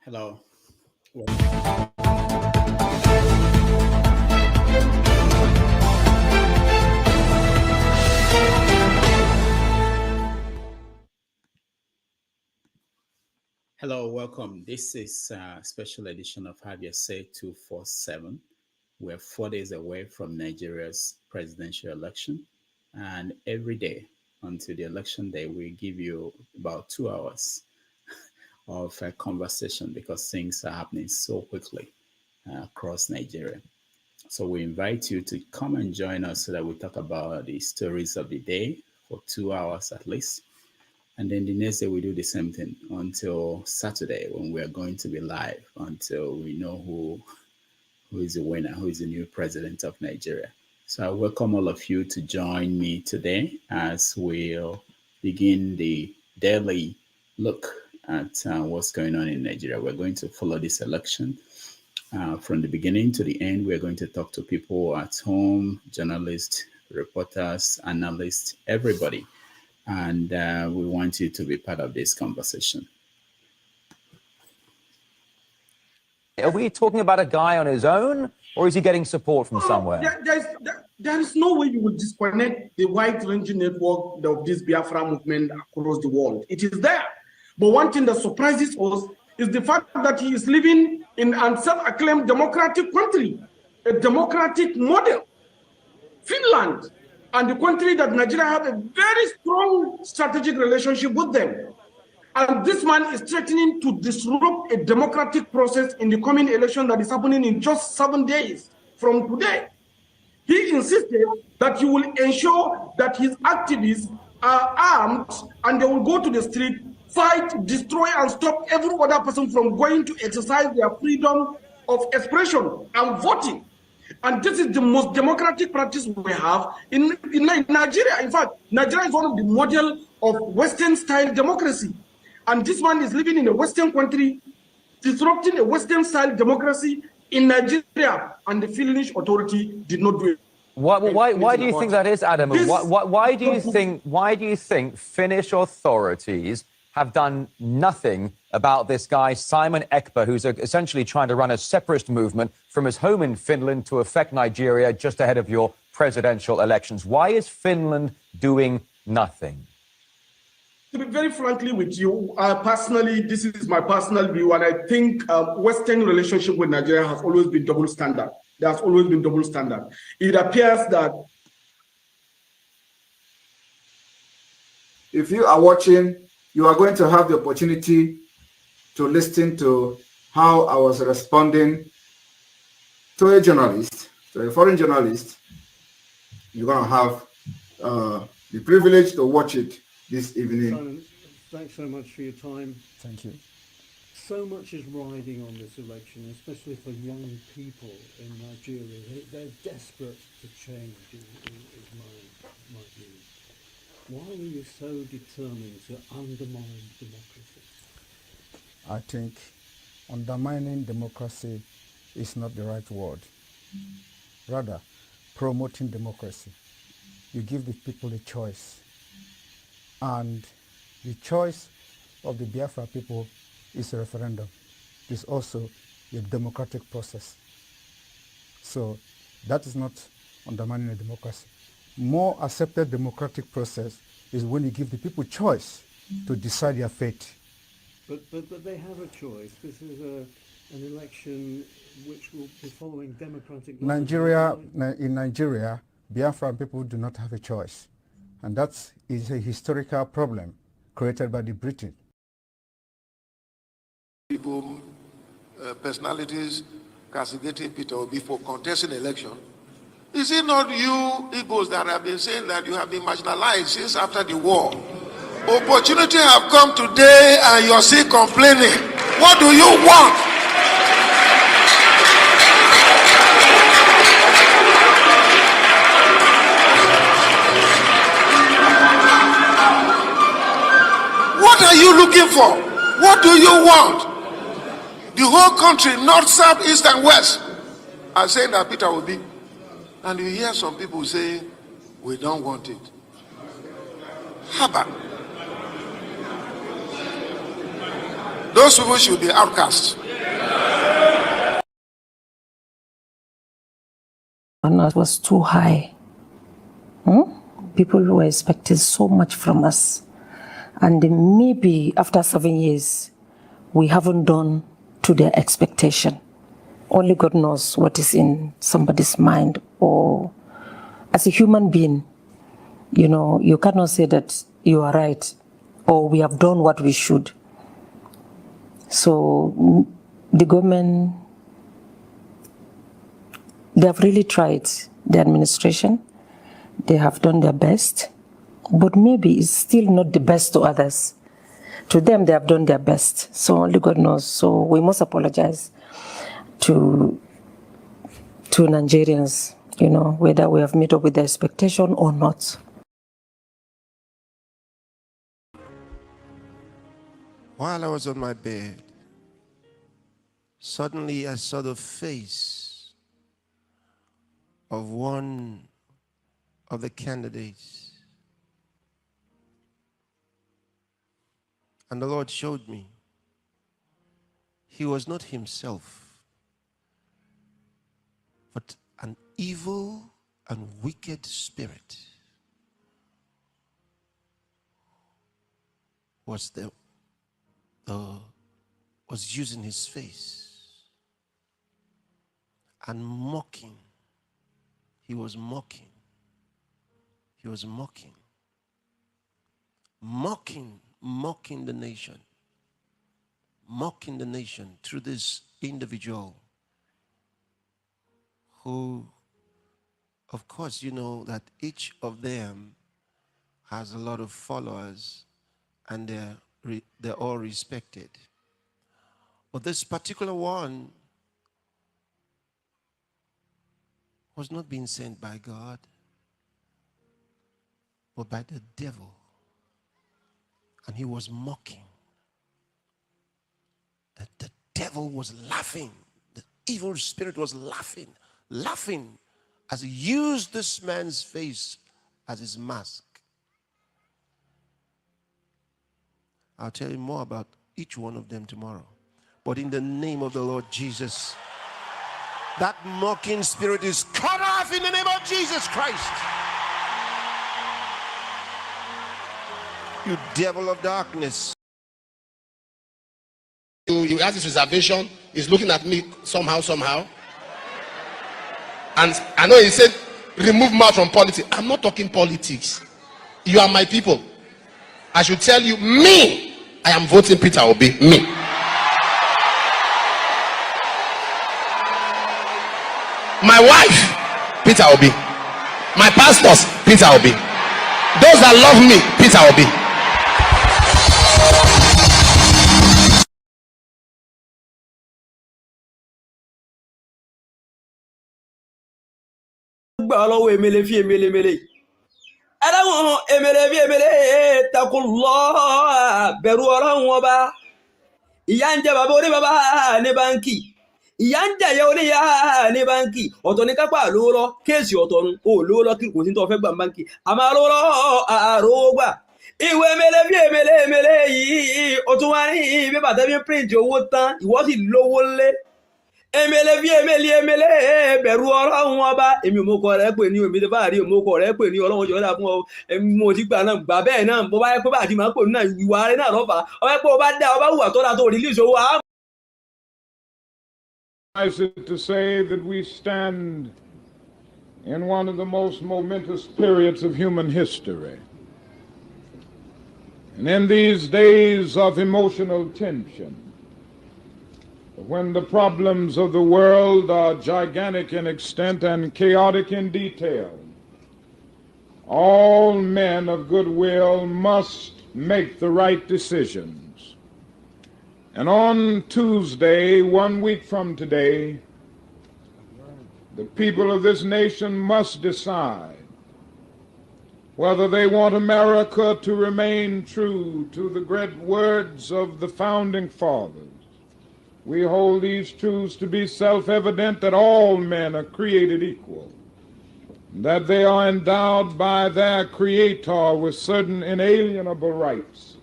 Hello. Hello, welcome. This is a special edition of Have Your Say 247. We're 4 days away from Nigeria's presidential election. And every day until the election day, we give you about 2 hours of a conversation because things are happening so quickly across Nigeria. So we invite you to come and join us so that we talk about the stories of the day for 2 hours at least. And then the next day we do the same thing until Saturday when we are going to be live until we know who is the winner, who is the new president of Nigeria. So I welcome all of you to join me today as we'll begin the daily look at what's going on in Nigeria. We're going to follow this election from the beginning to the end. We're going to talk to people at home, journalists, reporters, analysts, everybody. And we want you to be part of this conversation. Are we talking about a guy on his own, or is he getting support from somewhere? There is no way you will disconnect the wide-ranging network of this Biafra movement across the world. It is there. But one thing that surprises us is the fact that he is living in a self-acclaimed democratic country, a democratic model, Finland, and the country that Nigeria have a very strong strategic relationship with them. And this man is threatening to disrupt a democratic process in the coming election that is happening in just 7 days from today. He insisted that he will ensure that his activists are armed and they will go to the street, fight, destroy, and stop every other person from going to exercise their freedom of expression and voting. And this is the most democratic practice we have in Nigeria. In fact, Nigeria is one of the model of Western-style democracy. And this man is living in a Western country, disrupting a Western-style democracy in Nigeria, and the Finnish authority did not do it. Why do you think that is, Adam? Why do you think Finnish authorities have done nothing about this guy, Simon Ekpa, who's essentially trying to run a separatist movement from his home in Finland to affect Nigeria just ahead of your presidential elections? Why is Finland doing nothing? To be very frankly with you, personally, this is my personal view, and I think Western relationship with Nigeria has always been double standard. There has always been double standard. It appears that if you are watching, you are going to have the opportunity to listen to how I was responding to a journalist, to a foreign journalist. You're going to have the privilege to watch it this evening. Simon, thanks so much for your time. Thank you. So much is riding on this election, especially for young people in Nigeria. They're desperate to change, is my view. Why are you so determined to undermine democracy? I think undermining democracy is not the right word. Rather, promoting democracy. You give the people a choice. And the choice of the Biafra people is a referendum. It is also a democratic process. So that is not undermining a democracy. More accepted democratic process is when you give the people choice to decide their fate. But they have a choice. This is an election which will be following democratic laws. In Nigeria, Biafran people do not have a choice. And that is a historical problem created by the British. People, personalities castigating Peter Obi for contesting election. Is it not you, Igbos, that have been saying that you have been marginalized since after the war? Opportunity have come today and you're still complaining. What do you want? What are you looking for? What do you want? The whole country, north, south, east, and west, are saying that Peter will be. And you hear some people say, we don't want it. Haba. Those people should be outcasts. And it was too high. People were expecting so much from us. And maybe after 7 years, we haven't done to their expectation. Only God knows what is in somebody's mind. Or as a human being, you know, you cannot say that you are right or we have done what we should. So the government, they have really tried, the administration. They have done their best, but maybe it's still not the best to others. To them, they have done their best. So only God knows. So we must apologize to Nigerians, you know, whether we have met up with the expectation or not. While I was on my bed, suddenly I saw the face of one of the candidates. And the Lord showed me he was not himself, but an evil and wicked spirit was using his face and mocking. He was mocking. He was mocking the nation, mocking the nation through this individual who, of course, you know that each of them has a lot of followers and they're all respected. But this particular one was not being sent by God, but by the devil. And he was mocking. The devil was laughing. The evil spirit was laughing as he used this man's face as his mask. I'll tell you more about each one of them tomorrow. But in the name of the Lord Jesus, that mocking spirit is cut off in the name of Jesus Christ. You devil of darkness. You have this reservation. He's looking at me somehow. And I know he said, remove mouth from politics. I'm not talking politics. You are my people. I should tell you, me, I am voting Peter Obi. Me. My wife, Peter Obi. My pastors, Peter Obi. Those that love me, Peter Obi. ìyá ń jẹ̀yẹ oníyà ní báńkì ọ̀tọ̀ ní kápá lówó lọ kéèsì ọ̀tọ̀ nu ò lówó lọ kí kò sí tó fẹ́ gbà báńkì àmọ́ lówó lọ àrówó gbà ìwé emele yìí o tún wá ní bébà tẹ́bí print owó tán ìwọ sì lówó lé emele bẹ̀rù ọlọ́run ọba èmi ò mọ̀kọ rẹ̀ pè ní omi tó bá rí òmọ̀kọ rẹ̀ pè ní ọlọ́run jọ̀ọ́ dà fún ọ mo ti gbà náà gbà bẹ́ẹ̀ náà bó bá yẹ pé bá àti máa pè ní náà ìwà rẹ̀ náà lọ́fà ọ yẹ pé o bá dá ọ bá wùwà tó dáa tó release owó á. Is it to say that we stand in one of the most momentous periods of human history. And in these days of emotional tension, when the problems of the world are gigantic in extent and chaotic in detail, all men of goodwill must make the right decisions. And on Tuesday, 1 week from today, the people of this nation must decide whether they want America to remain true to the great words of the founding fathers. We hold these truths to be self-evident, that all men are created equal, that they are endowed by their Creator with certain inalienable rights,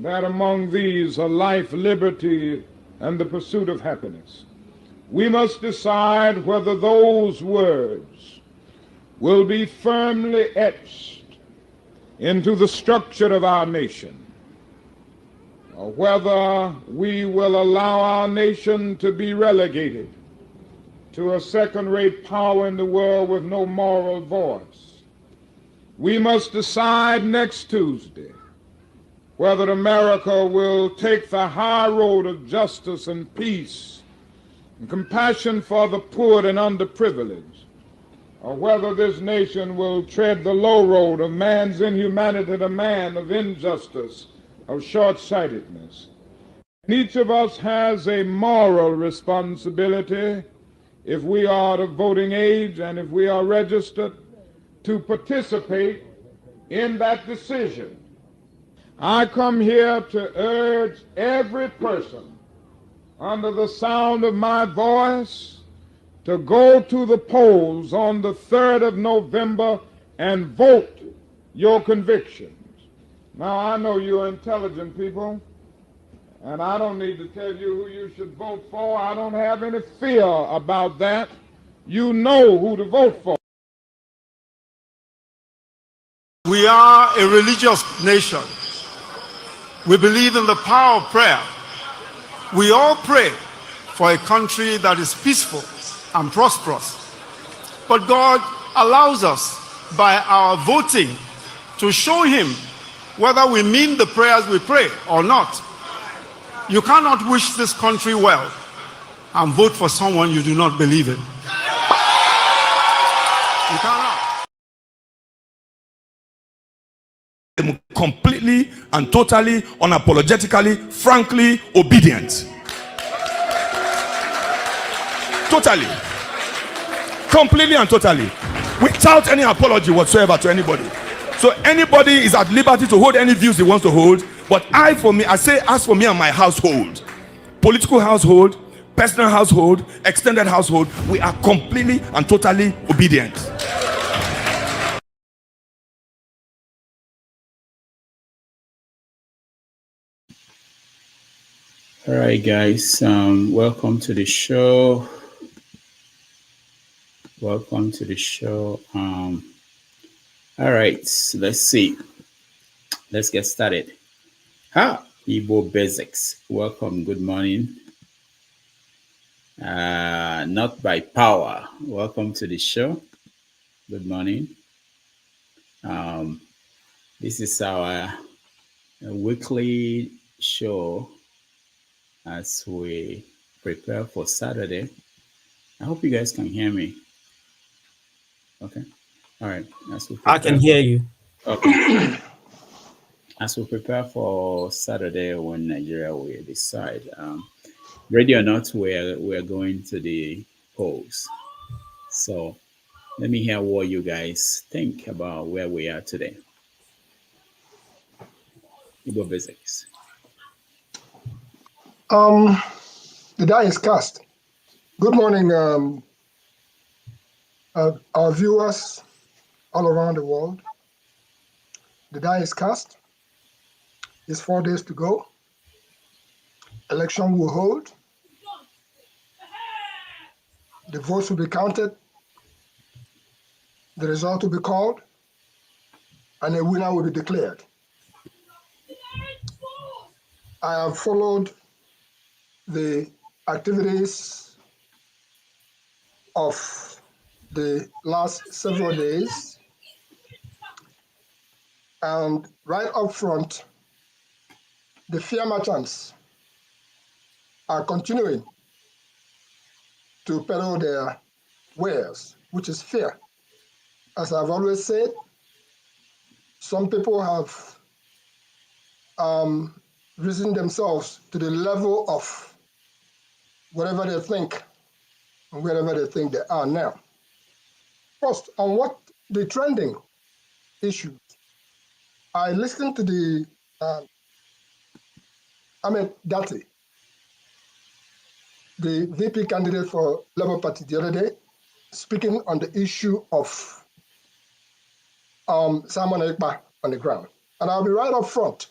that among these are life, liberty, and the pursuit of happiness. We must decide whether those words will be firmly etched into the structure of our nation, or whether we will allow our nation to be relegated to a second-rate power in the world with no moral voice. We must decide next Tuesday whether America will take the high road of justice and peace and compassion for the poor and underprivileged, or whether this nation will tread the low road of man's inhumanity to man, of injustice, of short-sightedness. And each of us has a moral responsibility, if we are of voting age and if we are registered, to participate in that decision. I come here to urge every person under the sound of my voice to go to the polls on the 3rd of November and vote your convictions. Now, I know you're intelligent people, and I don't need to tell you who you should vote for. I don't have any fear about that. You know who to vote for. We are a religious nation. We believe in the power of prayer. We all pray for a country that is peaceful and prosperous. But God allows us, by our voting, to show him whether we mean the prayers we pray or not. You cannot wish this country well and vote for someone you do not believe in. You cannot. Completely and totally, unapologetically, frankly obedient. Totally. Completely and totally. Without any apology whatsoever to anybody. So anybody is at liberty to hold any views he wants to hold. But I say, as for me and my household, political household, personal household, extended household, we are completely and totally obedient. All right, guys. Welcome to the show. Welcome to the show. All right, let's see. Let's get started. Igbo Basics. Welcome. Good morning. Not by power. Welcome to the show. Good morning. This is our weekly show as we prepare for Saturday. I hope you guys can hear me. Okay. All right. I can hear you. Okay. As we prepare for Saturday when Nigeria will decide, ready or not, we're going to the polls. So let me hear what you guys think about where we are today. Igbo Basics. The die is cast. Good morning, our viewers all around the world. The die is cast. It's 4 days to go. Election will hold. The votes will be counted. The result will be called, and a winner will be declared. I have followed the activities of the last several days, and right up front, the fear merchants are continuing to peddle their wares, which is fear. As I've always said, some people have risen themselves to the level of whatever they think and wherever they think they are now. First, on what the trending issues, I listened to the Ahmed Dati, the VP candidate for Labour Party the other day, speaking on the issue of Simon Ekpa on the ground. And I'll be right up front.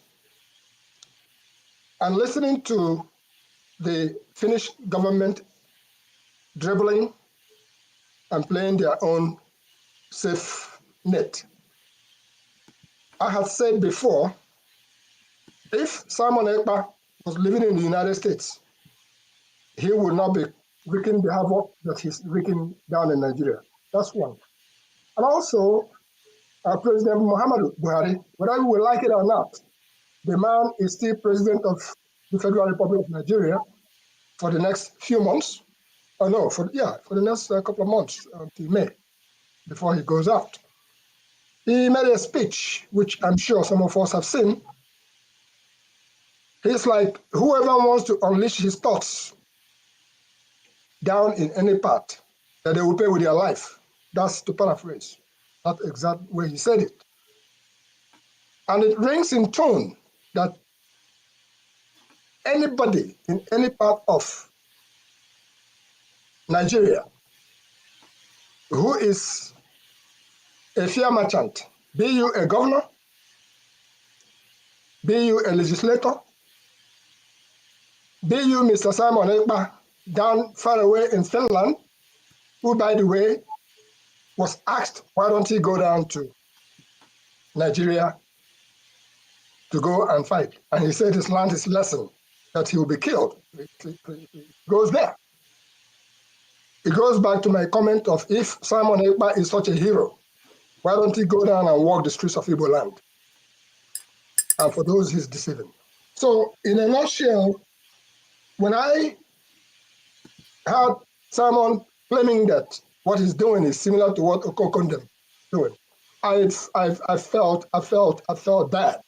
and listening to the Finnish government dribbling and playing their own safe net. I have said before, if Simon Ekpa was living in the United States, he would not be wreaking the havoc that he's wreaking down in Nigeria. That's one. And also, President Muhammadu Buhari, whether we like it or not, the man is still president of the Federal Republic of Nigeria for the next few months. Oh no, for the next couple of months until May, before he goes out. He made a speech, which I'm sure some of us have seen. He's like, whoever wants to unleash his thoughts down in any part, that they will pay with their life. That's to paraphrase. Not exact way he said it. And it rings in tone that anybody in any part of Nigeria who is a fear merchant, be you a governor, be you a legislator, be you Mr. Simon Ekpa down far away in Finland, who, by the way, was asked, why don't he go down to Nigeria to go and fight? And he said his land is lessened, that he will be killed. He goes there. It goes back to my comment of, if Simon Ekpa is such a hero, why don't he go down and walk the streets of Igbo land? And for those, he's deceiving. So in a nutshell, when I heard Simon claiming that what he's doing is similar to what Okokondem doing, I felt bad.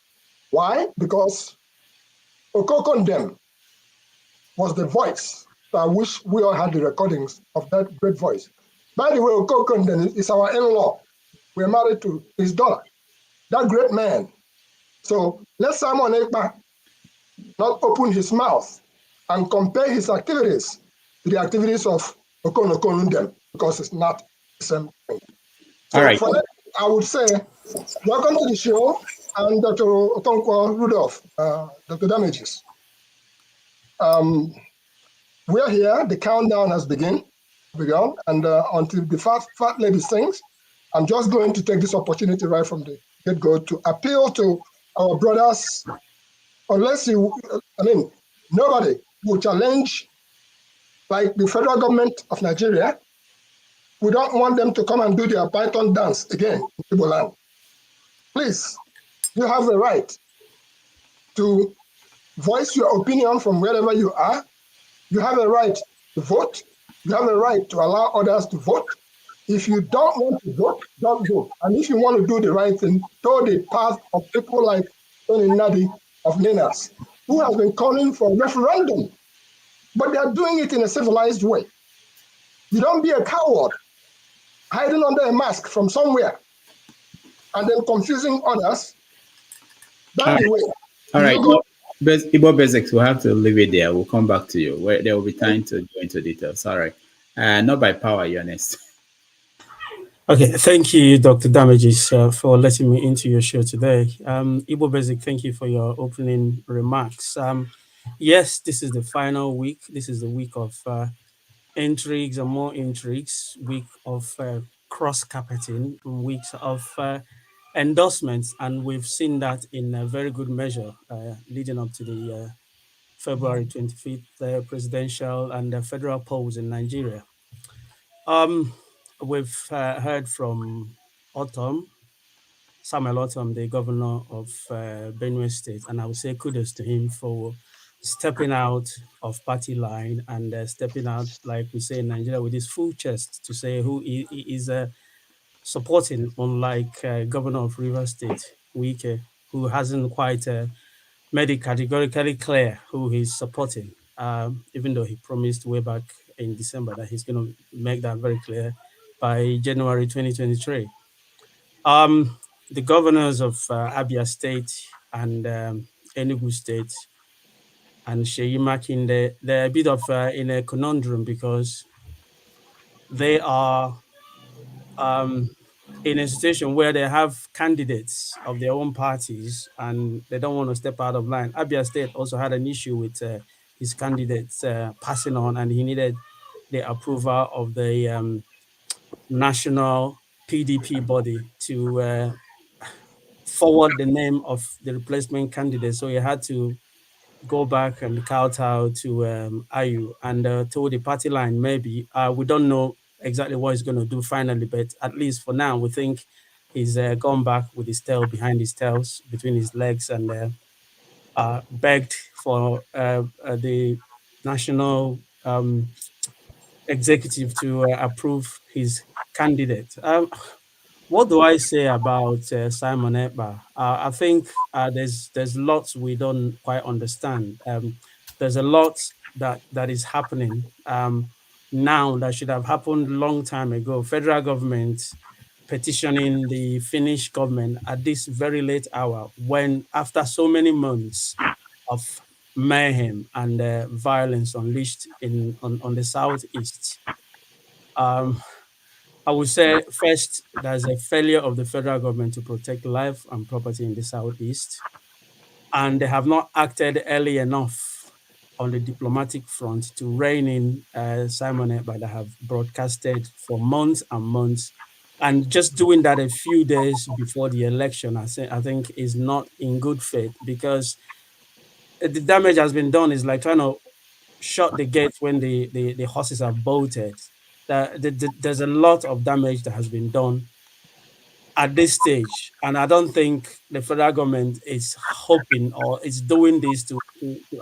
Why? Because Okokondem was the voice. So I wish we all had the recordings of that great voice. By the way, Okokondem is our in-law. We're married to his daughter, that great man. So let Simon Ekpa not open his mouth and compare his activities to the activities of Okonokondem, because it's not the same thing. So all right. For that, I would say, welcome to the show, and Dr. Okonkwo Rudolph, Dr. Damages. We're here, the countdown has begun, and until the fat lady sings, I'm just going to take this opportunity right from the get-go to appeal to our brothers, nobody will challenge, like the federal government of Nigeria. We don't want them to come and do their Python dance again in Igbo land. Please, you have the right to voice your opinion from wherever you are. You have a right to vote. You have a right to allow others to vote. If you don't want to vote, don't vote. And if you want to do the right thing, go the path of people like Tony Nadi of Nenas, who has been calling for a referendum, but they are doing it in a civilized way. You don't be a coward, hiding under a mask from somewhere, and then confusing others. By the way, all right. Igbo Basics, we'll have to leave it there. We'll come back to you. Where there will be time to go into details. All right. Not by power, you're next. Okay, thank you, Dr. Damages, for letting me into your show today. Igbo Basic, thank you for your opening remarks. Yes, this is the final week. This is the week of intrigues and more intrigues, week of cross-carpeting, weeks of endorsements, and we've seen that in a very good measure leading up to the February 25th presidential and federal polls in Nigeria. We've heard from Samuel Otom, the governor of Benue State, and I would say kudos to him for stepping out of party line and stepping out, like we say in Nigeria, with his full chest to say who he is supporting, unlike governor of Rivers State, Wike, who hasn't quite made it categorically clear who he's supporting, even though he promised way back in December that he's going to make that very clear by January 2023. The governors of Abia State and Enugu State and Seyi Makinde, they're a bit of in a conundrum because they are in a situation where they have candidates of their own parties and they don't want to step out of line. Abia State also had an issue with his candidates passing on, and he needed the approval of the national PDP body to forward the name of the replacement candidate. So he had to go back and kowtow to Ayu and told the party line, maybe. We don't know exactly what he's going to do finally, but at least for now, we think he's gone back with his tail behind his tails, between his legs, and begged for the national executive to approve his candidate. What do I say about Simon Ekpa? I think there's lots we don't quite understand. There's a lot that is happening now that should have happened long time ago. Federal government petitioning the Finnish government at this very late hour, when after so many months of mayhem and violence unleashed on the southeast. I would say first, there's a failure of the federal government to protect life and property in the southeast, and they have not acted early enough on the diplomatic front to rein in Simon Ekpa that have broadcasted for months and months. And just doing that a few days before the election, I think is not in good faith, because the damage has been done. Is like trying to shut the gates when the horses are bolted. There's a lot of damage that has been done at this stage, and I don't think the federal government is hoping or is doing this to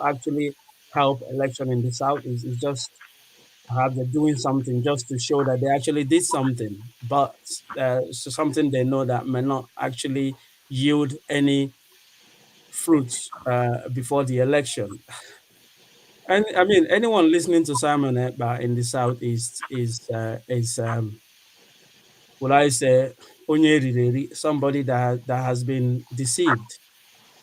actually help election in the south. It's just perhaps they're doing something just to show that they actually did something, but so something they know that may not actually yield any fruits before the election. And I mean, anyone listening to Simon Ekpa in the southeast is will I say, somebody that has been deceived,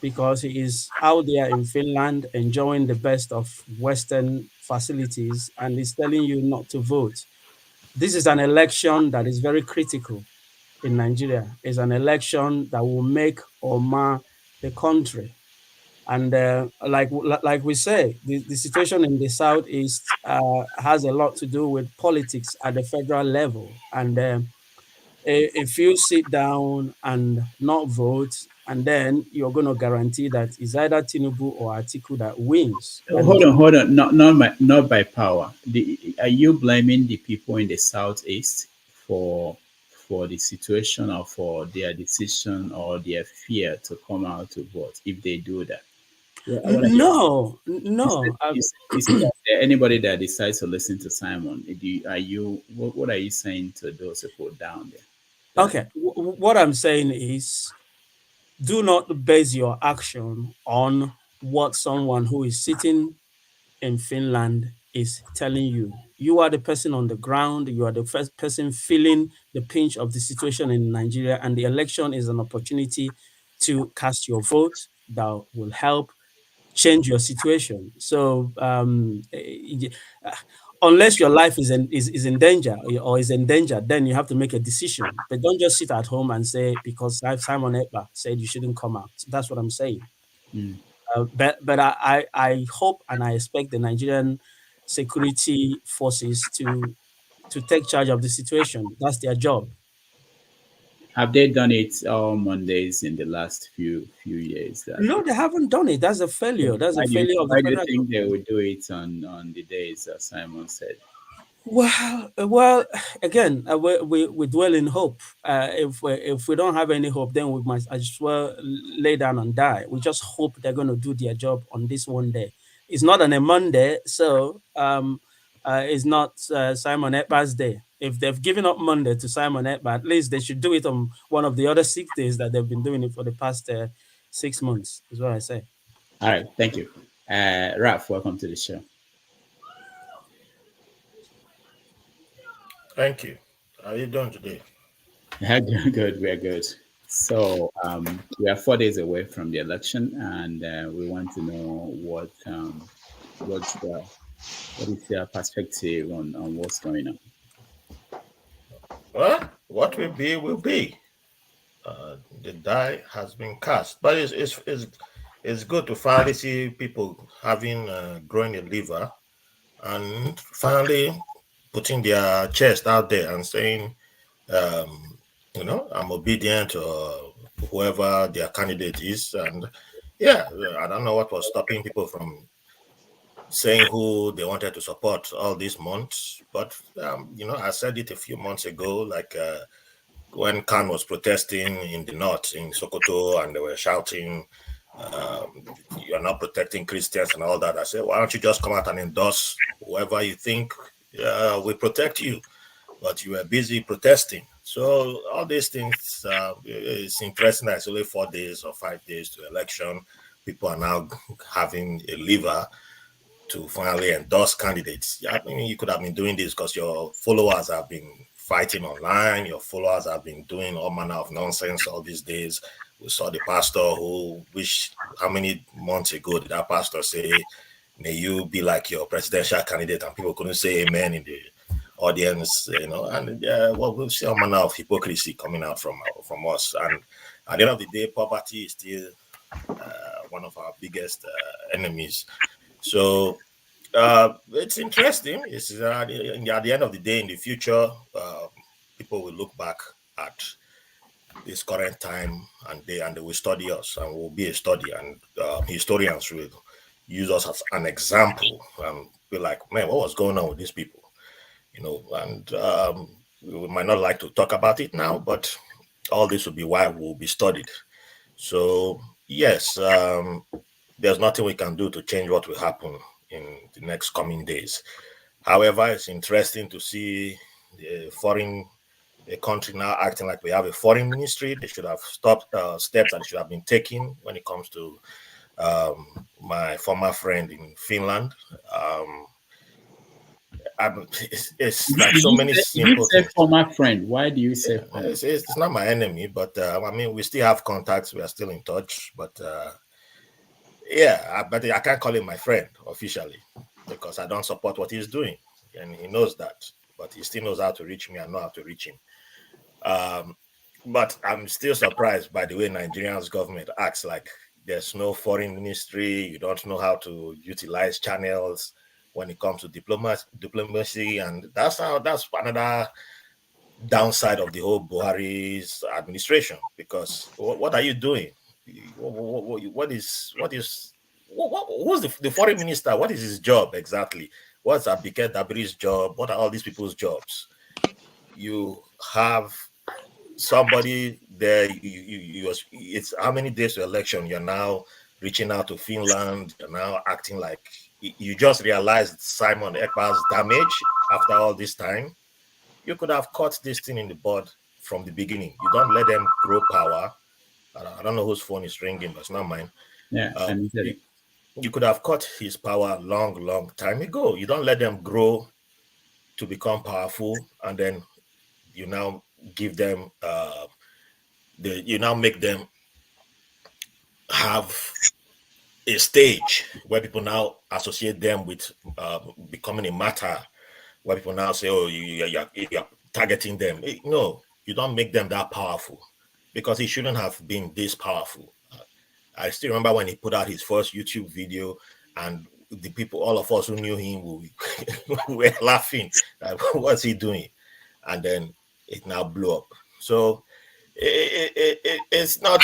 because he is out there in Finland enjoying the best of Western facilities and is telling you not to vote. This is an election that is very critical in Nigeria. It's an election that will make or mar the country. And like we say, the situation in the southeast has a lot to do with politics at the federal level. And if you sit down and not vote, and then you're going to guarantee that it's either Tinubu or Atiku that wins. And Hold on. Not by power. Are you blaming the people in the southeast for the situation, or for their decision or their fear to come out to vote if they do that? No. Is there anybody that decides to listen to Simon? What are you saying to those people down there? Okay, what I'm saying is, do not base your action on what someone who is sitting in Finland is telling you. You are the person on the ground. You are the first person feeling the pinch of the situation in Nigeria, and the election is an opportunity to cast your vote that will help change your situation. So unless your life is in danger or is endangered, then you have to make a decision. But don't just sit at home and say, because Simon Ekpa said you shouldn't come out. That's what I'm saying. But I hope and I expect the Nigerian security forces to take charge of the situation. That's their job. Have they done it all Mondays in the last few years? No, they haven't done it. That's a failure. That's a failure of the federal. Why do you think government. they would do it on the days that Simon said? Well, again, we dwell in hope. If we don't have any hope, then we might as well lay down and die. We just hope they're going to do their job on this one day. It's not on a Monday, so it's not Simon Ekpa's day. If they've given up Monday to Simon Ekpa, at least they should do it on one of the other 6 days that they've been doing it for the past 6 months, is what I say. All right, thank you. Ralph, welcome to the show. Thank you. How are you doing today? Yeah, good. We're good. So we are 4 days away from the election, and we want to know what is your perspective on what's going on. What? what will be will be. The die has been cast, but it's good to finally see people having growing a liver and finally putting their chest out there and saying, I'm obedient to whoever their candidate is. And yeah, I don't know what was stopping people from saying who they wanted to support all these months. But, I said it a few months ago, like when Khan was protesting in the north, in Sokoto, and they were shouting, you're not protecting Christians and all that. I said, why don't you just come out and endorse whoever you think will protect you? But you were busy protesting. So all these things, it's interesting that it's only 4 days or 5 days to election. People are now having a lever to finally endorse candidates. I mean, you could have been doing this because your followers have been fighting online. Your followers have been doing all manner of nonsense all these days. We saw the pastor how many months ago did that pastor say, may you be like your presidential candidate, and people couldn't say amen in the audience, and we'll see all manner of hypocrisy coming out from us. And at the end of the day, poverty is still one of our biggest enemies. So it's interesting. It's at the end of the day, in the future, people will look back at this current time and they will study us, and will be a study, and historians will use us as an example and be like, man, what was going on with these people? And we might not like to talk about it now, but all this will be why we'll be studied. So yes, there's nothing we can do to change what will happen in the next coming days. However, it's interesting to see a country now acting like we have a foreign ministry. They should have stopped steps that should have been taken when it comes to my former friend in Finland. It's like so many simple things. Former friend. Why do you say former? It's not my enemy, but we still have contacts. We are still in touch, but but I can't call him my friend officially because I don't support what he's doing, and he knows that. But he still knows how to reach me. I know how to reach him. But I'm still surprised by the way Nigeria's government acts like there's no foreign ministry. You don't know how to utilize channels when it comes to diplomacy, and that's another downside of the whole Buhari's administration. Because what are you doing? Who's the foreign minister? What is his job exactly? What's Abike Dabiri's job? What are all these people's jobs? You have somebody there. It's how many days to election? You're now reaching out to Finland. You're now acting like you just realized Simon Ekpa's damage after all this time. You could have caught this thing in the bud from the beginning. You don't let them grow power. I don't know whose phone is ringing, but it's not mine. Yeah, you could have caught his power long time ago. You don't let them grow to become powerful, and then you now give them you now make them have a stage where people now associate them with becoming a martyr, where people now say, oh, you're targeting them. No, you don't make them that powerful, because he shouldn't have been this powerful. I still remember when he put out his first YouTube video, and the people, all of us who knew him, we were laughing. Like, what's he doing? And then it now blew up. So it's not,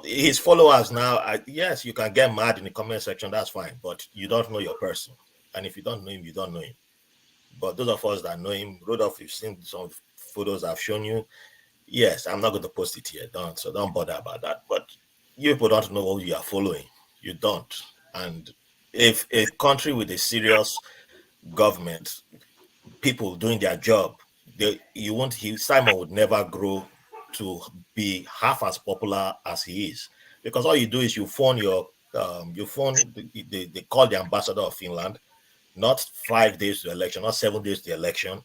his followers now. Yes, you can get mad in the comment section. That's fine, but you don't know your person. And if you don't know him, you don't know him. But those of us that know him, Rodolph, you've seen some photos I've shown you. Yes, I'm not going to post it here. Don't bother about that. But you people don't know who you are following. You don't. And if a country with a serious government, people doing their job, Simon would never grow to be half as popular as he is, because all you do is you phone they call the ambassador of Finland, not 5 days to election, not 7 days to election,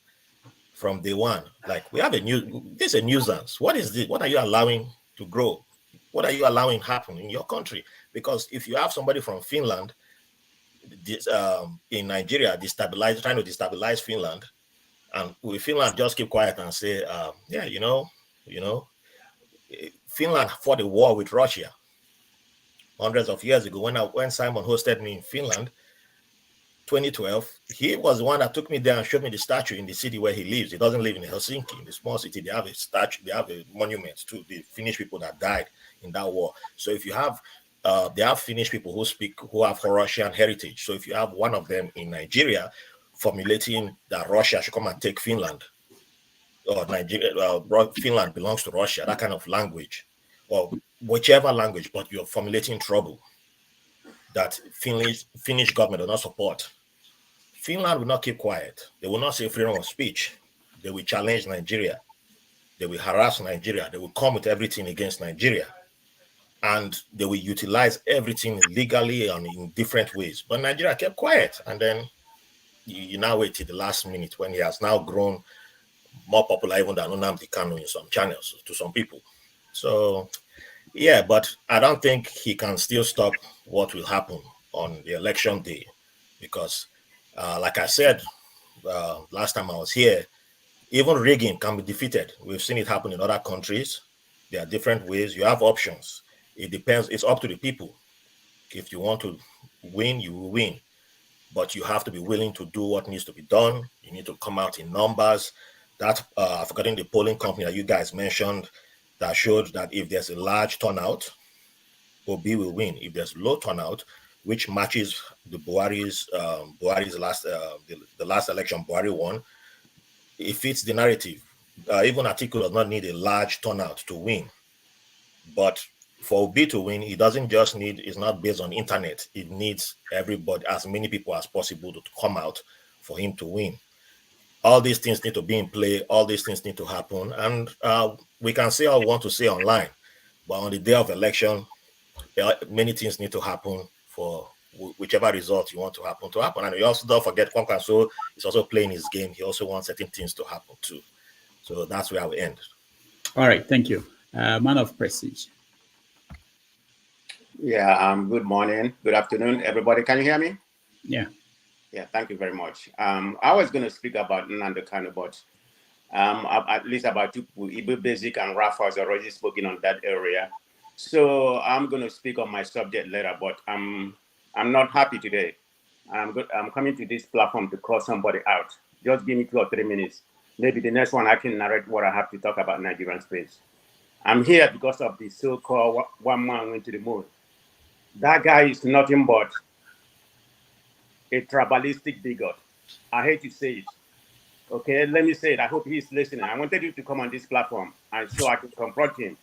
from day one. Like, this is a nuisance. What is this? What are you allowing to grow? What are you allowing happen in your country? Because if you have somebody from Finland in Nigeria trying to destabilize Finland, And will Finland just keep quiet and say, yeah, Finland fought a war with Russia hundreds of years ago. When Simon hosted me in Finland, 2012, he was the one that took me there and showed me the statue in the city where he lives. He doesn't live in Helsinki, in the small city. They have a statue, they have a monument to the Finnish people that died in that war. So if you have, they have Finnish people who have Russian heritage. So if you have one of them in Nigeria formulating that Russia should come and take Finland, or Nigeria, Finland belongs to Russia, that kind of language, or whichever language, but you're formulating trouble that Finnish government does not support, Finland will not keep quiet. They will not say freedom of speech. They will challenge Nigeria. They will harass Nigeria. They will come with everything against Nigeria. And they will utilize everything legally and in different ways. But Nigeria kept quiet. And then you now wait till the last minute when he has now grown more popular even than Nnamdi Kanu in some channels to some people. So, yeah, but I don't think he can still stop what will happen on the election day because, like I said last time I was here, even rigging can be defeated. We've seen it happen in other countries. There are different ways. You have options. It depends. It's up to the people. If you want to win, you will win. But you have to be willing to do what needs to be done. You need to come out in numbers. That I've forgotten the polling company that you guys mentioned that showed that if there's a large turnout, Obi will win. If there's low turnout, which matches the Buhari's last the last election Buhari won, it fits the narrative. Even Atiku does not need a large turnout to win. But for Obi to win, it doesn't just need, it's not based on internet. It needs everybody, as many people as possible to come out for him to win. All these things need to be in play. All these things need to happen. And we can say all we want to say online, but on the day of election, many things need to happen for whichever result you want to happen. And you also don't forget, Kwankwaso is also playing his game. He also wants certain things to happen too. So that's where I will end. All right, thank you. Man of Prestige. Yeah, good morning, good afternoon, everybody. Can you hear me? Yeah. Yeah, thank you very much. I was going to speak about Nnamdi Kanu, but at least about two people, Ibu Basic and Rafa has already spoken on that area. So I'm going to speak on my subject later, but I'm not happy today. I'm coming to this platform to call somebody out. Just give me 2 or 3 minutes. Maybe the next one I can narrate what I have to talk about Nigerian space. I'm here because of the so-called one man went to the moon. That guy is nothing but a tribalistic bigot. I hate to say it. Okay, let me say it. I hope he's listening. I wanted you to come on this platform and so I could confront him.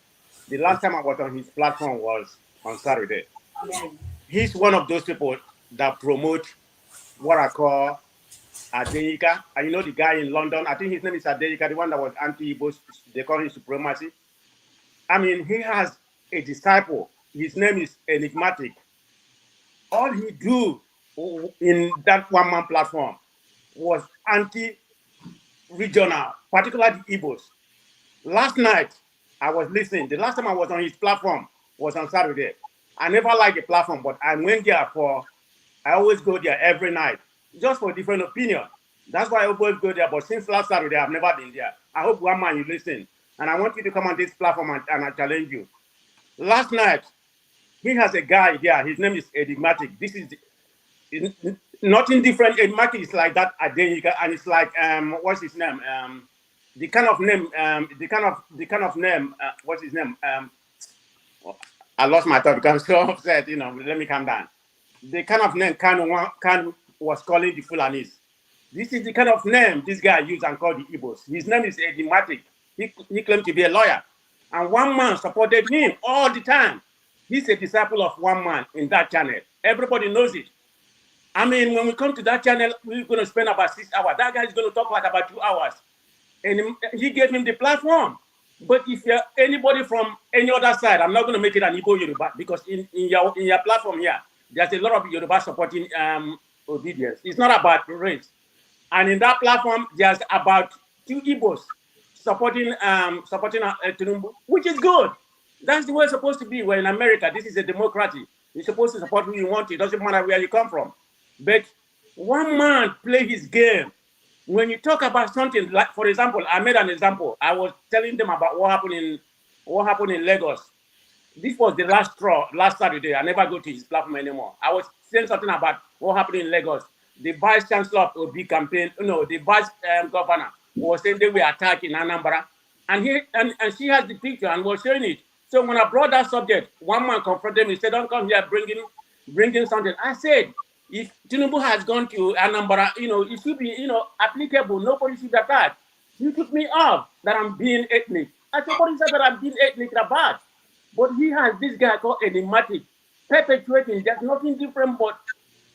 The last time I was on his platform was on Saturday. He's one of those people that promote what I call Adeyika. And you know the guy in London, I think his name is Adeyika, the one that was anti-Igbo, they call him supremacy. I mean, he has a disciple. His name is Enigmatic. All he do in that one-man platform was anti-regional, particularly the Igbos. Last night, I was listening. The last time I was on his platform was on Saturday. I never liked the platform, but I went there I always go there every night, just for different opinion. That's why I always go there, but since last Saturday, I've never been there. I hope one man you listen. And I want you to come on this platform and I challenge you. Last night, he has a guy here. His name is Enigmatic. This is nothing different. Enigmatic is like that Adeyika, and it's like what's his name? The kind of name. What's his name? I lost my thought because I'm so upset. You know, let me calm down. The kind of name Kanu was calling the Fulanis. This is the kind of name this guy used and called the Igbos. His name is Enigmatic. He claimed to be a lawyer, and one man supported him all the time. He's a disciple of one man in that channel. Everybody knows it. I mean, when we come to that channel, we're going to spend about 6 hours. That guy is going to talk like about 2 hours. And he gave him the platform. But if you're anybody from any other side, I'm not going to make it an Igbo Yoruba, because in your platform here, there's a lot of Yoruba supporting obedience. It's not about race. And in that platform, there's about 2 Igbos supporting Tinubu, which is good. That's the way it's supposed to be. We're in America. This is a democracy. You're supposed to support who you want. It doesn't matter where you come from. But one man play his game when you talk about something like, for example, I made an example. I was telling them about what happened in Lagos. This was the last straw last Saturday. I never go to his platform anymore. I was saying something about what happened in Lagos. The vice chancellor of OB campaign, the vice governor was saying they were attacking Anambra, and she has the picture and was showing it. So when I brought that subject, one man confronted me, said, "Don't come here bringing something." I said, if Tinubu has gone to Anambra, it should be, applicable. Nobody should attack. You took me off that I'm being ethnic. I said, "What is that I'm being ethnic about?" But he has this guy called enigmatic, perpetuating. There's nothing different but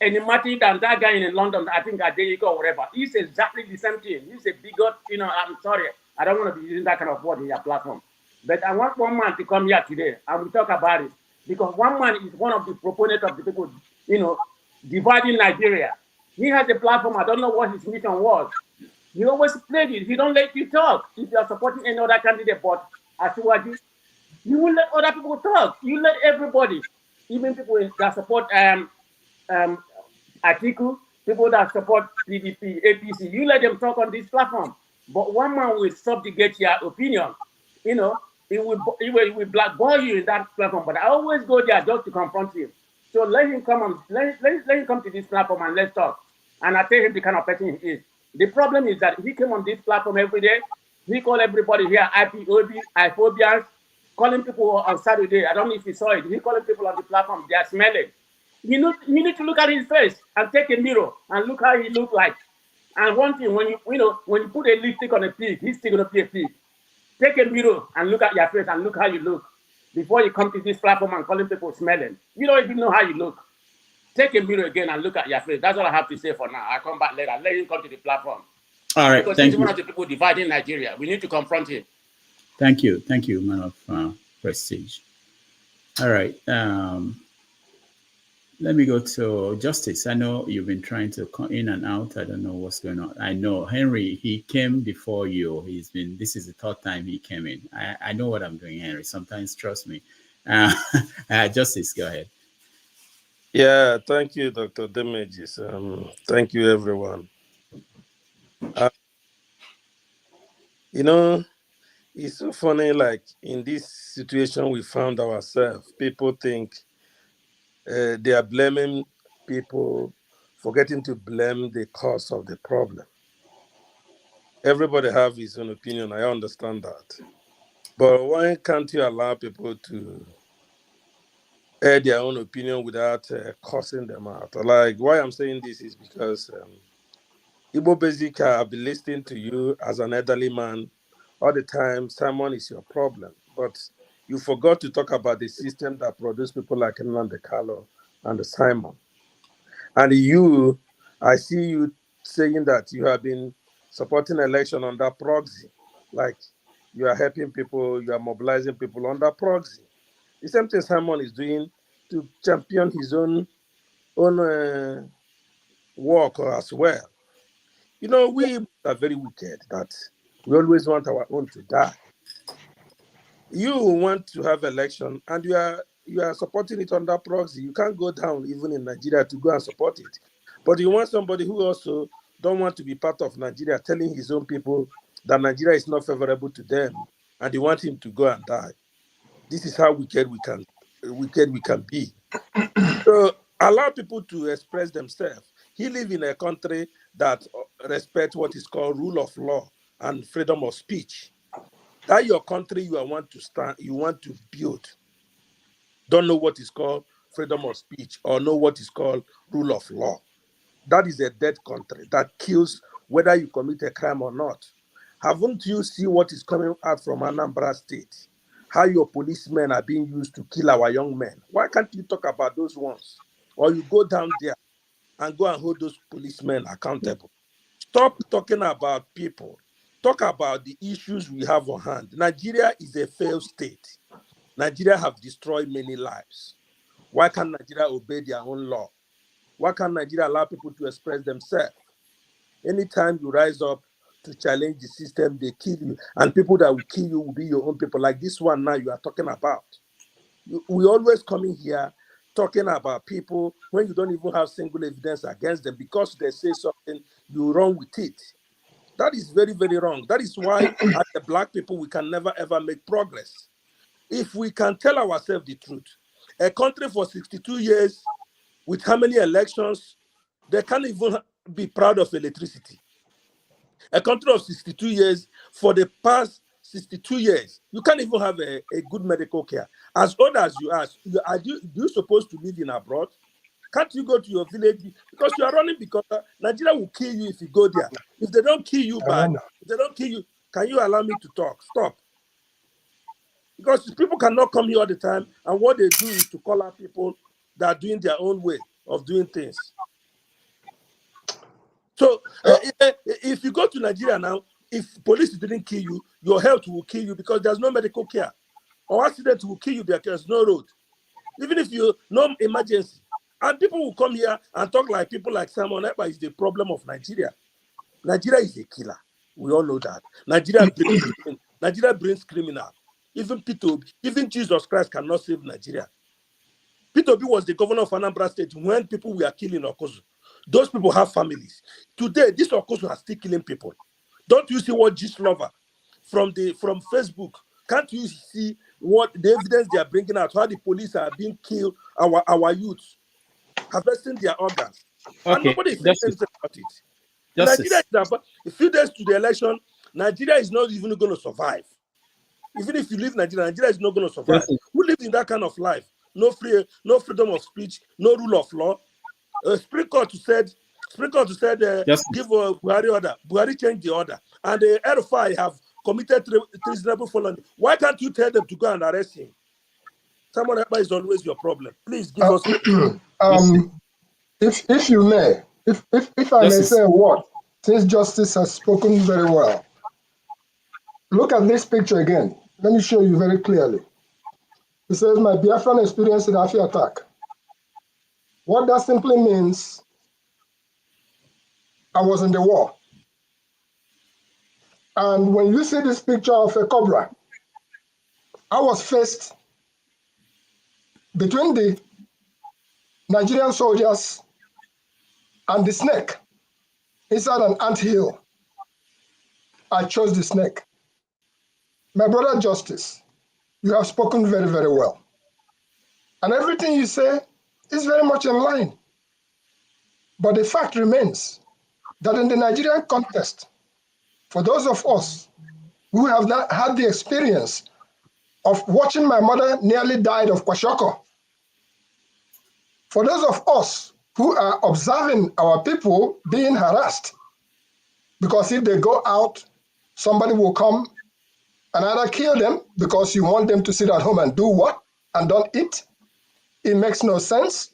enigmatic than that guy in London, I think Adeyiko or whatever. He's exactly the same thing. He's a bigot, I'm sorry. I don't want to be using that kind of word in your platform. But I want one man to come here today and we talk about it. Because one man is one of the proponents of the people, dividing Nigeria. He has a platform. I don't know what his mission was. He always played it. He don't let you talk. If you are supporting any other candidate, but Asiwaju, you will let other people talk. You let everybody, even people that support Atiku, people that support PDP, APC, you let them talk on this platform. But one man will subjugate your opinion. It will blackball you in that platform. But I always go there just to confront him. So let him come on, let him come to this platform and let's talk. And I tell him the kind of person he is. The problem is that he came on this platform every day. He called everybody here IPOB, IPhobians, calling people on Saturday. I don't know if you saw it. He calling people on the platform. They are smelling. You need to look at his face and take a mirror and look how he look like. And one thing, when you put a lipstick on a pig, he's still gonna be a pig. Take a mirror and look at your face and look how you look before you come to this platform and calling people smelling. You don't even know how you look. Take a mirror again and look at your face. That's all I have to say for now. I'll come back later. Let him come to the platform. All right, because thank he's you. one of the people dividing Nigeria. We need to confront him. Thank you, man of prestige. All right, let me go to Justice. I know you've been trying to come in and out. I don't know what's going on. I know Henry, he came before you. This is the third time he came in. I know what I'm doing, Henry. Sometimes trust me. Justice, go ahead. Yeah, thank you, Dr. Demages. Thank you, everyone. It's so funny, like in this situation we found ourselves, people think they are blaming people, forgetting to blame the cause of the problem. Everybody have his own opinion, I understand that. But why can't you allow people to air their own opinion without cursing them out? Like, why I'm saying this is because Igbo Basic, I've been listening to you as an elderly man all the time. Simon is your problem. But you forgot to talk about the system that produced people like Nnamdi Kanu and Simon. And I see you saying that you have been supporting election under proxy. Like you are helping people, you are mobilizing people under proxy. The same thing Simon is doing to champion his own work as well. We are very wicked that we always want our own to die. You want to have election and you are supporting it under proxy. You can't go down even in Nigeria to go and support it. But you want somebody who also don't want to be part of Nigeria, telling his own people that Nigeria is not favorable to them, and they want him to go and die. This is how wicked we can be. So allow people to express themselves. He lives in a country that respects what is called rule of law and freedom of speech. That your country you want to build. Don't know what is called freedom of speech or know what is called rule of law. That is a dead country that kills whether you commit a crime or not. Haven't you seen what is coming out from Anambra State? How your policemen are being used to kill our young men. Why can't you talk about those ones? Or you go down there and go and hold those policemen accountable. Stop talking about people. Talk about the issues we have on hand. Nigeria is a failed state. Nigeria have destroyed many lives. Why can't Nigeria obey their own law? Why can't Nigeria allow people to express themselves? Anytime you rise up to challenge the system, they kill you. And people that will kill you will be your own people, like this one now you are talking about. We always coming here talking about people when you don't even have single evidence against them. Because they say something, you run with it. That is very, very wrong. That is why, as the black people, we can never ever make progress. If we can tell ourselves the truth, a country for 62 years with how many elections, they can't even be proud of electricity. A country of 62 years, for the past 62 years, you can't even have a good medical care. As old as you are, you supposed to live in abroad? Can't you go to your village? Because you are running, because Nigeria will kill you if you go there. If they don't kill you bad, if they don't kill you, can you allow me to talk? Stop. Because people cannot come here all the time, and what they do is to call out people that are doing their own way of doing things. So if you go to Nigeria now, if police didn't kill you, your health will kill you because there's no medical care. Or accident will kill you because there's no road. Even if you no emergency. And people will come here and talk like people like Simon Ekpa is the problem of Nigeria. Nigeria is a killer. We all know that. Nigeria brings criminal. Even even Jesus Christ cannot save Nigeria. Peter Obi was the governor of Anambra State when people were killing Okozu. Those people have families. Today, this Okozu are still killing people. Don't you see what Gist Lover from Facebook? Can't you see what the evidence they are bringing out? How the police are being killed, our youths, harvesting their organs. Okay. And nobody is saying anything about it. Nigeria is about a few days to the election. Nigeria is not even going to survive. Even if you leave Nigeria, Nigeria is not going to survive. Who lives in that kind of life? No freedom of speech, no rule of law. Supreme Court said, give Buhari order. Buhari changed the order, and the RFI have committed treasonable felony. Why can't you tell them to go and arrest him? Someone Ekpa is always your problem. Please give us. If you may, if I may say a word, since Justice has spoken very well. Look at this picture again. Let me show you very clearly. It says, my Biafran experience in Afi attack. What that simply means, I was in the war. And when you see this picture of a cobra, I was faced between the Nigerian soldiers and the snake inside an anthill. I chose the snake. My brother Justice, you have spoken very, very well. And everything you say is very much in line. But the fact remains that in the Nigerian context, for those of us who have not had the experience of watching my mother nearly died of kwashiorkor, for those of us who are observing our people being harassed, because if they go out, somebody will come and either kill them because you want them to sit at home and do what? And don't eat. It makes no sense.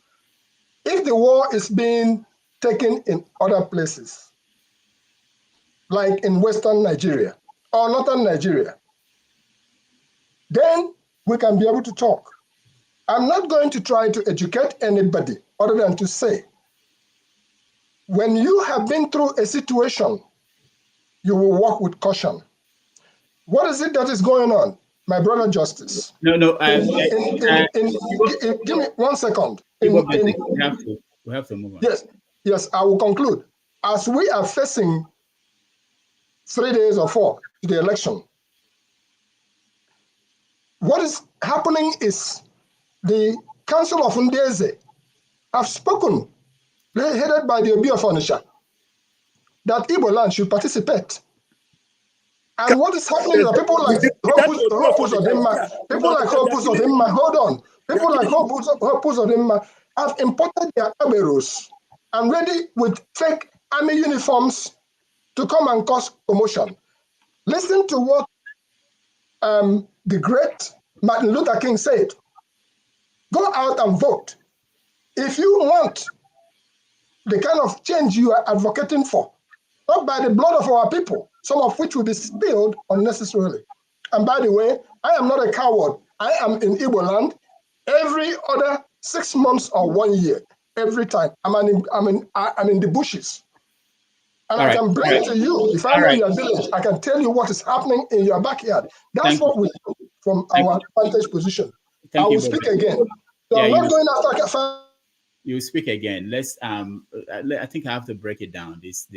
If the war is being taken in other places, like in Western Nigeria or Northern Nigeria, then we can be able to talk. I'm not going to try to educate anybody other than to say, when you have been through a situation, you will walk with caution. What is it that is going on, my brother Justice? No. Give me 1 second. We have to move on. Yes, I will conclude. As we are facing 3 days or 4 to the election, what is happening is the Council of Ndeze have spoken, headed by the Obi of Onitsha, that Igbo land should participate. And what is happening is people like Hopus Odimma, hold on. People like Hopus Odimma have imported their Aberos and ready with fake army uniforms to come and cause commotion. Listen to what the great Martin Luther King said. Go out and vote. If you want the kind of change you are advocating for, not by the blood of our people, some of which will be spilled unnecessarily. And by the way, I am not a coward. I am in Igbo land every other 6 months or 1 year, every time. I'm in the bushes. And I can bring it to you. If I'm in your village, I can tell you what is happening in your backyard. That's what we do from our vantage position. I will speak again. So I'm not going after you speak again. Let's I think I have to break it down this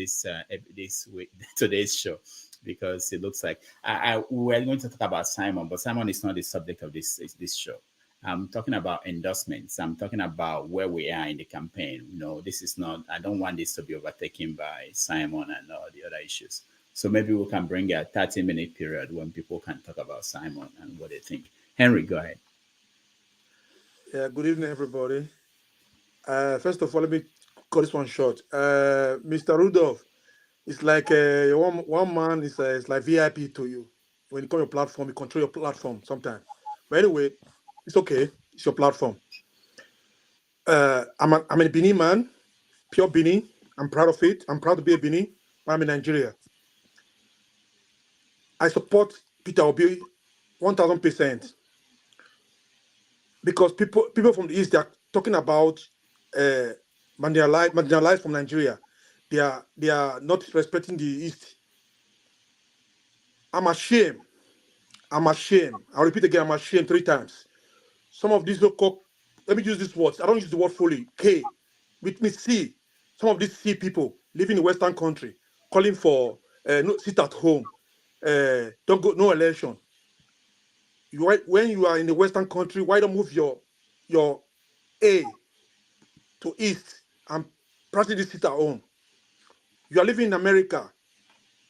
week, today's show, because it looks like we're going to talk about Simon, but Simon is not the subject of this show. I'm talking about endorsements. I'm talking about where we are in the campaign. This is not, I don't want this to be overtaken by Simon and all the other issues. So maybe we can bring a 30-minute period when people can talk about Simon and what they think. Henry, go ahead. Yeah, good evening, everybody. First of all, let me cut this one short. Mr. Rudolph, it's like one man is like VIP to you. When you come your platform, you control your platform sometimes. But anyway, it's okay. It's your platform. I'm a Bini man, pure Bini. I'm proud of it. I'm proud to be a Bini, but I'm in Nigeria. I support Peter Obi 1,000%. Because people from the East, they are talking about marginalized from Nigeria. They are not respecting the East. I'm ashamed. I'm ashamed. I'll repeat again, I'm ashamed 3 times. Some of these local, let me use these words. I don't use the word fully. K, with me C. Some of these C people living in Western country, calling for sit at home, don't go, no election. When you are in the Western country, why don't move your A to East and practice sit at home? You are living in America.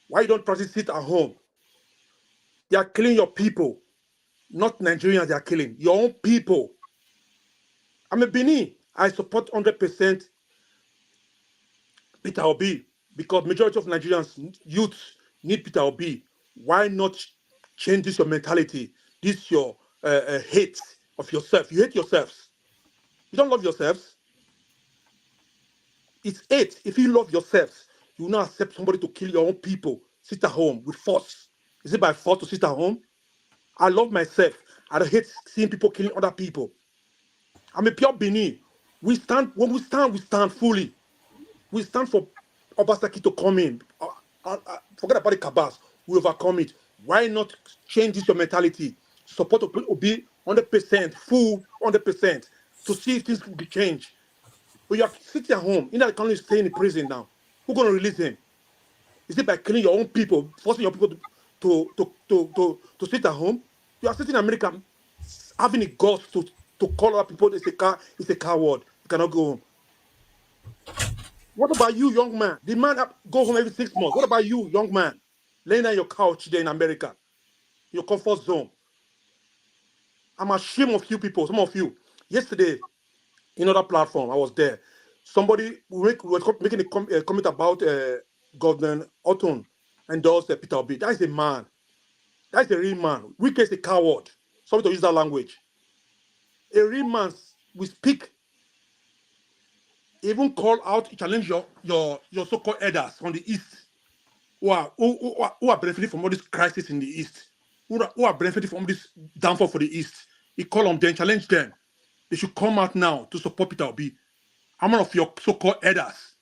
Why you don't practice sit at home? They are killing your people, not Nigerians. They are killing your own people. I'm a Bini. I support 100% Peter Obi because majority of Nigerians youths need Peter Obi. Why not change this your mentality? This your hate of yourself. You hate yourselves. You don't love yourselves. It's hate. If you love yourselves, you will not accept somebody to kill your own people. Sit at home with force. Is it by force to sit at home? I love myself. I hate seeing people killing other people. I'm a pure Bini. When we stand fully. We stand for Obasaki to come in. Forget about the cabals. We overcome it. Why not change this your mentality? Support will be 100%, full 100%, to see if things will be changed. But you are sitting at home. In that country, staying in prison now. Who's going to release him? Is it by killing your own people, forcing your people to sit at home? You are sitting in America, having the guts to call out people. It's a coward. You cannot go home. What about you, young man? The man go home every 6 months. What about you, young man? Laying on your couch there in America, your comfort zone. I'm ashamed of you people, some of you. Yesterday, in another platform, I was there. Somebody was making a comment about Governor Otton and those Peter Obi. That is a man. That is a real man. Wike is a coward. Sorry to use that language. A real man will speak. Even call out, challenge your so-called elders from the East who are benefiting from all this crisis in the East, who are benefiting from this downfall for the East. He call on them, challenge them. They should come out now to support Peter Obi. How many of your so-called elders,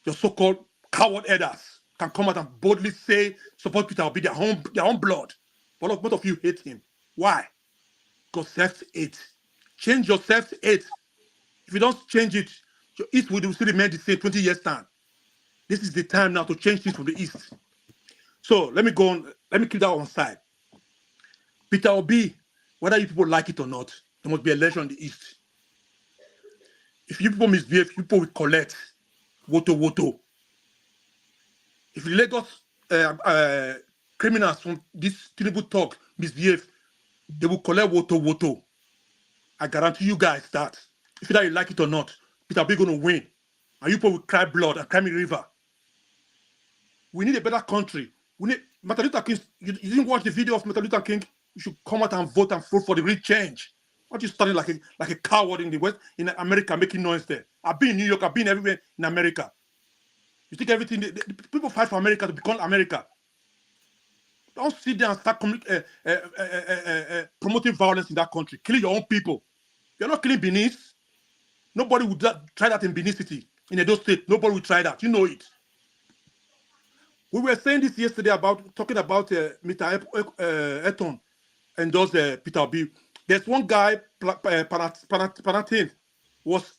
your so-called coward elders, can come out and boldly say, support Peter Obi, their own blood? But both of you hate him. Why? Because self-hate. Change your self-hate. If you don't change it, your East will still remain the same 20 years time. This is the time now to change things from the East. So let me go on. Let me keep that on side. Peter Obi, whether you people like it or not, there must be election in the East. If you people misbehave, people will collect woto. If the Lagos criminals from this terrible talk misbehave, they will collect woto. I guarantee you guys that. If you like it or not, Peter Obi going to win. And you people will cry blood and cry me river. We need a better country. We need Martin Luther King. You didn't watch the video of Martin Luther King? You should come out and vote for the real change. Not you standing like a coward in the West, in America, making noise there. I've been in New York. I've been everywhere in America. You think everything? The people fight for America to become America. Don't sit there and start promoting violence in that country, killing your own people. You're not killing Benin. Nobody would try that in Benin City, in Edo State. Nobody would try that. You know it. We were saying this yesterday talking about Mr. Eton and those Peter Obi. There's one guy, Panatin, was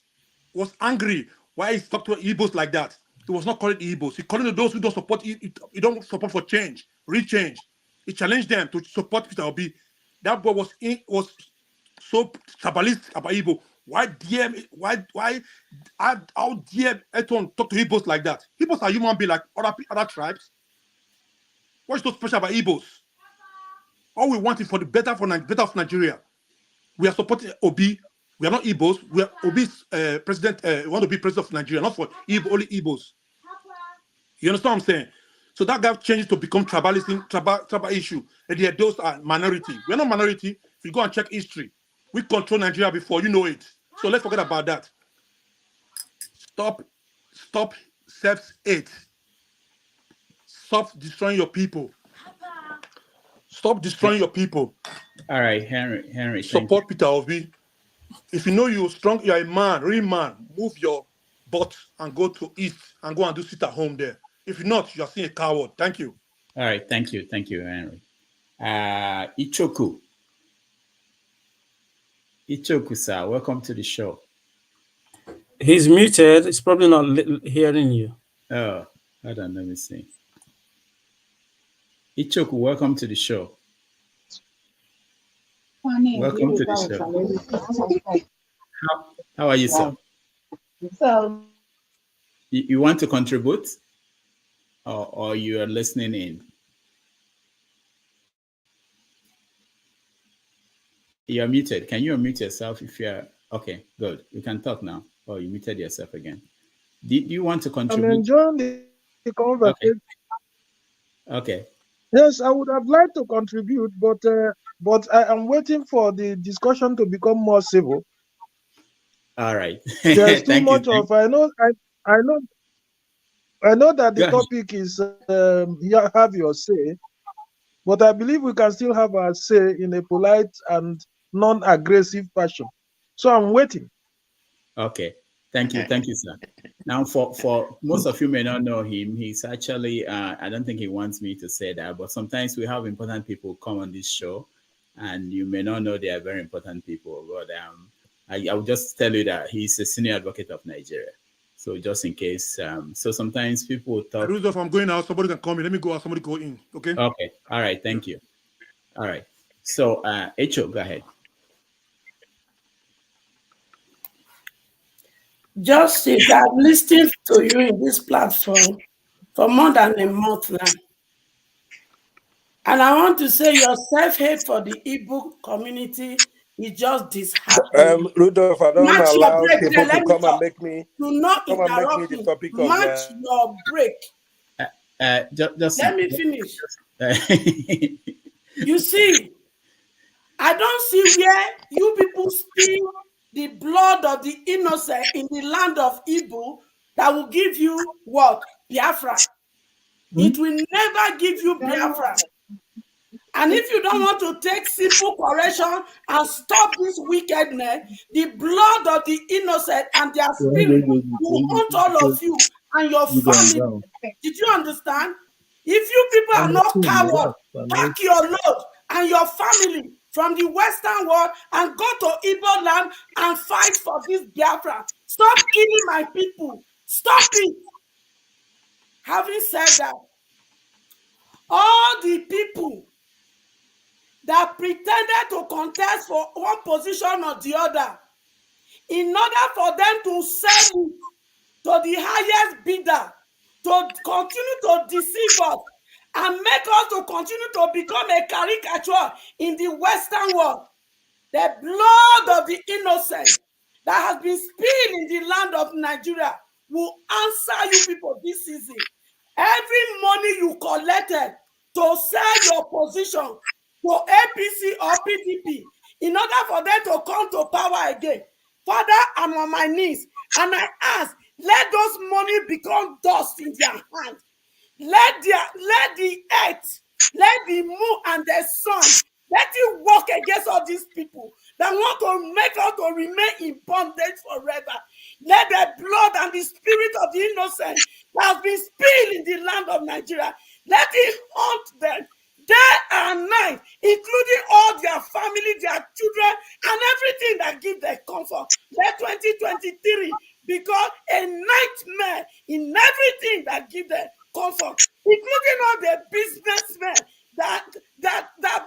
was angry why he talked to Igbos like that. He was not calling the Igbos. He calling those who don't support. He don't support for change, real change. He challenged them to support Peter Obi. That boy was so tribalistic about Igbo. How dare Eton talk to Igbos like that? Igbos are human beings like other tribes. What's so special about Igbos? All we want is for the better of Nigeria. We are supporting Obi. We are not Igbos. We are Obi's president. We want to be president of Nigeria, not for only Igbos. You understand what I'm saying? So that guy changes to become tribal issue. And yet those are minority. We're not minority. If you go and check history, we control Nigeria before, you know it. So let's forget about that. Stop self-hate. Stop destroying your people. Stop destroying your people. All right, Henry. Support Peter Obi. If you know you're strong, you're a man, real man, move your butt and go to East and go and do sit at home there. If you're not, you're seeing a coward. Thank you. All right, thank you, Henry. Ichoku, sir, welcome to the show. He's muted. He's probably not hearing you. Oh, hold on, let me see. Ichoku, welcome to the show. Welcome to the show. How are you, sir? You want to contribute? Or you are listening in? You're muted. Can you unmute yourself if you're... Okay, good. You can talk now. Oh, you muted yourself again. Do you want to contribute? I'm enjoying the conversation. Okay. Yes, I would have liked to contribute, but I am waiting for the discussion to become more civil. All right. There's too much of... I know that the topic is have your say, but I believe we can still have our say in a polite and non-aggressive fashion. So I'm waiting. Okay. Thank you, sir. Now, for most of you may not know him, he's actually, I don't think he wants me to say that, but sometimes we have important people come on this show, and you may not know they are very important people, but I will just tell you that he's a senior advocate of Nigeria. So just in case, so sometimes people talk. If I'm going out, somebody can call me. Let me go out, somebody go in, okay? Okay, all right, thank you. All right, so Echo, go ahead. Justice, I've listened to you in this platform for more than a month now. And I want to say your self-hate for the Igbo community is just disheartening. Rudolph, I don't allow people to come and make me the topic of match your break. Just let me finish. You see, I don't see where you people spill the blood of the innocent in the land of Igbo that will give you what? Biafra. It will never give you Biafra. And if you don't want to take simple correction and stop this wickedness, the blood of the innocent and their spirit will haunt all of you and your family. Did you understand? If you people are not cowards, pack your load and your family from the Western world and go to Igbo land and fight for this Biafra. Stop killing my people. Stop it. Having said that, all the people that pretended to contest for one position or the other, in order for them to sell it to the highest bidder, to continue to deceive us and make us to continue to become a caricature in the Western world, the blood of the innocent that has been spilled in the land of Nigeria will answer you people this season. Every money you collected to sell your position to APC or PDP, in order for them to come to power again, Father, I'm on my knees and I ask, let those money become dust in their hands. Let the earth, let the moon and the sun, let it work against all these people that want to make us to remain in bondage forever. Let the blood and the spirit of the innocent that has been spilled in the land of Nigeria, let it haunt them day and night, including all their family, their children, and everything that gives them comfort. Let 2023 because a nightmare in everything that give them comfort, including all the businessmen that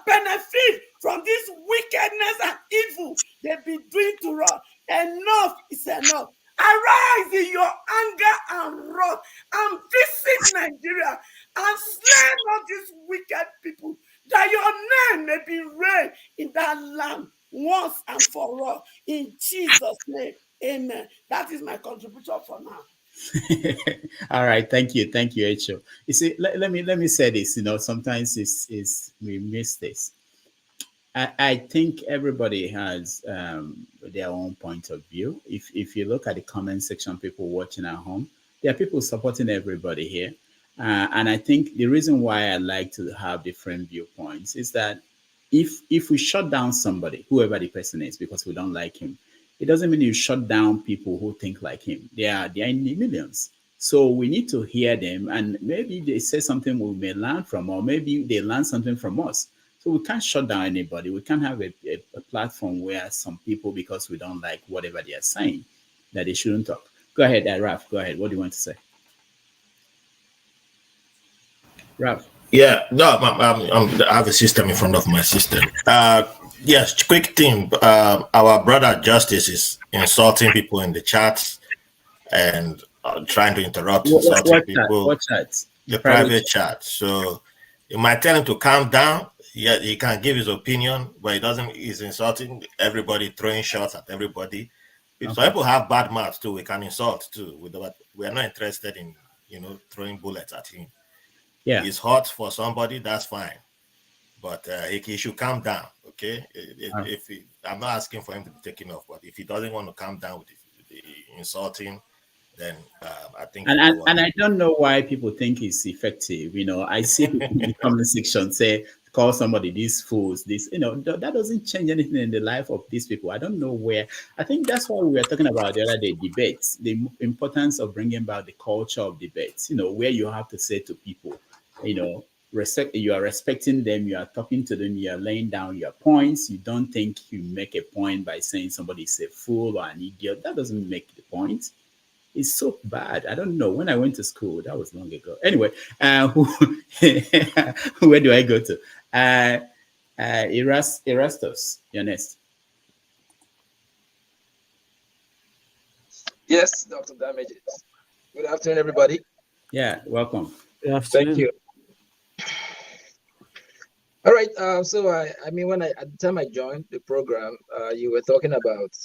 benefit from this wickedness and evil they've been doing to us. Enough is enough. Arise in your anger and wrath and visit Nigeria and slay all these wicked people, that your name may be reign in that land once and for all. In Jesus' name, amen. That is my contribution for now. All right, thank you, Echo. You see, let me say this. Sometimes is we miss this. I think everybody has their own point of view. If you look at the comment section, people watching at home, there are people supporting everybody here. And I think the reason why I like to have different viewpoints is that if we shut down somebody, whoever the person is, because we don't like him, it doesn't mean you shut down people who think like him. They are in the millions. So we need to hear them, and maybe they say something we may learn from, or maybe they learn something from us. So we can't shut down anybody. We can't have a platform where some people, because we don't like whatever they are saying, that they shouldn't talk. Go ahead, Raf. Go ahead. What do you want to say? Raf. Yeah, no, I have a system in front of my system. Yes, quick thing. Our brother Justice is insulting people in the chats and trying to interrupt, insulting people. What chat? The private chat. So you might tell him to calm down. Yeah, he can give his opinion, but he doesn't. He's insulting everybody, throwing shots at everybody. Okay. So people have bad mouths too. We can insult too. We are not interested in throwing bullets at him. Yeah, it's hot for somebody. That's fine, but he should calm down. Okay, I'm not asking for him to be taken off, but if he doesn't want to calm down with the insulting, then I think. And I don't know why people think it's effective. I see people in the comment section say, call somebody these fools, this, that doesn't change anything in the life of these people. I don't know where. I think that's what we were talking about the other day, debates, the importance of bringing back the culture of debates, where you have to say to people, you are respecting them, you are talking to them, you are laying down your points. You don't think you make a point by saying somebody is a fool or an idiot. That doesn't make the point. It's so bad. I don't know. When I went to school, that was long ago. Anyway, where do I go to? Erastus, you're next. Yes, Dr. Damages. Good afternoon, everybody. Yeah, welcome. Good afternoon. Thank you. All right. So at the time I joined the program, you were talking about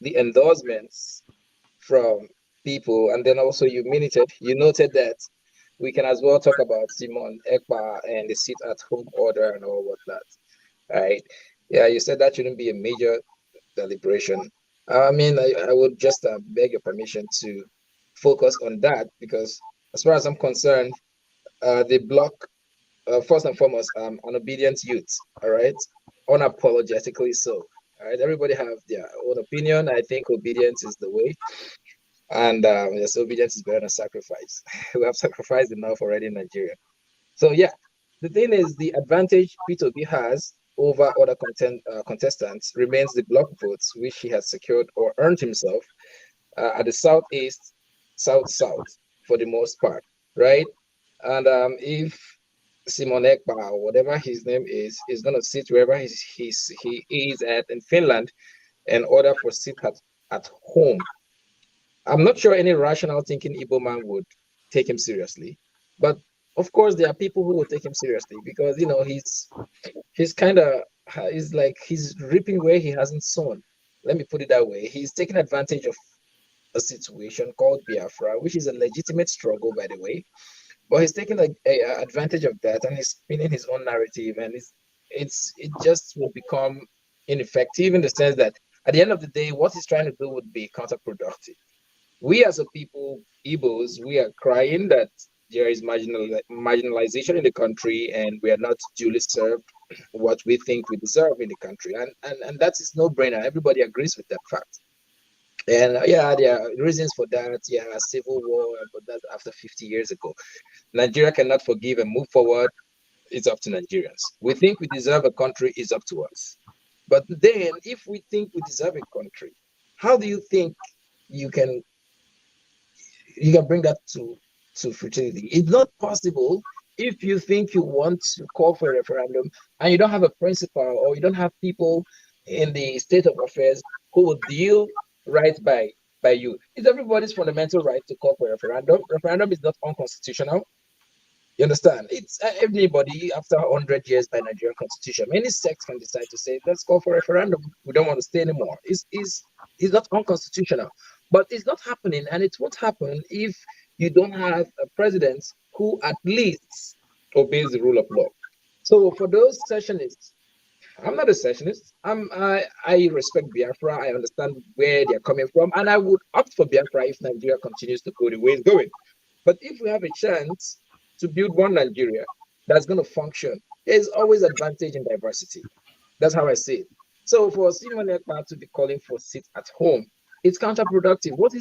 the endorsements from people, and then also you noted that we can as well talk about Simon Ekpa and the sit-at-home order and all whatnot, right? Yeah, you said that shouldn't be a major deliberation. I would just beg your permission to focus on that, because as far as I'm concerned, the block, first and foremost, an obedient youth, all right? Unapologetically so, all right? Everybody have their own opinion. I think obedience is the way. And yes, obedience is better than sacrifice. We have sacrificed enough already in Nigeria. So yeah, the thing is, the advantage P2B has over other contestants remains the block votes, which he has secured or earned himself at the southeast, south for the most part, right? And if Simon Ekpa, or whatever his name is going to sit wherever he is at in Finland in order for sit at home, I'm not sure any rational thinking Igbo man would take him seriously. But of course, there are people who will take him seriously, because he's reaping where he hasn't sown. Let me put it that way. He's taking advantage of a situation called Biafra, which is a legitimate struggle, by the way. But he's taking advantage of that, and he's spinning his own narrative, and it just will become ineffective, in the sense that at the end of the day, what he's trying to do would be counterproductive. We as a people, Igbos, we are crying that there is marginalization in the country, and we are not duly served what we think we deserve in the country. And that is no brainer. Everybody agrees with that fact. And yeah, there are reasons for that. Yeah, civil war, but that's after 50 years ago. Nigeria cannot forgive and move forward. It's up to Nigerians. We think we deserve a country, it's up to us. But then, if we think we deserve a country, how do you think you can you can bring that to futility. It's not possible if you think you want to call for a referendum and you don't have a principle or you don't have people in the state of affairs who will deal right by you. It's everybody's fundamental right to call for a referendum. Referendum is not unconstitutional. You understand? It's anybody after 100 years by Nigerian constitution. Many sects can decide to say, let's call for a referendum. We don't want to stay anymore. It's not unconstitutional. But it's not happening, and it won't happen if you don't have a president who at least obeys the rule of law. So for those sessionists, I'm not a secessionist. I respect Biafra. I understand where they're coming from, and I would opt for Biafra if Nigeria continues to go the way it's going. But if we have a chance to build one Nigeria that's going to function, there's always advantage in diversity. That's how I see it. So for Simon Ekpa to be calling for seats at home, it's counterproductive. What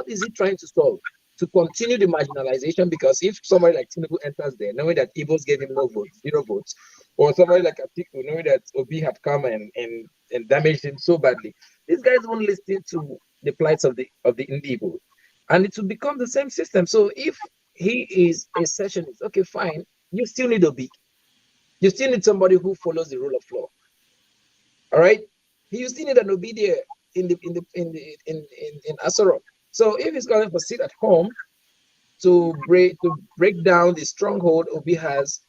is it trying to solve? To continue the marginalization? Because if somebody like Tinubu enters there, knowing that Igbos gave him no votes, 0 votes, or somebody like Atiku, knowing that Obi had come and damaged him so badly, these guys won't listen to the plights of the Igbo, and it will become the same system. So if he is a secessionist, okay, fine. You still need Obi. You still need somebody who follows the rule of law. All right. You still need an Obi there in Asoro. So if he's calling for sit at home to break down the stronghold Obi has,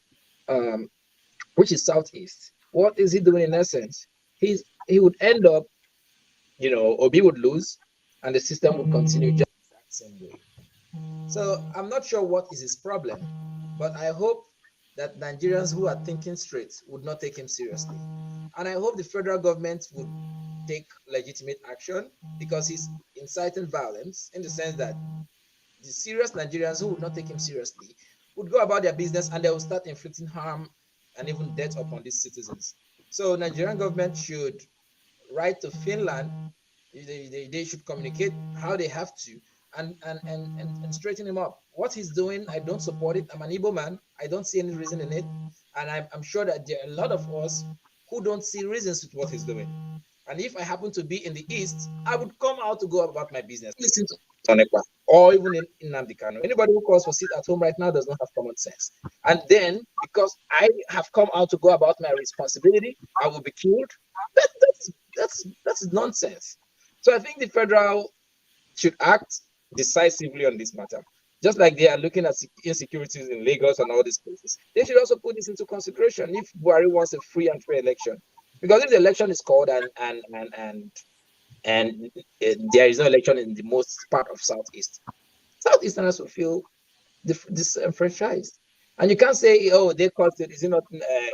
which is Southeast, what is he doing in essence? He would end up, Obi would lose, and the system would continue just that same way. So I'm not sure what is his problem, but I hope that Nigerians who are thinking straight would not take him seriously. And I hope the federal government would take legitimate action, because he's inciting violence, in the sense that the serious Nigerians who would not take him seriously would go about their business and they will start inflicting harm and even death upon these citizens. So Nigerian government should write to Finland. They should communicate how they have to and straighten him up. What he's doing, I don't support it. I'm an Igbo man. I don't see any reason in it. And I'm sure that there are a lot of us who don't see reasons with what he's doing. And if I happen to be in the East, I would come out to go about my business. Listen to Ekpa, or even in Nnamdi Kanu. Anybody who calls for sit at home right now does not have common sense. And then, because I have come out to go about my responsibility, I will be killed. That's nonsense. So I think the federal should act decisively on this matter. Just like they are looking at insecurities in Lagos and all these places, they should also put this into consideration if Buhari wants a free and fair election. Because if the election is called and there is no election in the most part of Southeasterners will feel disenfranchised. And you can't say, oh, they caused it. Is it not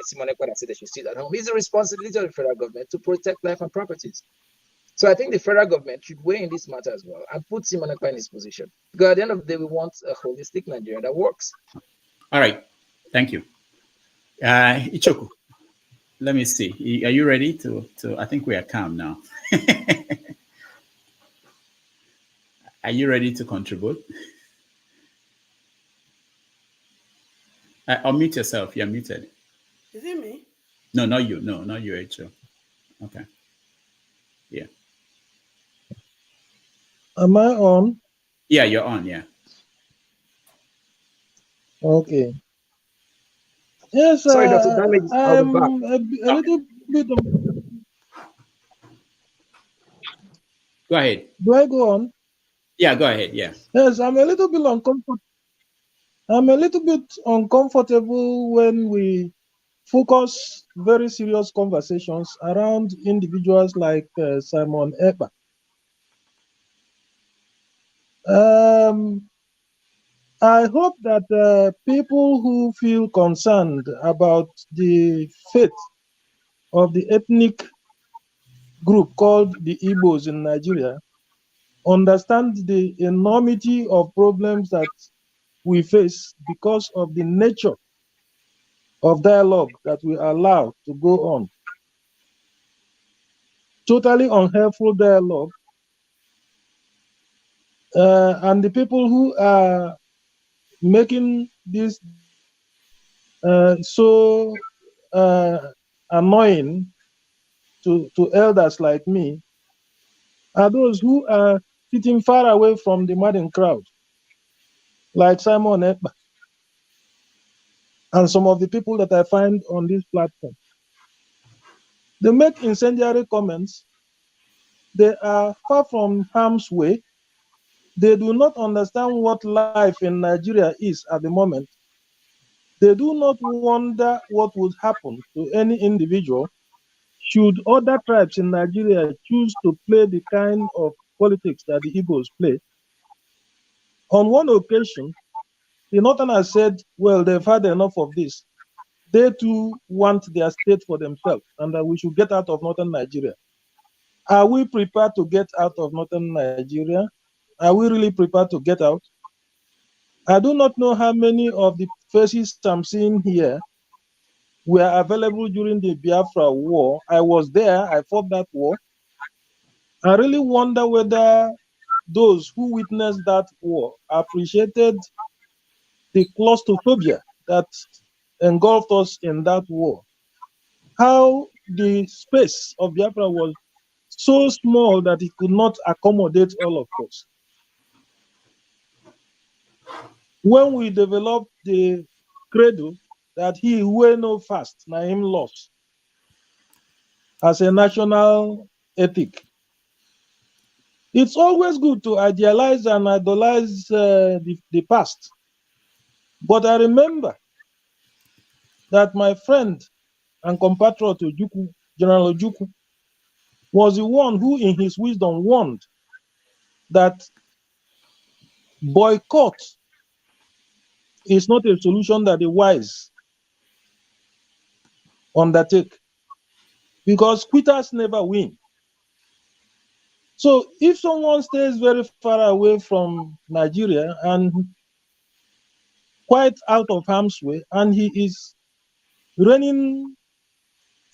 Simon Ekpa that said they should sit at home? It's the responsibility of the federal government to protect life and properties. So I think the federal government should weigh in this matter as well and put Simon Ekpa in his position. Because at the end of the day, we want a holistic Nigeria that works. All right. Thank you. Ichoku, let me see. Are you ready to I think we are calm now. Are you ready to contribute? Unmute yourself. You're muted. Is it me? No, not you. No, not you, Rachel. Okay. Yeah. Am I on? Yeah, you're on. Yeah. Okay. Yes, sorry, Dr. Damage. I'm a little bit. Go ahead. Do I go on? Yeah, go ahead. Yeah. Yes, I'm a little bit uncomfortable. I'm a little bit uncomfortable when we focus very serious conversations around individuals like Simon Ekpa. I hope that people who feel concerned about the fate of the ethnic group called the Igbos in Nigeria understand the enormity of problems that we face because of the nature of dialogue that we allow to go on. Totally unhelpful dialogue. And the people who are making this so annoying to elders like me are those who are sitting far away from the madding crowd. like Simon Ekpa, and some of the people that I find on this platform. They make incendiary comments. They are far from harm's way. They do not understand what life in Nigeria is at the moment. They do not wonder what would happen to any individual should other tribes in Nigeria choose to play the kind of politics that the Igbos play. On one occasion, the Northerners said, well, they've had enough of this. They too want their state for themselves and that we should get out of Northern Nigeria. Are we prepared to get out of Northern Nigeria? Are we really prepared to get out? I do not know how many of the faces I'm seeing here were available during the Biafra war. I was there, I fought that war. I really wonder whether those who witnessed that war appreciated the claustrophobia that engulfed us in that war. How the space of Biafra was so small that it could not accommodate all of us. When we developed the credo that he who will know fast, na him loves, as a national ethic, it's always good to idealize and idolize the past. But I remember that my friend and compatriot Ojukwu, General Ojukwu, was the one who in his wisdom warned that boycott is not a solution that the wise undertake, because quitters never win. So if someone stays very far away from Nigeria and quite out of harm's way, and he is raining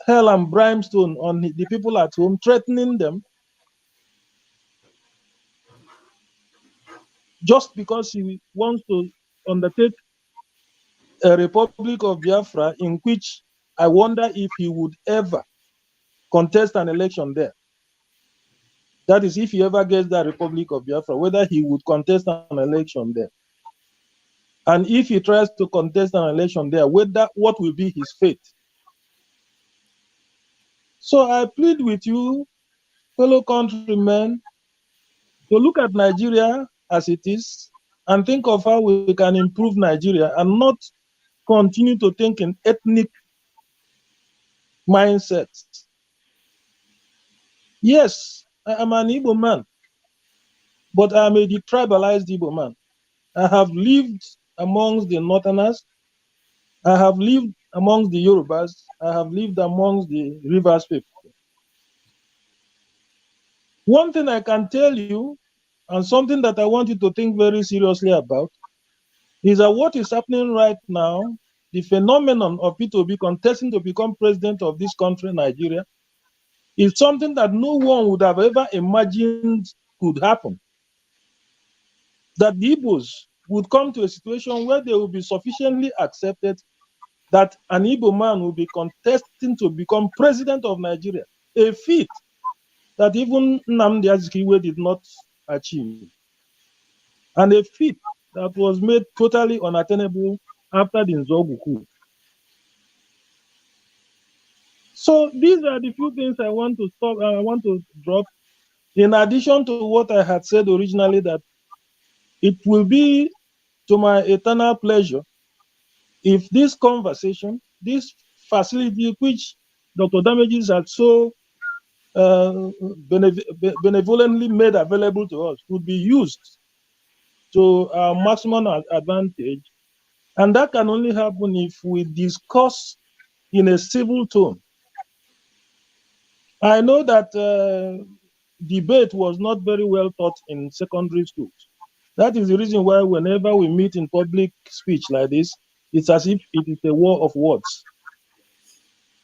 hell and brimstone on the people at home, threatening them, just because he wants to undertake a Republic of Biafra, in which I wonder if he would ever contest an election there. That is, if he ever gets that Republic of Biafra, whether he would contest an election there. And if he tries to contest an election there, whether what will be his fate. So I plead with you, fellow countrymen, to look at Nigeria as it is and think of how we can improve Nigeria and not continue to think in ethnic mindsets. Yes, I am an Igbo man, but I am a detribalized Igbo man. I have lived amongst the Northerners. I have lived amongst the Yorubas. I have lived amongst the Rivers people. One thing I can tell you, and something that I want you to think very seriously about, is that what is happening right now, the phenomenon of P2B contesting to become president of this country, Nigeria, is something that no one would have ever imagined could happen. That the Igbos would come to a situation where they will be sufficiently accepted that an Igbo man will be contesting to become president of Nigeria, a feat that even Nnamdi Azikiwe did not achieve, and a feat that was made totally unattainable after the Nzogu coup. So these are the few things I want to drop, in addition to what I had said originally, that it will be to my eternal pleasure if this conversation, this facility which Dr. Damages had so benevolently made available to us, would be used to our maximum advantage. And that can only happen if we discuss in a civil tone. I know that debate was not very well taught in secondary schools. That is the reason why whenever we meet in public speech like this, it's as if it is a war of words.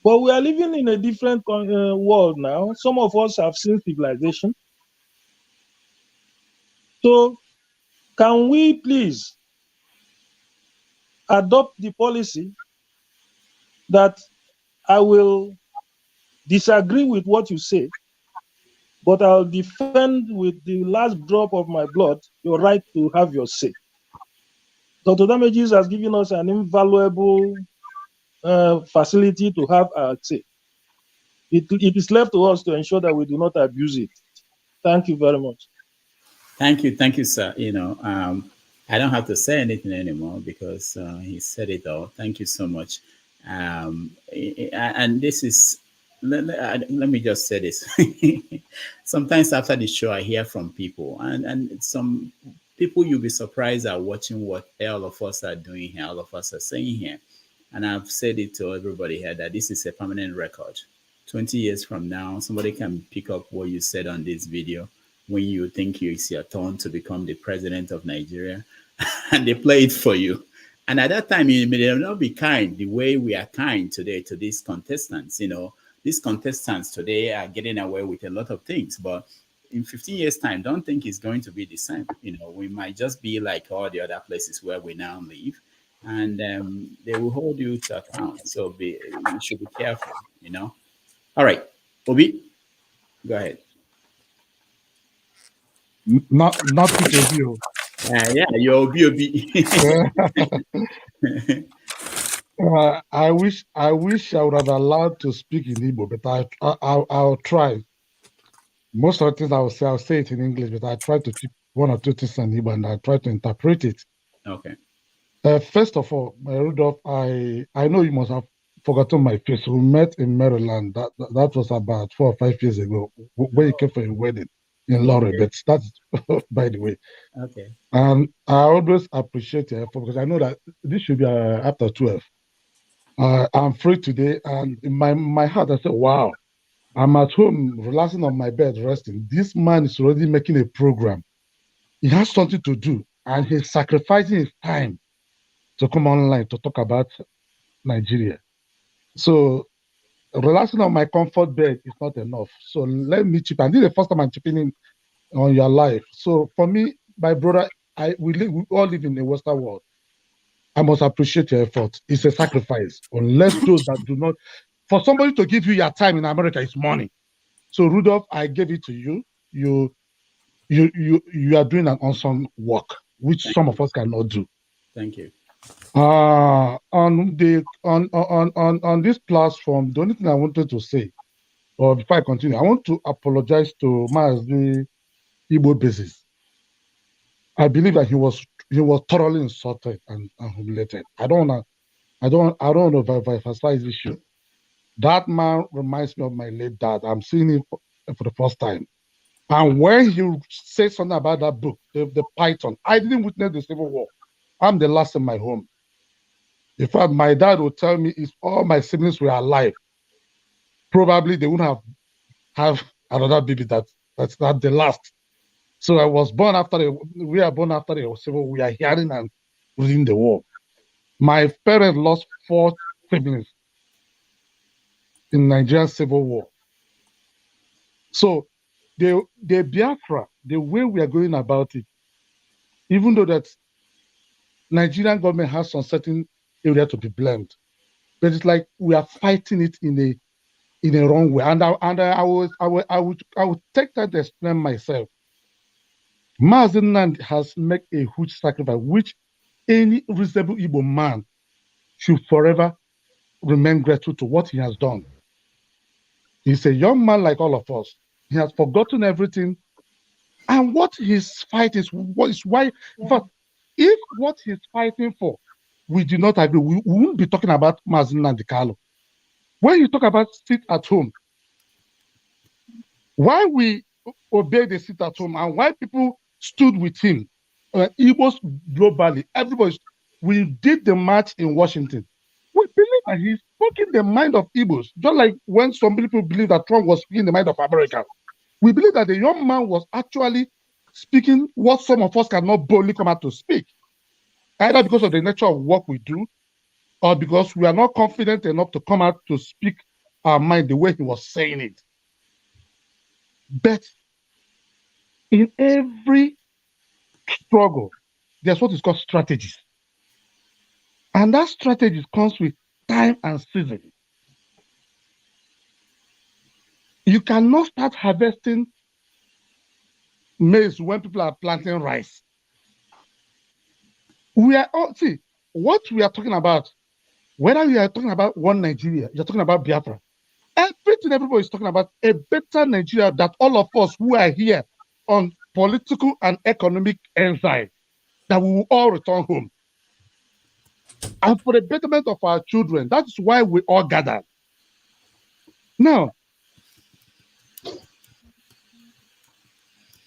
But we are living in a different world now. Some of us have seen civilization. So can we please adopt the policy that I will disagree with what you say, but I'll defend with the last drop of my blood your right to have your say. Dr. Damages has given us an invaluable facility to have our say. It is left to us to ensure that we do not abuse it. Thank you very much. Thank you, sir. I don't have to say anything anymore because he said it all. Thank you so much. And this is, let me just say this. Sometimes after the show, I hear from people, and some people you'll be surprised at watching what all of us are doing here, all of us are saying here. And I've said it to everybody here that this is a permanent record. 20 years from now, somebody can pick up what you said on this video when you think it's your turn to become the president of Nigeria, and they play it for you. And at that time, you may not be kind the way we are kind today to these contestants. These contestants today are getting away with a lot of things, but in 15 years' time, don't think it's going to be the same. We might just be like all the other places where we now live, and they will hold you to account. So you should be careful. All right, Obi, go ahead. Not with you. Yeah, you're Obi. I wish I would have allowed to speak in Igbo, but I'll try. Most of the things I'll say it in English, but I try to keep one or two things in Igbo and I try to interpret it. Okay. First of all, Rudolph, I know you must have forgotten my face. We met in Maryland. That was about 4 or 5 years ago when you came for a wedding in Laurie. But that's by the way. Okay. And I always appreciate your effort because I know that this should be after 12. I'm free today, and in my heart, I said, wow, I'm at home, relaxing on my bed, resting. This man is already making a program. He has something to do, and he's sacrificing his time to come online to talk about Nigeria. So relaxing on my comfort bed is not enough. So let me chip in. This is the first time I'm chipping in on your life. So for me, my brother, we all live in the Western world. I must appreciate your effort. It's a sacrifice. Unless those that do not, for somebody to give you your time in America is money. So Rudolph, I gave it to you. You are doing an awesome work, which some of us cannot do. Thank you. On this platform, the only thing I wanted to say, or before I continue, I want to apologize to Maazị Igbo basis. I believe that he was thoroughly insulted and humiliated. I don't want to emphasize this issue. That man reminds me of my late dad. I'm seeing him for the first time. And when he said something about that book, the Python, I didn't witness the Civil War. I'm the last in my home. In fact, my dad would tell me if all my siblings were alive, probably they wouldn't have another baby that's not the last. So I was born we are born after the Civil War. We are hearing and reading the war. My parents lost 4 siblings in Nigerian Civil War. So the Biafra, the way we are going about it, even though that Nigerian government has some certain area to be blamed, but it's like we are fighting it in a wrong way. And I would take that to explain myself. Maazị Nnamdi has made a huge sacrifice, which any reasonable Igbo man should forever remain grateful to what he has done. He's a young man like all of us. He has forgotten everything. And what he's fighting is why, in fact, if what he's fighting for, we do not agree, we won't be talking about Maazị Nnamdi Kanu. When you talk about sit at home, why we obey the sit at home and why people stood with him, Igbos globally, everybody, we did the march in Washington. We believe that he's speaking the mind of Igbos, just like when some people believe that Trump was speaking the mind of America. We believe that the young man was actually speaking what some of us cannot boldly come out to speak, either because of the nature of what we do, or because we are not confident enough to come out to speak our mind the way he was saying it. But in every struggle, there's what is called strategies. And that strategy comes with time and season. You cannot start harvesting maize when people are planting rice. We are all, see, what we are talking about, whether we are talking about one Nigeria, you're talking about Biafra, everything everybody is talking about, a better Nigeria that all of us who are here on political and economic exile, that we will all return home. And for the betterment of our children, that's why we all gather. Now,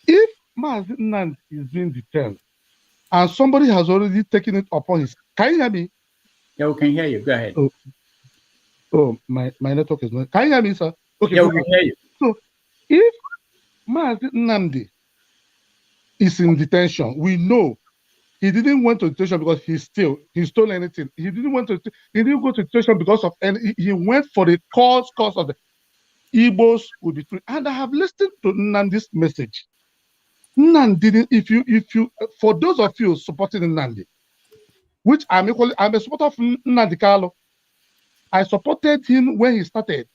if Mazi Nnamdi is being detained and somebody has already taken it upon his, can you hear me? Yeah, we can hear you. Go ahead. Oh, my network is not. Can you hear me, sir? Okay, yeah, good, we can hear you. So, if Mazi Nnamdi is in detention, we know he didn't went to detention because he stole anything. He didn't go to detention because of any. He went for the cause of the Igbos will be free. And I have listened to Nnamdi's message. Nnamdi didn't. If you, for those of you supporting Nnamdi, which I'm a supporter of Nnamdi Kanu. I supported him when he started.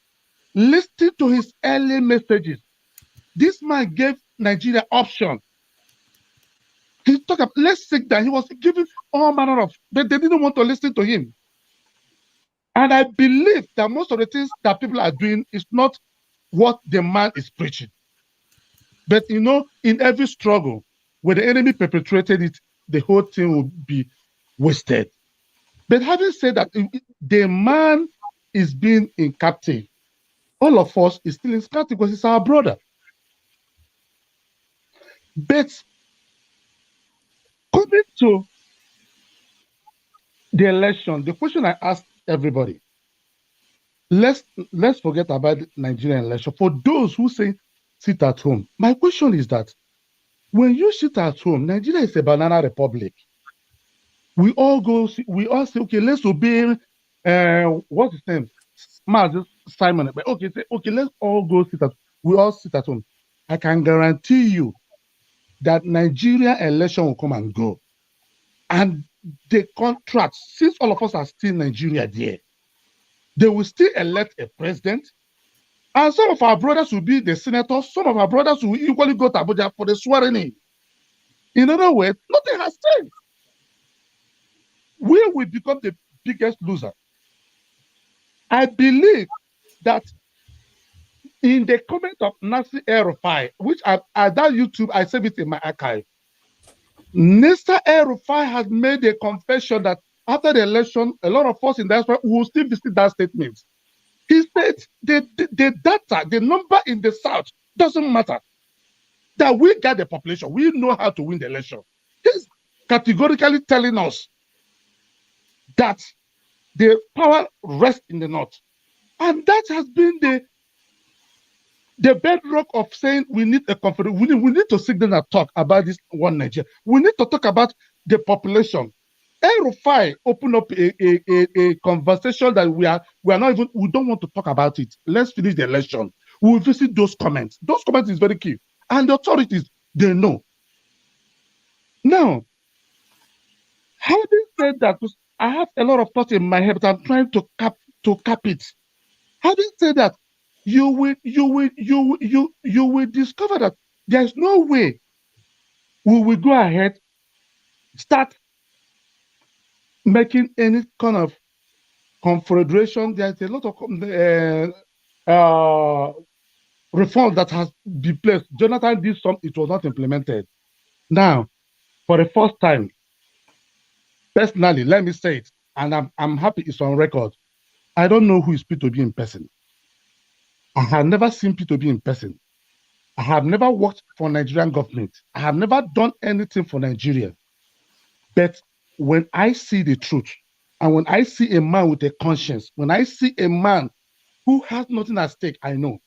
Listen to his early messages. This man gave Nigeria option. He talked about, let's sit down. He was giving all manner of, but they didn't want to listen to him. And I believe that most of the things that people are doing is not what the man is preaching. But you know, in every struggle, when the enemy perpetrated it, the whole thing will be wasted. But having said that, the man is being in captive. All of us is still in captive because it's our brother. But coming to the election, the question I asked everybody, let's forget about the Nigerian election. For those who say sit at home, my question is that when you sit at home, Nigeria is a banana republic. We all say, okay, let's obey what's his name? Simon. Okay, let's all go sit at. We all sit at home. I can guarantee you that Nigeria election will come and go, and the contract, since all of us are still Nigeria there, they will still elect a president, and some of our brothers will be the senators. Some of our brothers will equally go to Abuja for the swearing in. In other words, nothing has changed. We will become the biggest loser. I believe that in the comment of Nasir El-Rufai, which at that YouTube, I saved it in my archive, Mr. El-Rufai has made a confession that after the election, a lot of us in diaspora will still visit that statement. He said the data, the number in the South doesn't matter. That we got the population, we know how to win the election. He's categorically telling us that the power rests in the North. And that has been the bedrock of saying we need a confederation. We need to sit down and talk about this one Nigeria. We need to talk about the population. El-Rufai opened up a conversation that we don't want to talk about it. Let's finish the election. We will visit those comments. Those comments is very key. And the authorities, they know. Now, having said that, I have a lot of thoughts in my head, but I'm trying to cap it. Having said that, you will discover that there's no way we will go ahead, start making any kind of confederation. There's a lot of reform that has been placed. Jonathan did some, it was not implemented. Now, for the first time, personally, let me say it, and I'm happy it's on record. I don't know who is P2B in person. I have never seen P2B in person. I have never worked for Nigerian government. I have never done anything for Nigeria. But when I see the truth, and when I see a man with a conscience, when I see a man who has nothing at stake, I know.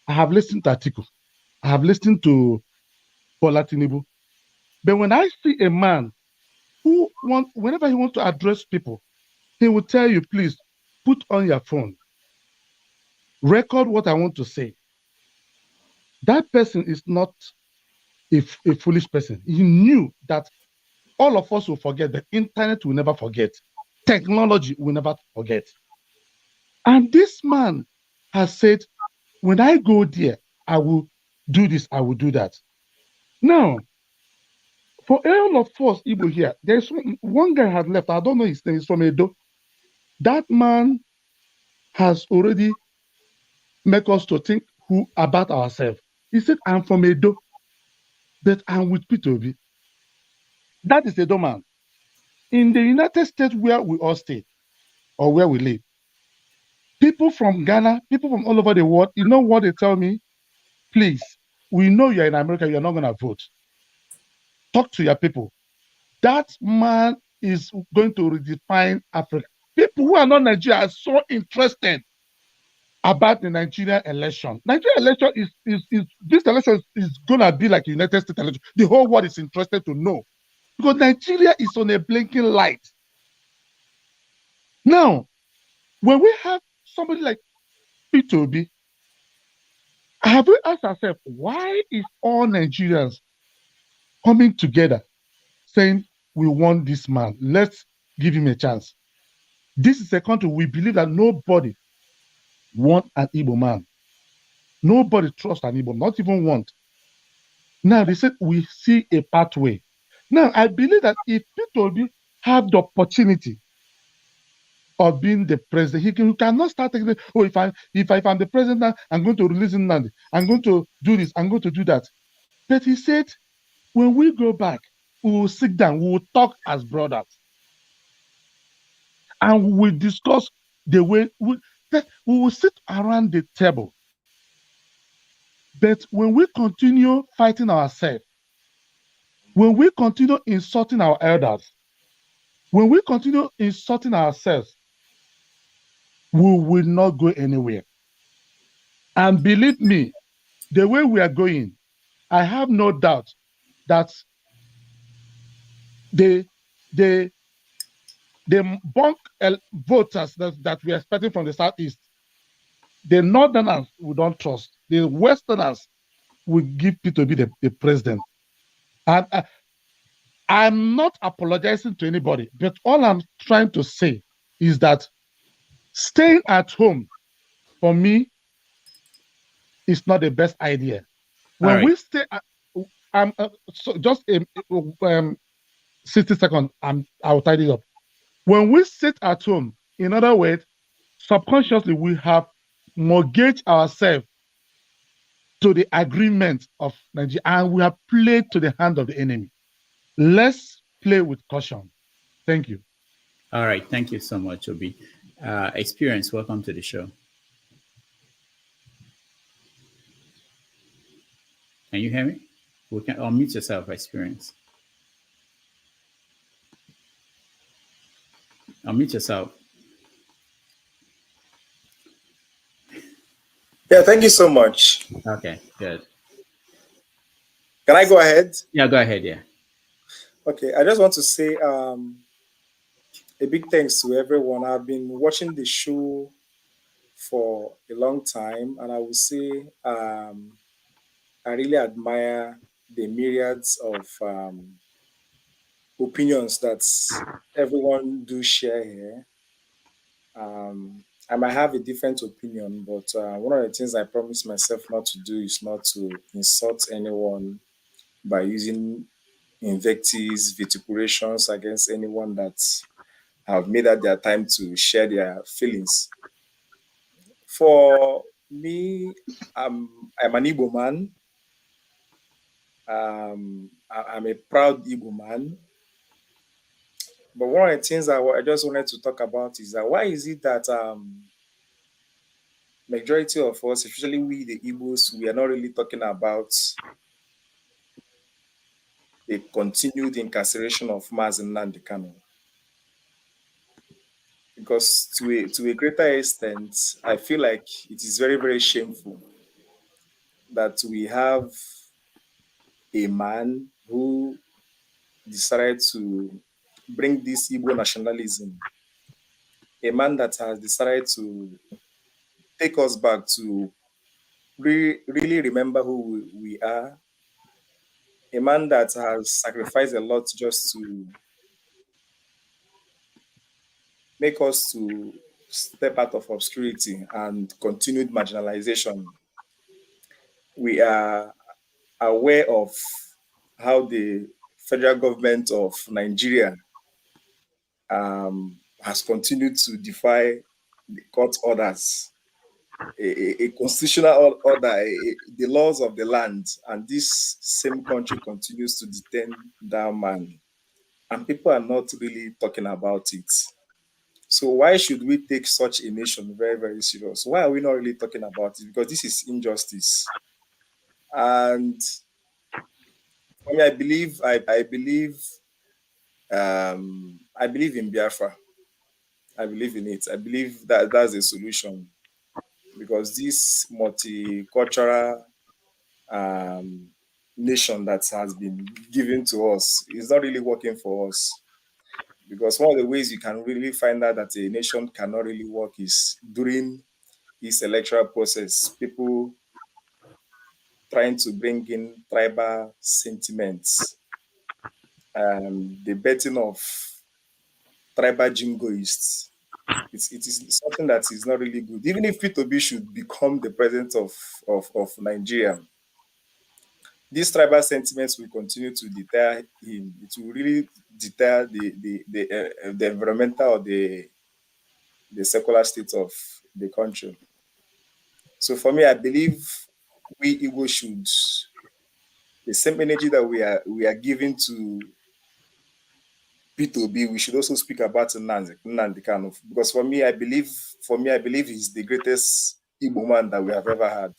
I have listened to Atiku. I have listened to Bola Tinubu. But when I see a man who whenever he wants to address people, he will tell you, please, put on your phone. Record what I want to say. That person is not a foolish person. He knew that all of us will forget. The internet will never forget. Technology will never forget. And this man has said, when I go there, I will do this, I will do that. Now, For all of us, Igbo here, there's one guy had left. I don't know his name. He's from Edo. That man has already made us to think about ourselves. He said, I'm from Edo, but I'm with Peter Obi. That is Edo man. In the United States where we all stay, or where we live, people from Ghana, people from all over the world, you know what they tell me? Please, we know you're in America, you're not going to vote. Talk to your people. That man is going to redefine Africa. People who are not Nigerian are so interested about the Nigerian election. Nigerian election this election is going to be like the United States election. The whole world is interested to know because Nigeria is on a blinking light. Now, when we have somebody like Peter Obi, have we asked ourselves, why is all Nigerians coming together saying, we want this man, let's give him a chance? This is a country we believe that nobody wants an Igbo man. Nobody trusts an Igbo, not even want. Now, they said we see a pathway. Now, I believe that if Peter Obi have the opportunity of being the president, he cannot start thinking, oh, if I'm the president now, I'm going to release Nnamdi, I'm going to do this, I'm going to do that. But he said, when we go back, we will sit down, we will talk as brothers. And we will discuss the way we will sit around the table. But when we continue fighting ourselves, when we continue insulting our elders, when we continue insulting ourselves, we will not go anywhere. And believe me, the way we are going, I have no doubt that the bulk voters that we are expecting from the Southeast, the Northerners we don't trust. The Westerners will give Peter Obi the president. And I'm not apologizing to anybody, but all I'm trying to say is that staying at home, for me, is not the best idea. When we stay, so just 60 seconds, I'll tidy up. When we sit at home, in other words, subconsciously we have mortgaged ourselves to the agreement of Nigeria, and we have played to the hand of the enemy. Let's play with caution. Thank you. All right. Thank you so much, Obi. Experience, welcome to the show. Can you hear me? We can unmute yourself, Experience. Unmute yourself. Yeah, thank you so much. Okay, good. Can I go ahead? Yeah, go ahead, yeah. Okay, I just want to say a big thanks to everyone. I've been watching the show for a long time, and I will say I really admire the myriads of opinions that everyone do share here. I might have a different opinion, but one of the things I promise myself not to do is not to insult anyone by using invectives, vituperations against anyone that have made that their time to share their feelings. For me, I'm an Igbo man. I'm a proud Igbo man. But one of the things I just wanted to talk about is that why is it that majority of us, especially we the Igbos, we are not really talking about the continued incarceration of Mazi Nnamdi Kanu? Because to a greater extent, I feel like it is very, very shameful that we have a man who decided to bring this Igbo nationalism, a man that has decided to take us back to really remember who we are, a man that has sacrificed a lot just to make us to step out of obscurity and continued marginalization. We are aware of how the federal government of Nigeria has continued to defy the court orders, a constitutional order, the laws of the land, and this same country continues to detain that man. And people are not really talking about it. So why should we take such a nation very, very serious? Why are we not really talking about it? Because this is injustice. And for me, I believe in Biafra. I believe in it. I believe that that's a solution, because this multicultural nation that has been given to us is not really working for us. Because one of the ways you can really find out that a nation cannot really work is during this electoral process, people trying to bring in tribal sentiments, the betting of tribal jingoists. It is something that is not really good. Even if P2B should become the president of Nigeria, these tribal sentiments will continue to deter him. It will really deter the environmental or the secular state of the country. So for me, I believe we Igbo should, the same energy that we are giving to P2B, we should also speak about Nnamdi Kanu, because for me, I believe he's the greatest Igbo man that we have ever had.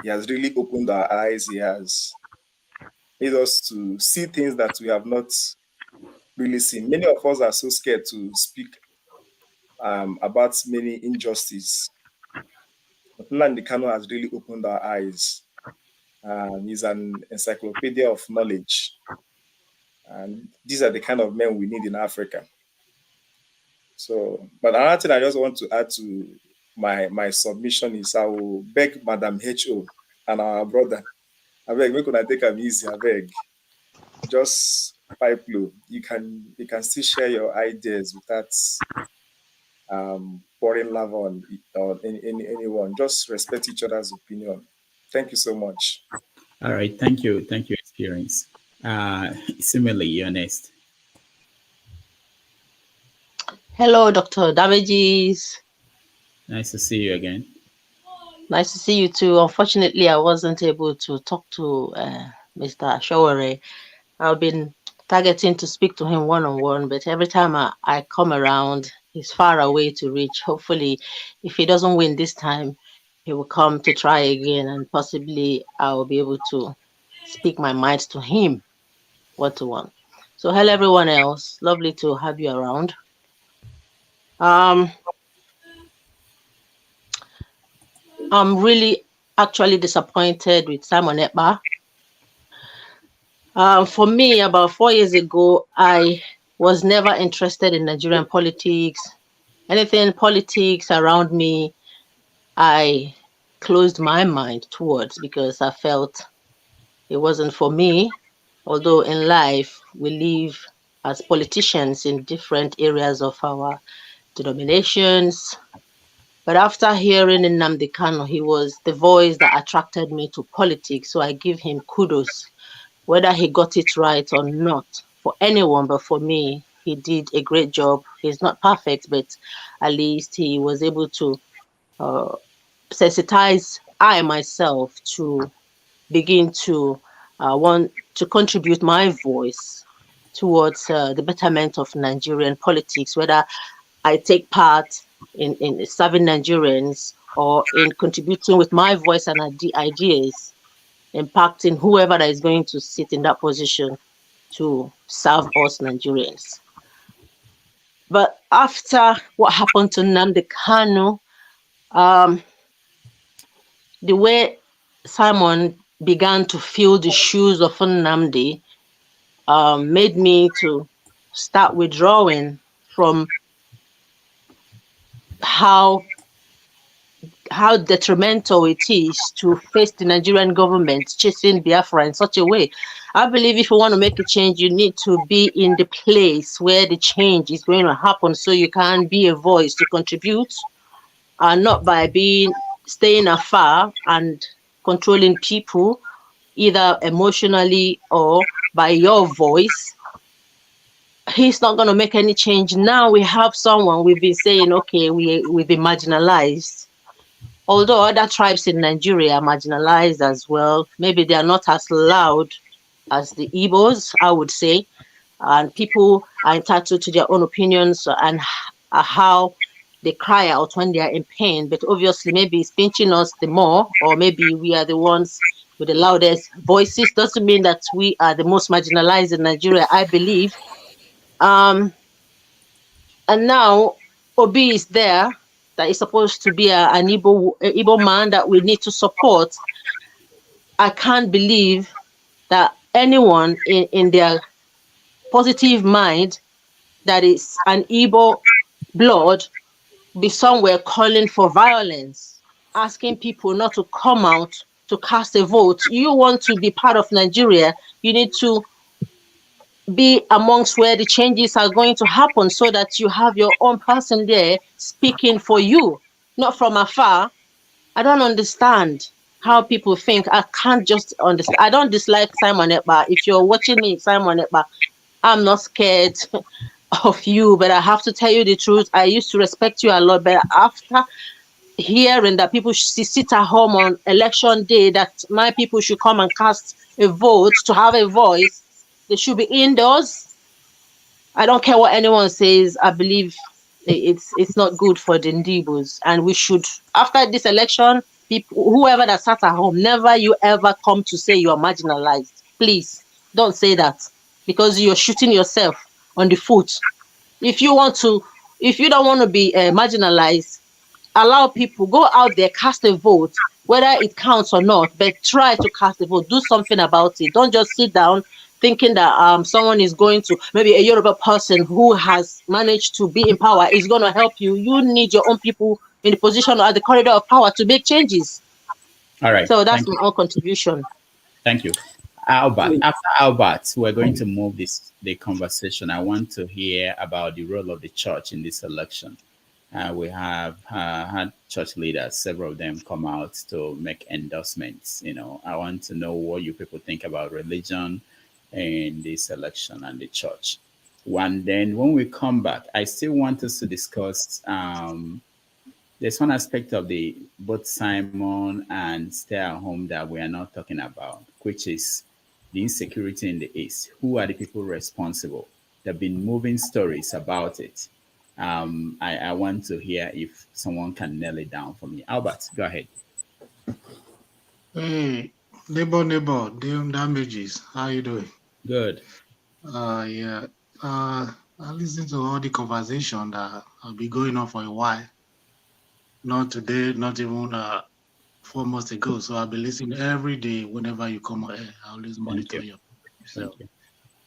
He has really opened our eyes. He has made us to see things that we have not really seen. Many of us are so scared to speak about many injustices. But Nnamdi Kanu has really opened our eyes. He's an encyclopedia of knowledge. And these are the kind of men we need in Africa. So, but another thing I just want to add to my submission is I will beg Madam H.O. and our brother, I beg, we could take them easy, I beg. Just pipe low. You can still share your ideas without pouring love on anyone. Just respect each other's opinion. Thank you so much. All right, thank you, Experience. Similarly, you're next. Hello, Dr. Damages. Nice to see you again. Nice to see you too. Unfortunately, I wasn't able to talk to Mr. Ashowere. I've been targeting to speak to him one-on-one, but every time I come around, he's far away to reach. Hopefully, if he doesn't win this time, he will come to try again, and possibly I will be able to speak my mind to him one-to-one. So hello, everyone else. Lovely to have you around. I'm really actually disappointed with Simon Ekpa. For me, about 4 years ago, I was never interested in Nigerian politics. Anything politics around me, I closed my mind towards, because I felt it wasn't for me. Although in life, we live as politicians in different areas of our denominations. But after hearing Nnamdi Kanu, he was the voice that attracted me to politics. So I give him kudos, whether he got it right or not, for anyone, but for me, he did a great job. He's not perfect, but at least he was able to sensitize I myself to begin to want to contribute my voice towards the betterment of Nigerian politics, whether I take part in serving Nigerians or in contributing with my voice and ideas, impacting whoever that is going to sit in that position to serve us Nigerians. But after what happened to Nnamdi Kanu, the way Simon began to fill the shoes of Nnamdi made me to start withdrawing from how detrimental it is to face the Nigerian government chasing Biafra in such a way. I believe if you want to make a change, you need to be in the place where the change is going to happen, so you can be a voice to contribute, not by staying afar and controlling people, either emotionally or by your voice, he's not going to make any change. Now we have someone, we've been saying, okay, we've been marginalized. Although other tribes in Nigeria are marginalized as well, maybe they are not as loud as the Igbos, I would say. And people are entitled to their own opinions and how they cry out when they are in pain. But obviously, maybe it's pinching us the more, or maybe we are the ones with the loudest voices. Doesn't mean that we are the most marginalized in Nigeria, I believe. And now Obi is there, that is supposed to be an Igbo man that we need to support. I can't believe that anyone in their positive mind that is an Igbo blood be somewhere calling for violence, asking people not to come out to cast a vote. You want to be part of Nigeria, you need to be amongst where the changes are going to happen so that you have your own person there speaking for you, not from afar. I don't understand how people think. I can't just understand. I don't dislike Simon Ekpa. If you're watching me, Simon Ekpa, I'm not scared of you, but I have to tell you the truth. I used to respect you a lot, but after hearing that people should sit at home on election day, that my people should come and cast a vote to have a voice, they should be indoors. I don't care what anyone says. I believe it's not good for the Ndibos, and we should, after this election, people, whoever that sat at home, never you ever come to say you are marginalized. Please don't say that, because you're shooting yourself on the foot. If you don't want to be marginalized, allow people, go out there, cast a vote, whether it counts or not, but try to cast a vote. Do something about it. Don't just sit down thinking that someone is going to, maybe a Yoruba person who has managed to be in power is going to help you. You need your own people in the position or at the corridor of power to make changes. All right. So that's my own contribution. Thank you. Albert, after Albert, we're going to move the conversation. I want to hear about the role of the church in this election. We have had church leaders, several of them, come out to make endorsements. I want to know what you people think about religion in this election and the church. Then when we come back, I still want us to discuss there's one aspect of the both Simon and stay at home that we are not talking about, which is the insecurity in the East. Who are the people responsible? There have been moving stories about it. I want to hear if someone can nail it down for me. Albert, go ahead. Hey, neighbor, doing damages. How you doing? Good. Yeah. I listened to all the conversation that have been going on for a while. Not today, not even 4 months ago. So I've been listening every day whenever you come here. I always monitor you. So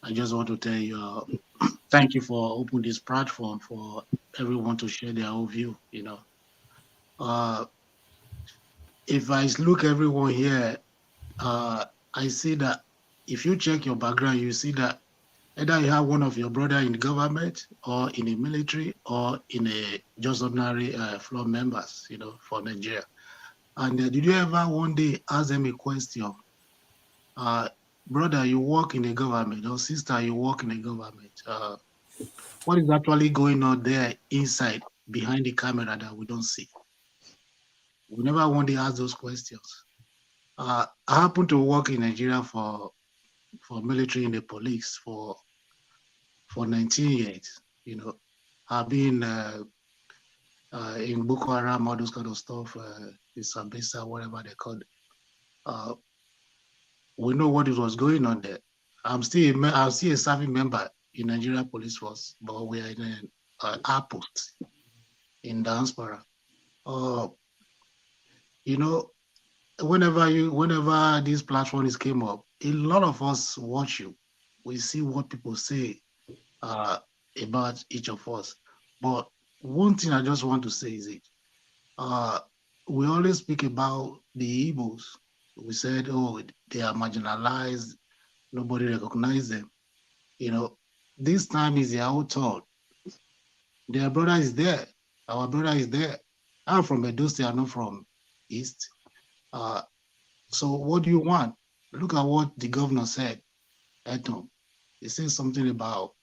I just want to tell you, thank you for opening this platform for everyone to share their own view. If I look everyone here, I see that if you check your background, you see that either you have one of your brother in the government or in the military or in a just ordinary floor members, for Nigeria. And did you ever one day ask them a question? Brother, you work in the government, or sister, you work in the government. What is actually going on there inside, behind the camera that we don't see? We never one day ask those questions. I happen to work in Nigeria for military in the police for 19 years. I've been in Boko Haram, all those kind of stuff, in Sambisa, whatever they call it. We know what it was going on there. I'm still a serving member in Nigeria Police Force, but we are in an outpost in diaspora. Whenever this platform came up, a lot of us watch you. We see what people say about each of us. But one thing I just want to say is it. We always speak about the Igbos. We said, oh, they are marginalized. Nobody recognizes them. This time is their own turn. Their brother is there. Our brother is there. I'm from Edo State, I'm not from East. So what do you want? Look at what the governor said. at home. He said something about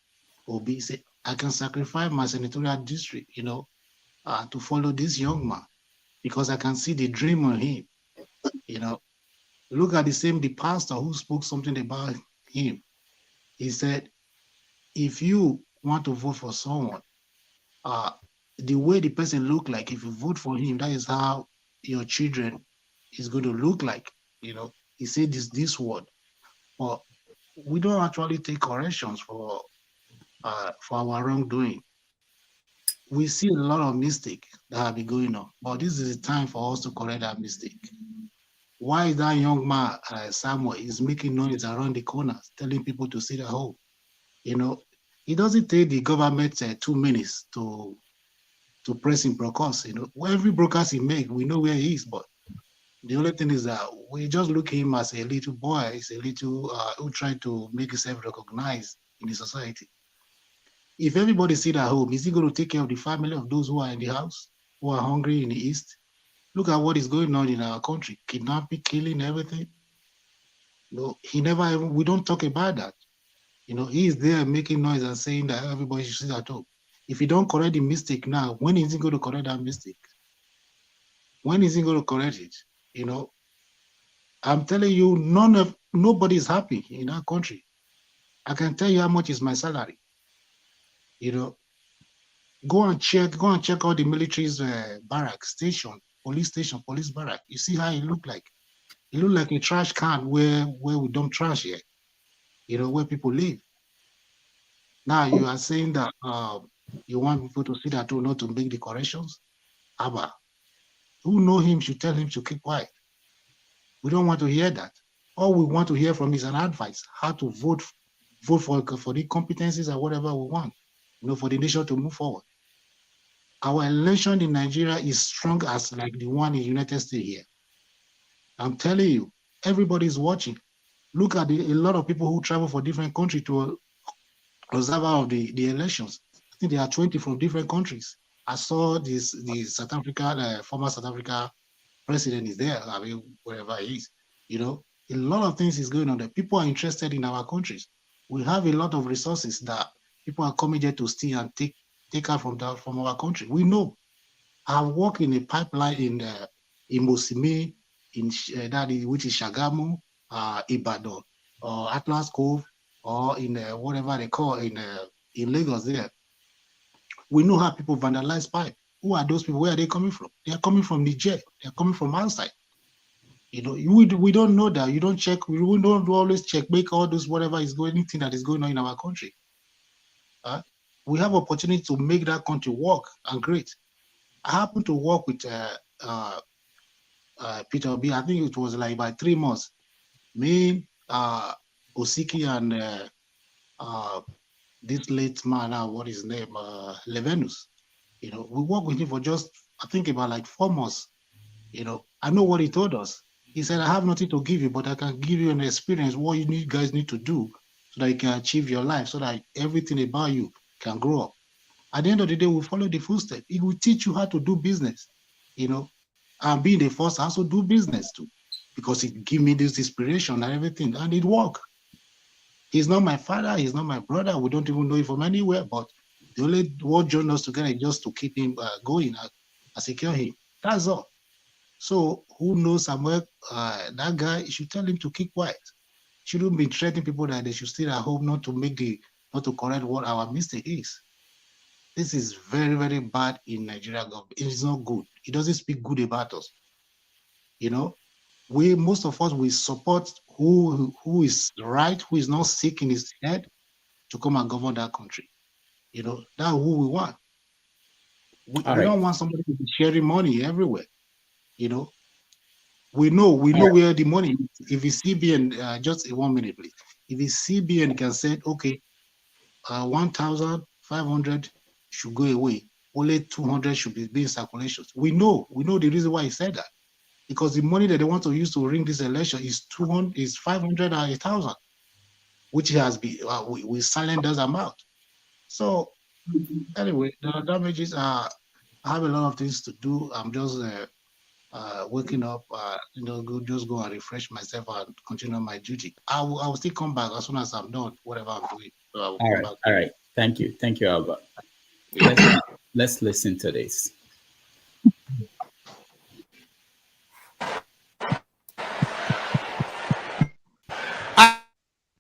Obi. He said, I can sacrifice my senatorial district, to follow this young man because I can see the dream on him. Look at the pastor who spoke something about him. He said, if you want to vote for someone, the way the person look like, if you vote for him, that is how your children is going to look like. He said this word, but we don't actually take corrections for our wrongdoing. We see a lot of mistake that have been going on, but this is the time for us to correct that mistake. Why is that young man, Samuel, is making noise around the corners, telling people to sit at home? It doesn't take the government 2 minutes to press him broadcast. Every broadcast he make, we know where he is, but the only thing is that we just look at him as a little boy, he's a little who tried to make himself recognized in the society. If everybody sit at home, is he going to take care of the family of those who are in the house, who are hungry in the East? Look at what is going on in our country, kidnapping, killing, everything. We don't talk about that. He is there making noise and saying that everybody should sit at home. If you don't correct the mistake now, when is he going to correct that mistake? When is he going to correct it? I'm telling you, nobody is happy in our country. I can tell you how much is my salary. Go and check all the military's barrack station, police barrack. You see how it look like? It look like a trash can where we dump trash here. Where people live. Now you are saying that you want people to sit at home not to make the corrections. Abba, who know him should tell him to keep quiet. We don't want to hear that. All we want to hear from is an advice, how to vote for the competencies and whatever we want, for the nation to move forward. Our election in Nigeria is strong as like the one in the United States here. I'm telling you, everybody is watching. Look at a lot of people who travel for different countries to observe of the elections. I think there are 20 from different countries. I saw the South Africa, former South Africa president is there, wherever he is. A lot of things is going on there. People are interested in our countries. We have a lot of resources that people are coming here to steal and take out from our country. We know. I work in a pipeline in Mosimi, which is Shagamu, Ibadan, or Atlas Cove, or in whatever they call in Lagos there. We know how people vandalize pipe. Who are those people? Where are they coming from? They are coming from Niger. They are coming from outside. We don't know that. You don't check. We don't always check, make all those whatever is going, anything that is going on in our country. We have opportunity to make that country work and great. I happened to work with Peter B. I think it was like about 3 months. Me, Osiki, and this late man, what is his name, Levenus. We worked with him for just, I think, about like 4 months. I know what he told us. He said, I have nothing to give you, but I can give you an experience, what you guys need to do so that you can achieve your life, so that everything about you can grow up. At the end of the day, we follow the footsteps. It will teach you how to do business, and being the first, I also do business too, because it gave me this inspiration and everything, and it worked. He's not my father, he's not my brother, we don't even know him from anywhere, but the only what joined us together is just to keep him going and secure him. That's all. So who knows Samuel, that guy, you should tell him to keep quiet. Shouldn't be threatening people that they should stay at home, not to correct what our mistake is. This is very, very bad in Nigeria government. It is not good. It doesn't speak good about us. Most of us, we support who is right, who is not sick in his head to come and govern that country. That's who we want. We don't want somebody to be sharing money everywhere. We know where the money is. If it's CBN, just 1 minute, please. If it's CBN can say, okay, 1,500 should go away. Only 200 should be in circulation. We know the reason why he said that. Because the money that they want to use to ring this election is 500 or 1,000, which has been we silent those amount. So anyway, the damages are. I have a lot of things to do. I'm just waking up, just go and refresh myself and continue my duty. I will still come back as soon as I'm done, whatever I'm doing. So I will come back. All right. Thank you, Albert. Let's listen to this.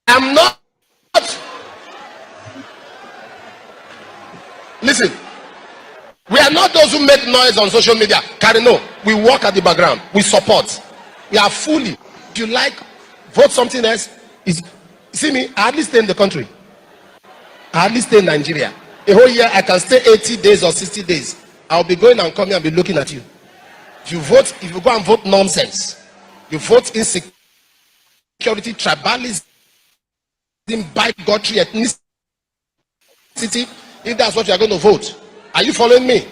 I'm not. Listen, we are not those who make noise on social media. Carry no, we work at the background. We support. We are fully. If you like, vote something else. See me, I hardly stay in the country. I hardly stay in Nigeria. A whole year, I can stay 80 days or 60 days. I'll be going and coming and be looking at you. If you go and vote nonsense, you vote insecurity, tribalism, bigotry, ethnicity, if that's what you are going to vote, are you following me?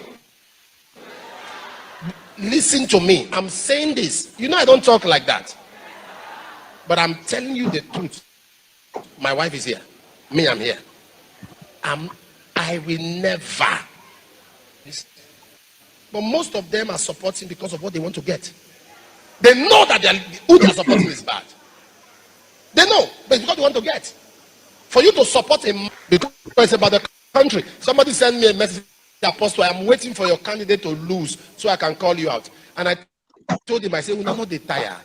Listen to me. I'm saying this. You know I don't talk like that. But I'm telling you the truth. My wife is here. Me, I'm here. I will never. But most of them are supporting because of what they want to get. They know that who they are supporting is bad. They know, but it's because they want to get. For you to support him because it's about the country. Somebody sent me a message, Apostle, I'm waiting for your candidate to lose so I can call you out. And I told him, I said, well, I'm not tired.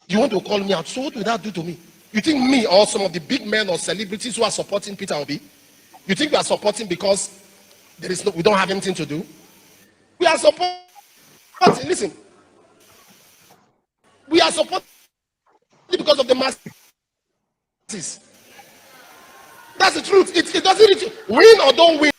You want to call me out? So what will that do to me? You think me or some of the big men or celebrities who are supporting Peter Obi, you think we are supporting because we don't have anything to do? We are supporting, listen, we are supporting because of the masses. That's the truth. It doesn't win or don't win.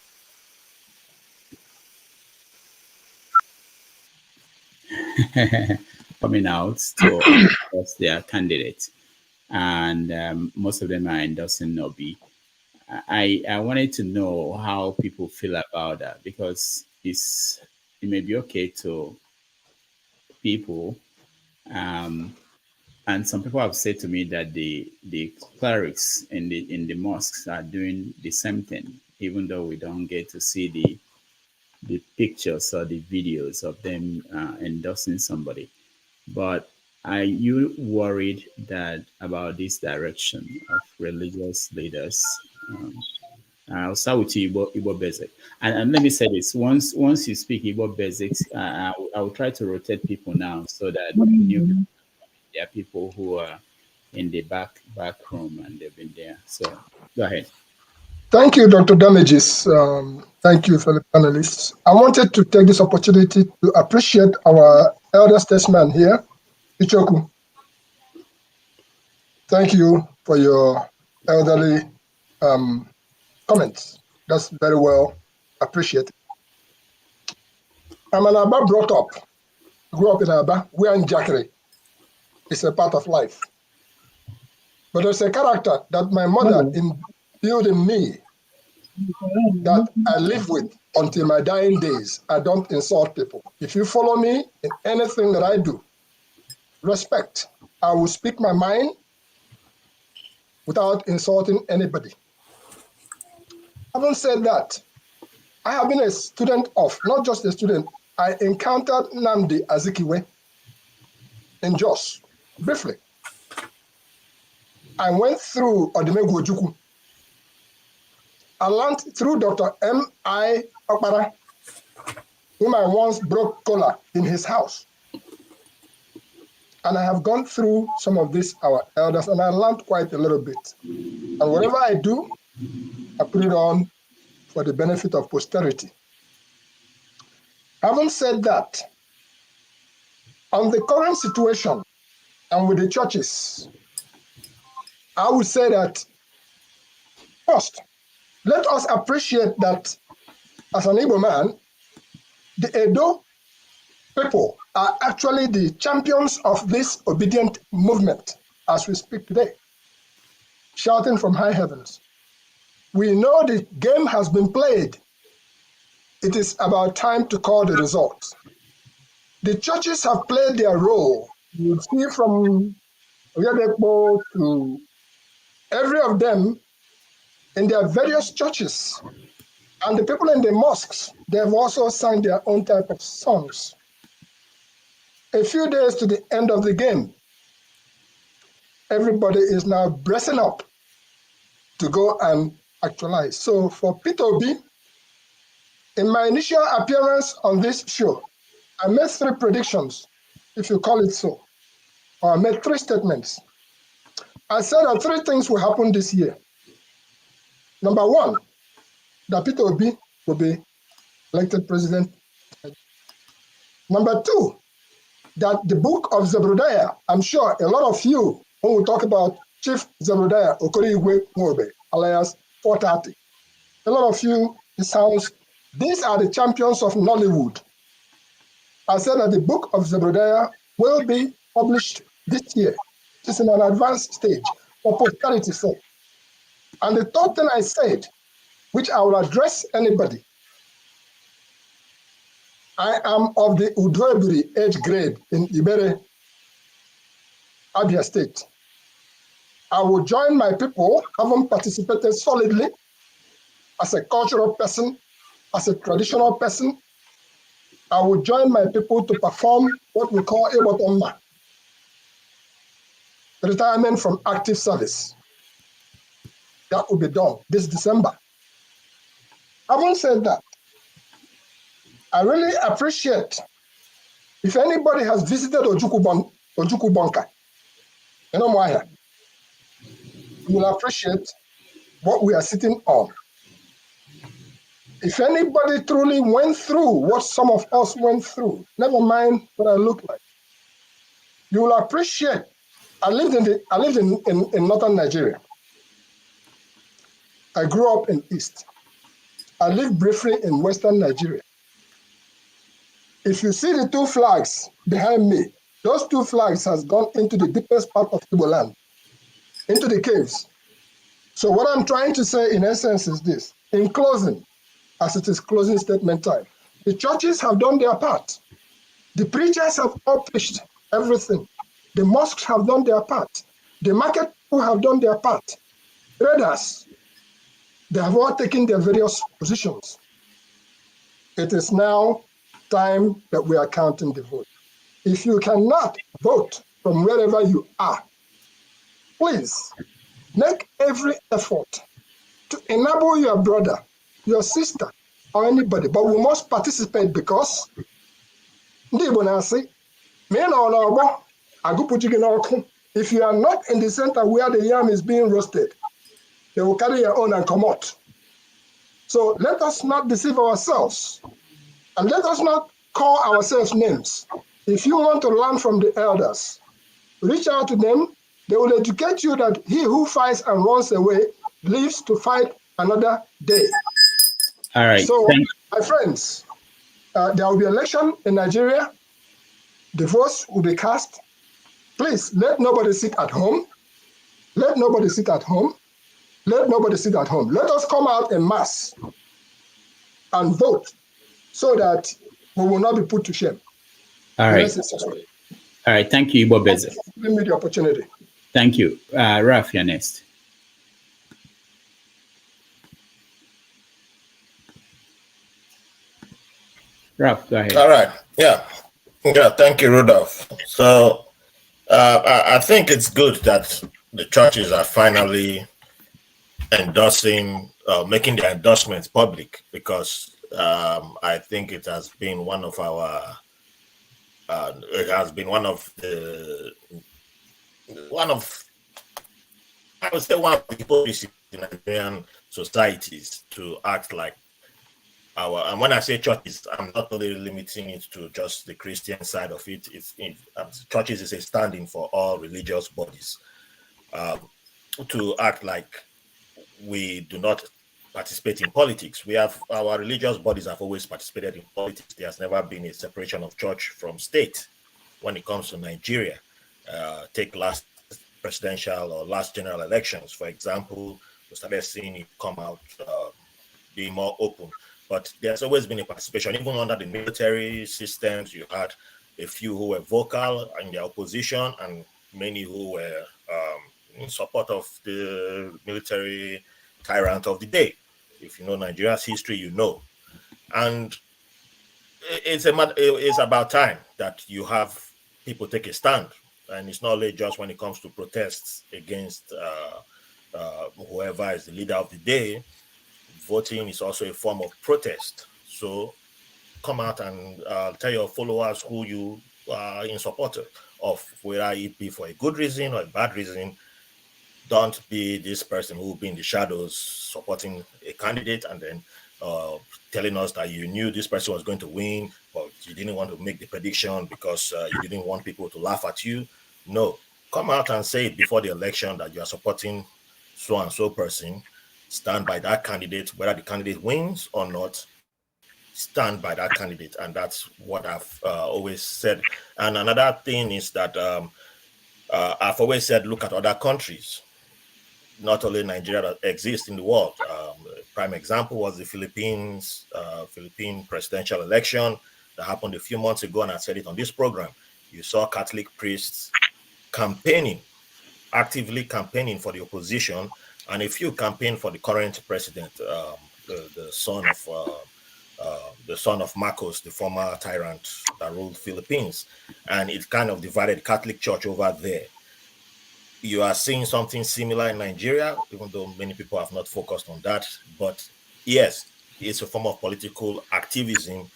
Coming out to endorse their candidate, and most of them are endorsing Obi. I wanted to know how people feel about that, because it may be okay to people, and some people have said to me that the clerics in the mosques are doing the same thing, even though we don't get to see the pictures or the videos of them endorsing somebody. But are you worried about this direction of religious leaders? I'll start with you, Igbo Basic. And let me say this, once you speak Igbo Basics, I will try to rotate people now so that new people, there are people who are in the back room and they've been there. So go ahead. Thank you, Dr. Damages. Thank you, fellow panelists. I wanted to take this opportunity to appreciate our elder statesman here, Ichoku. Thank you for your elderly comments. That's very well appreciated. I'm an Aba brought up, grew up in Aba. We are in Jakiri. It's a part of life. But there's a character that my mother imbued in me that I live with until my dying days. I don't insult people. If you follow me in anything that I do, respect. I will speak my mind without insulting anybody. Having said that, I have been a student of, not just a student, I encountered Nnamdi Azikiwe in Jos, briefly. I went through Odimegwu Ojukwu. I learned through Dr. M.I. Okpara, whom I once broke collar in his house. And I have gone through some of these, our elders, and I learned quite a little bit. And whatever I do, I put it on for the benefit of posterity. Having said that, on the current situation and with the churches, I would say that first, let us appreciate that as an Igbo man, the Edo people are actually the champions of this obedient movement as we speak today, shouting from high heavens. We know the game has been played. It is about time to call the results. The churches have played their role. You see from Oyedekpo to every of them in their various churches And the people in the mosques, they've also sung their own type of songs. A few days to the end of the game, everybody is now bracing up to go and actualize. So for Peter Obi, in my initial appearance on this show, I made 3 predictions, if you call it so, or I made 3 statements. I said that 3 things will happen this year. Number 1, that Peter Obi will be elected president. Number 2, that the book of Zebrodiah, I'm sure a lot of you, when we talk about Chief Zebrodiah Okoroigwe Nwobe, alias 430, a lot of you, it sounds, these are the champions of Nollywood. I said that the book of Zebrodiah will be published this year. It's in an advanced stage for posterity sake. And the third thing I said, which I will address anybody, I am of the Udwebiri age grade in Ibere, Abia State. I will join my people, having participated solidly as a cultural person, as a traditional person. I will join my people to perform what we call Ebotomma, retirement from active service. That will be done this December. Having said that, I really appreciate if anybody has visited Ojukwu Bunker, you know why? You will appreciate what we are sitting on. If anybody truly went through what some of us went through, never mind what I look like, you will appreciate. I lived in northern Nigeria. I grew up in East. I lived briefly in western Nigeria. If you see the 2 flags behind me, those 2 flags has gone into the deepest part of Igbo land, into the caves. So what I'm trying to say in essence is this. In closing, as it is closing statement time, the churches have done their part. The preachers have all preached everything. The mosques have done their part. The market people have done their part. Traders, they have all taken their various positions. It is now time that we are counting the vote. If you cannot vote from wherever you are, please make every effort to enable your brother, your sister, or anybody, but we must participate because if you are not in the center where the yam is being roasted, they will carry your own and come out. So let us not deceive ourselves, and let us not call ourselves names. If you want to learn from the elders, reach out to them. They will educate you that he who fights and runs away lives to fight another day. All right. So, my friends, there will be election in Nigeria. The votes will be cast. Please, let nobody sit at home. Let nobody sit at home. Let nobody sit at home. Let us come out en masse and vote so that we will not be put to shame. All right. All right. Thank you, Ibo Beze. Give me the opportunity. Thank you. Ralph, you're next. Ralph, go ahead. All right. Yeah. Thank you, Rudolph. So I think it's good that the churches are finally endorsing, making their endorsements public, because I think it has been one of our, I would say one of the policies in Nigerian societies to act like our, and when I say churches, I'm not only limiting it to just the Christian side of it. Churches is a stand-in for all religious bodies to act like we do not participate in politics. We have, our religious bodies have always participated in politics. There has never been a separation of church from state when it comes to Nigeria. Take last presidential or last general elections, for example, we started seeing it come out, being more open. But there's always been a participation. Even under the military systems, you had a few who were vocal in their opposition and many who were in support of the military tyrant of the day. If you know Nigeria's history, you know. And it's about time that you have people take a stand. And it's not only just when it comes to protests against whoever is the leader of the day. Voting is also a form of protest. So come out and tell your followers who you are in support of, whether it be for a good reason or a bad reason. Don't be this person who will be in the shadows supporting a candidate and then telling us that you knew this person was going to win, but you didn't want to make the prediction because you didn't want people to laugh at you. No, come out and say it before the election that you are supporting so and so person. Stand by that candidate, whether the candidate wins or not. Stand by that candidate, and that's what I've always said. And another thing is that I've always said, look at other countries, not only Nigeria, that exists in the world. Prime example was the Philippine presidential election that happened a few months ago, and I said it on this program. You saw Catholic priests actively campaigning for the opposition, and if you campaign for the current president, the son of Marcos, the former tyrant that ruled Philippines, and it kind of divided Catholic Church over there. You are seeing something similar in Nigeria, even though many people have not focused on that. But yes, it's a form of political activism.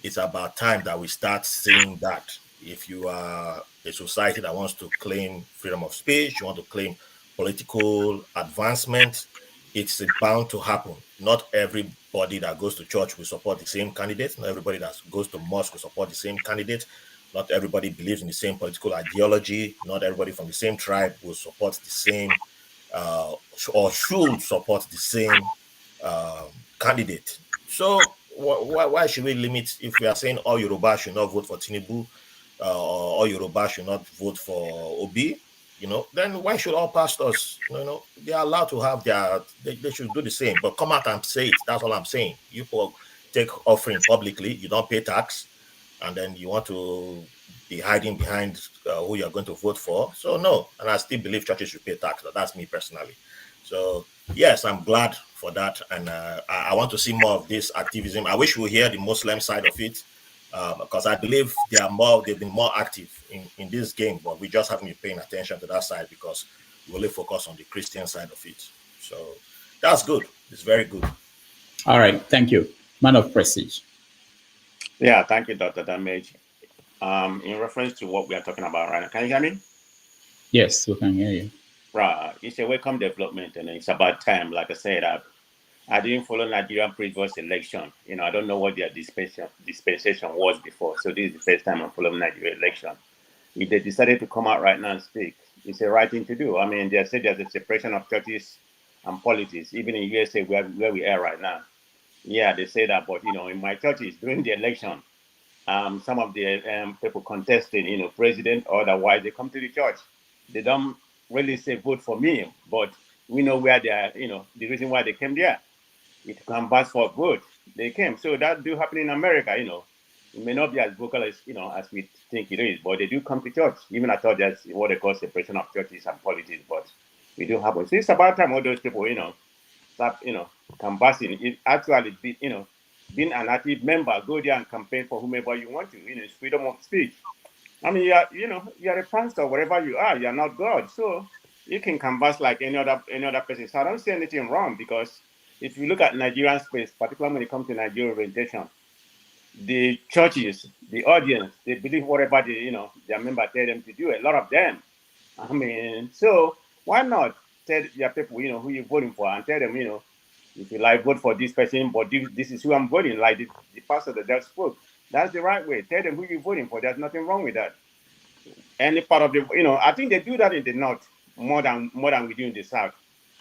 It's about time that we start seeing that. If you are a society that wants to claim freedom of speech, you want to claim political advancement, it's bound to happen. Not everybody that goes to church will support the same candidate. Not everybody that goes to mosque will support the same candidate. Not everybody believes in the same political ideology. Not everybody from the same tribe will support the same or should support the same candidate. So why should we limit? If we are saying all Yoruba should not vote for Tinubu, or all Yoruba should not vote for Obi, then why should all pastors, they are allowed to have they should do the same, but come out and say it. That's all I'm saying. You take offering publicly, you don't pay tax, and then you want to be hiding behind who you're going to vote for. So no, and I still believe churches should pay tax. That's me personally. So yes, I'm glad for that, and I want to see more of this activism. I wish we hear the Muslim side of it, because I believe they've been more active in this game, but we just haven't been paying attention to that side because we only focus on the Christian side of it. So that's good. It's very good. All right, thank you. Man of Prestige. Yeah, thank you, Dr. Damage. In reference to what we are talking about right now, can you hear me? Yes, we can hear you. Right. It's a welcome development, and it's about time. Like I said, I didn't follow Nigerian previous election. I don't know what their dispensation was before. So this is the first time I'm following Nigerian election. If they decided to come out right now and speak, it's the right thing to do. I mean, they said there's a separation of churches and politics, even in USA where we are right now. Yeah, they say that, but in my churches during the election, some of the people contesting, president or otherwise, they come to the church. They don't really say vote for me, but we know where they are, the reason why they came there. It canvass for vote. They came. So that do happen in America, It may not be as vocal as, as we think it is, but they do come to church. Even I thought that's what they call separation of churches and politics, but it do happen. So it's about time all those people, start, canvassing. It actually be, being an active member, go there and campaign for whomever you want to. It's freedom of speech. I mean, you're a pastor, wherever you are. You're not God, so you can canvass like any other person. So I don't see anything wrong, because if you look at Nigerian space, particularly when it comes to Nigerian orientation, the churches, the audience, they believe whatever their member tell them to do. A lot of them. I mean, so why not tell your people, who you're voting for, and tell them, if you like, vote for this person, but this is who I'm voting. Like the pastor that just spoke. That's the right way. Tell them who you're voting for. There's nothing wrong with that. Any part of the, I think they do that in the North more than we do in the South.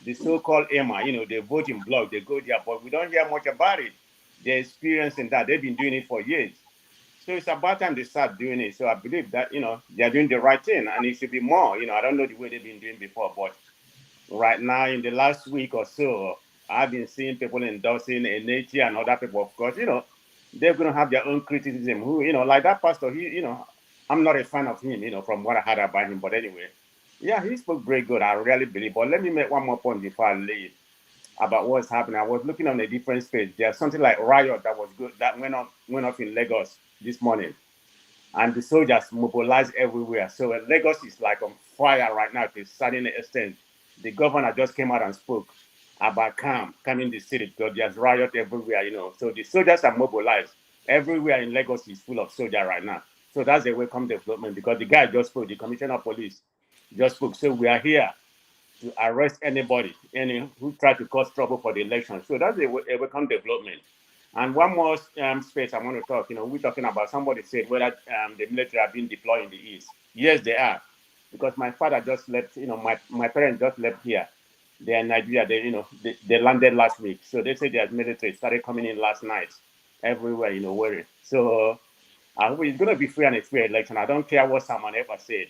The so-called EMA, the voting bloc, they go there, but we don't hear much about it. They're experiencing that. They've been doing it for years. So it's about time they start doing it. So I believe that, they're doing the right thing, and it should be more. I don't know the way they've been doing before, but right now, in the last week or so, I've been seeing people endorsing NHT and other people, of course, they're going to have their own criticism. Who, like that pastor, I'm not a fan of him, from what I heard about him. But anyway, yeah, he spoke very good. I really believe. But let me make one more point before I leave. about what's happening. I was looking on a different space. There's something like riot that was good that went off in Lagos this morning, and the soldiers mobilized everywhere. So Lagos is like on fire right now to a certain extent. The governor just came out and spoke about calming the city because there's riot everywhere, you know. So the soldiers are mobilized. Everywhere in Lagos is full of soldiers right now. So that's a welcome development because the guy just spoke, the commissioner of police just spoke. So we are here to arrest anybody who try to cause trouble for the election. So that's a welcome development. And one more space I want to talk, you know, we're talking about somebody said whether the military are being deployed in the East. Yes, they are. Because my father just left, you know, my parents just left here. They're in Nigeria. They landed last week. So they say their military started coming in last night everywhere, you know, worried. So I hope it's going to be free and a fair election. I don't care what someone ever said.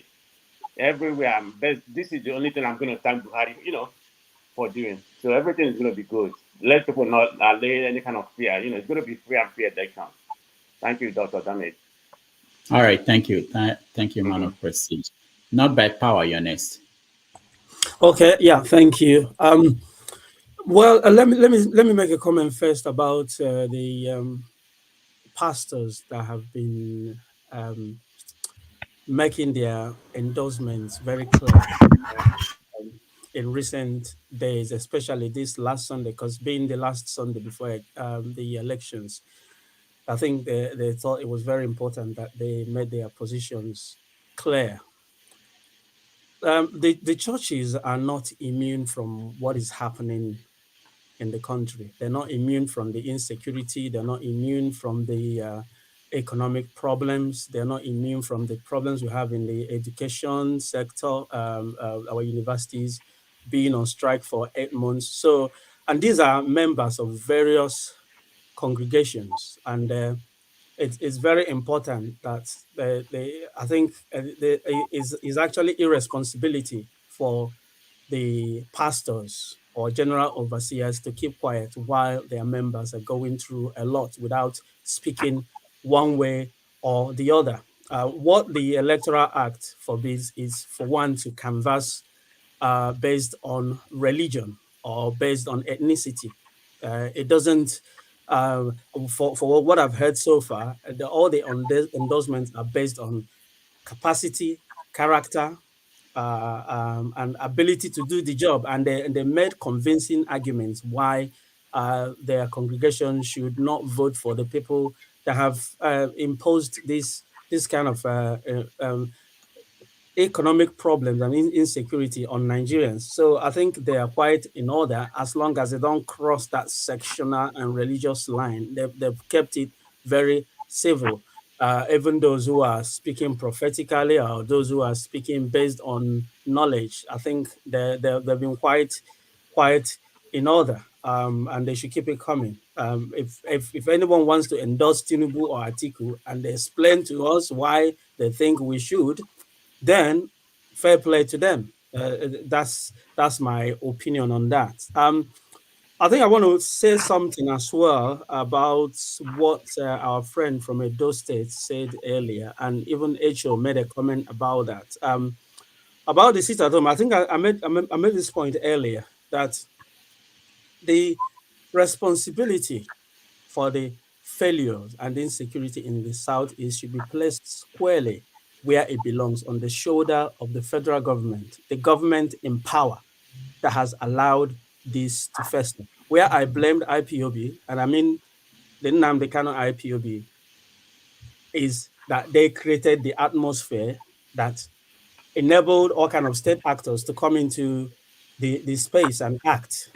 Everywhere, this is the only thing I'm going to thank Buhari, you know, for doing. So everything is going to be good. Let people not lay any kind of fear. You know, it's going to be free and fair election. Thank you, Dr. Damage. All right, thank you. Thank you, man of prestige. Not by power, you're next. Okay, yeah, thank you. Well, let me make a comment first about the pastors that have been making their endorsements very clear in recent days, especially this last Sunday, because being the last Sunday before the elections, I think they thought it was very important that they made their positions clear. The churches are not immune from what is happening in the country. They're not immune from the insecurity. They're not immune from the economic problems. They're not immune from the problems we have in the education sector, our universities being on strike for 8 months. So, and these are members of various congregations, and it's very important that I think is actually irresponsibility for the pastors or general overseers to keep quiet while their members are going through a lot without speaking one way or the other. What the Electoral Act forbids is for one to canvass based on religion or based on ethnicity. It doesn't, for what I've heard so far, all the endorsements are based on capacity, character, and ability to do the job. And they made convincing arguments why their congregation should not vote for the people that have imposed this kind of economic problems and insecurity on Nigerians. So I think they are quite in order as long as they don't cross that sectional and religious line. They've kept it very civil. Even those who are speaking prophetically or those who are speaking based on knowledge, I think they've been quite in order, and they should keep it coming. If anyone wants to endorse Tinubu or Atiku and they explain to us why they think we should, then fair play to them. That's my opinion on that. I think I want to say something as well about what our friend from Edo State said earlier, and even HO made a comment about that. About the sit at home, I think I made this point earlier that the responsibility for the failures and insecurity in the Southeast should be placed squarely where it belongs, on the shoulder of the federal government, the government in power that has allowed this to fester. Where I blamed IPOB, and I mean the Nnamdi Kanu IPOB, is that they created the atmosphere that enabled all kind of state actors to come into the space and act.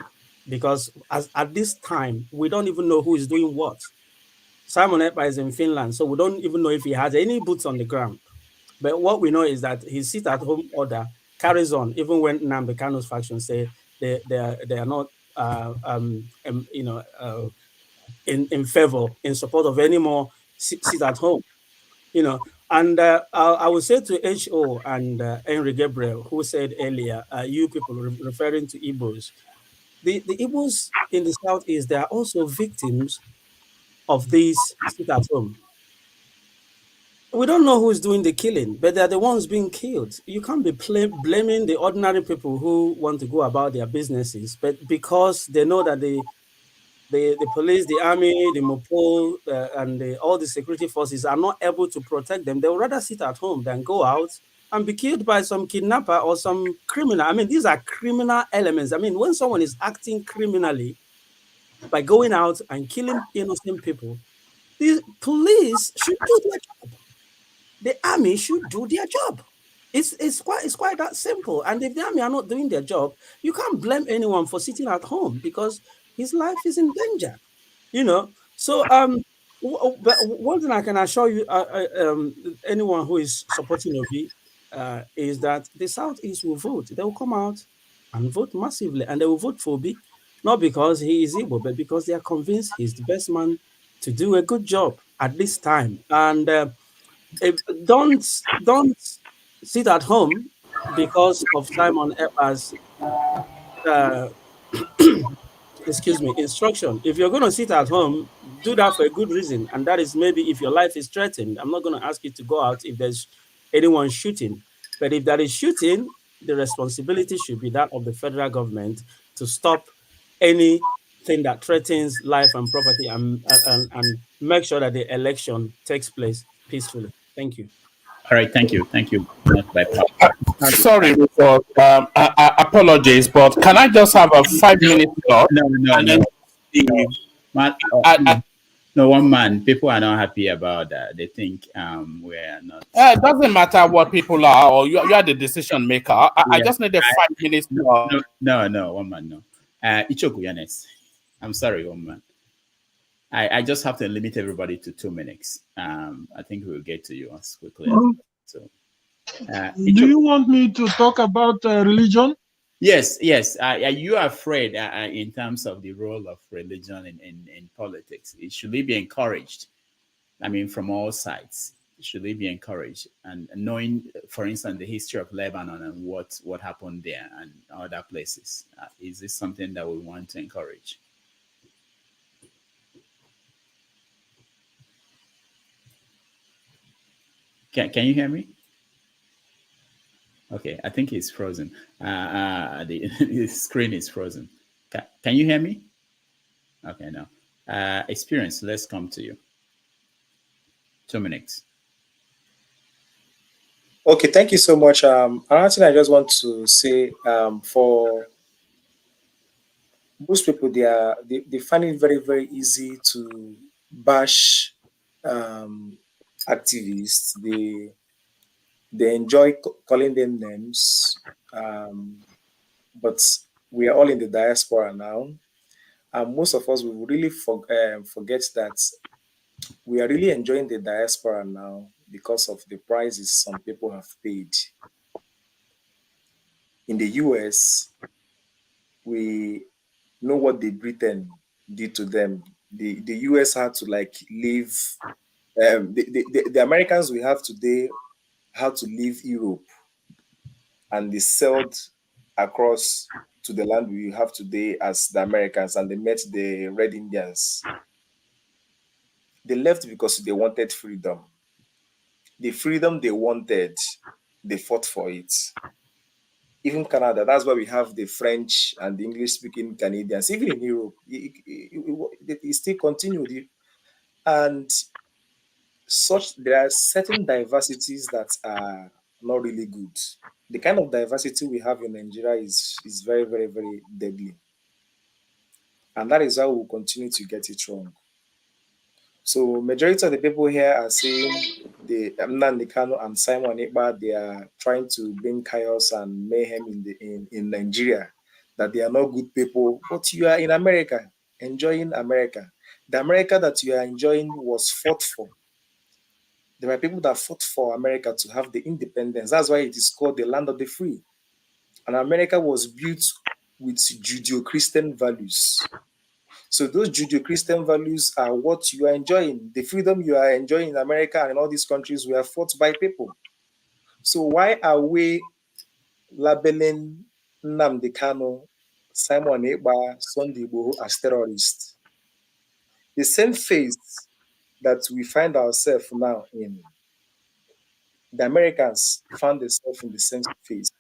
Because at this time, we don't even know who is doing what. Simon Ekpa is in Finland, so we don't even know if he has any boots on the ground. But what we know is that his sit-at-home order carries on, even when Nnamdi Kanu's faction say they are not, in favor, in support of any more sit-at-home, And I would say to HO and Henry Gabriel, who said earlier, you people referring to Igbos, the Igbos in the Southeast, they are also victims of this sit-at-home. we don't know who's doing the killing, but they're the ones being killed. You can't be blaming the ordinary people who want to go about their businesses, but because they know that the police, the army, the MOPOL, and all the security forces are not able to protect them, they would rather sit at home than go out and be killed by some kidnapper or some criminal. I mean, these are criminal elements. I mean, when someone is acting criminally by going out and killing innocent people, the police should do their job. The army should do their job. It's quite that simple. And if the army are not doing their job, you can't blame anyone for sitting at home because his life is in danger. You know. So but one thing I can assure you, anyone who is supporting Obi, is that the Southeast will vote. They will come out and vote massively, and they will vote for Obi, not because he is Igbo, but because they are convinced he's the best man to do a good job at this time. And don't sit at home because of Simon Ekpa's excuse me, instruction. If you're going to sit at home, do that for a good reason. And that is maybe if your life is threatened. I'm not going to ask you to go out if there's anyone shooting. But if there is shooting, the responsibility should be that of the federal government to stop anything that threatens life and property and make sure that the election takes place peacefully. Thank you. All right, thank you. Thank you very much, Sorry for apologies, but can I just have a 5-minute slot? No. No, one man. People are not happy about that. They think we're not. It doesn't matter what people are, or you are the decision maker. I just need a 5 minutes. No, one man, no. Ichoku Yanes. I'm sorry, one man. I just have to limit everybody to 2 minutes. I think we'll get to you as quickly as so. Do you want me to talk about religion? Yes. You are afraid in terms of the role of religion in politics. Should it be encouraged? I mean, from all sides, should it be encouraged? And knowing, for instance, the history of Lebanon and what happened there and other places, is this something that we want to encourage? Can you hear me? Okay, I think it's frozen. The screen is frozen. Can you hear me? Okay, no. Experience, let's come to you. 2 minutes. Okay, thank you so much. Another thing I just want to say, for most people, they find it very, very easy to bash activists. They enjoy calling them names, but we are all in the diaspora now, and most of us will really forget that we are really enjoying the diaspora now because of the prices some people have paid. In the US, we know what the Britain did to them. The US had to leave. The Americans we have today had to leave Europe, and they sailed across to the land we have today as the Americans, and they met the Red Indians. They left because they wanted freedom. The freedom they wanted, they fought for it. Even Canada, that's why we have the French and the English-speaking Canadians. Even in Europe, it still continued. And there are certain diversities that are not really good. The kind of diversity we have in Nigeria is very, very, very deadly. And that is how we'll continue to get it wrong. So majority of the people here are saying Nnamdi Kanu and Simon Ekpa, they are trying to bring chaos and mayhem in Nigeria, that they are not good people. But you are in America, enjoying America. The America that you are enjoying was fought for. There are people that fought for America to have the independence. That's why it is called the land of the free. And America was built with Judeo-Christian values. So those Judeo-Christian values are what you are enjoying. The freedom you are enjoying in America and in all these countries were fought by people. So why are we labeling Nnamdi Kanu, Simon Ekpa, Sunday Igboho as terrorists? The same phase that we find ourselves now in the Americans found themselves in the same phase.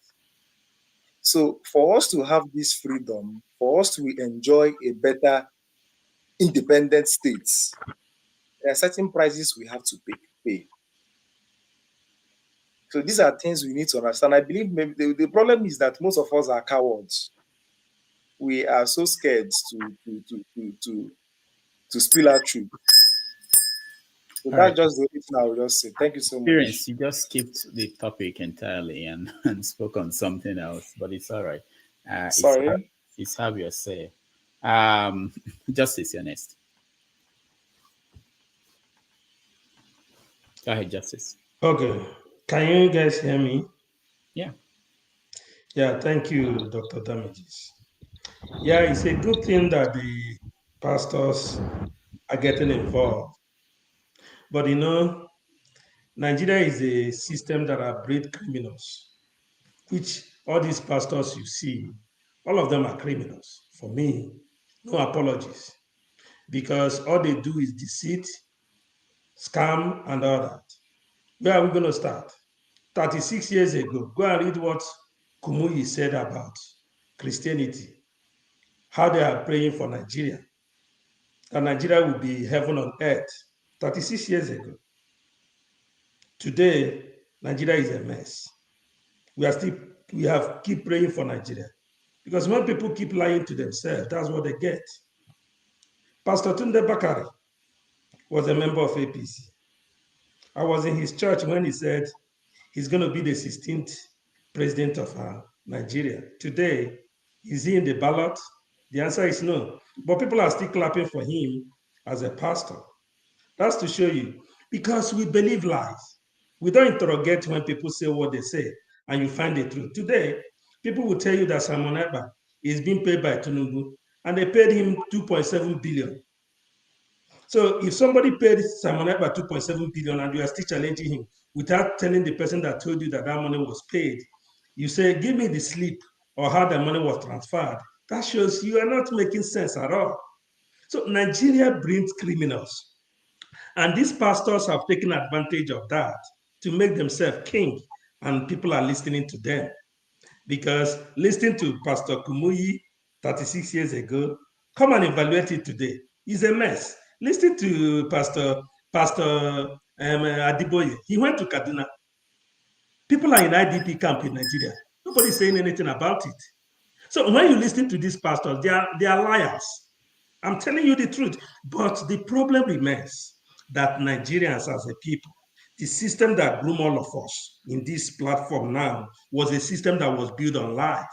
So for us to have this freedom, for us to enjoy a better independent states, there are certain prices we have to pay. So these are things we need to understand. I believe maybe the problem is that most of us are cowards. We are so scared to spill our truth. So All that's right. just the only thing I will just say. Thank you so much. Experience, you just skipped the topic entirely and spoke on something else, but it's all right. Sorry. It's have your say. Justice, you're next. Go ahead, Justice. Okay. Can you guys hear me? Yeah. Yeah, thank you, Dr. Damages. Yeah, it's a good thing that the pastors are getting involved. But you know, Nigeria is a system that are breed criminals, which all these pastors you see, all of them are criminals. For me, no apologies. Because all they do is deceit, scam, and all that. Where are we going to start? 36 years ago, go and read what Kumuyi said about Christianity, how they are praying for Nigeria, that Nigeria will be heaven on earth 36 years ago. Today, Nigeria is a mess. We have keep praying for Nigeria. Because when people keep lying to themselves, that's what they get. Pastor Tunde Bakari was a member of APC. I was in his church when he said he's going to be the 16th president of Nigeria. Today, is he in the ballot? The answer is no. But people are still clapping for him as a pastor. That's to show you, because we believe lies. We don't interrogate when people say what they say, and you find the truth. Today, people will tell you that Simon Ekpa is being paid by Tinubu, and they paid him 2.7 billion. So if somebody paid Simon Ekpa 2.7 billion and you are still challenging him without telling the person that told you that that money was paid, you say, give me the slip or how the money was transferred. That shows you are not making sense at all. So Nigeria brings criminals. And these pastors have taken advantage of that to make themselves king, and people are listening to them. Because listening to Pastor Kumuyi 36 years ago, come and evaluate it today, is a mess. Listen to Pastor Adiboye. He went to Kaduna. People are in IDP camp in Nigeria. Nobody's saying anything about it. So when you listen to these pastors, they are liars. I'm telling you the truth. But the problem remains that Nigerians as a people, the system that groomed all of us in this platform now was a system that was built on lies.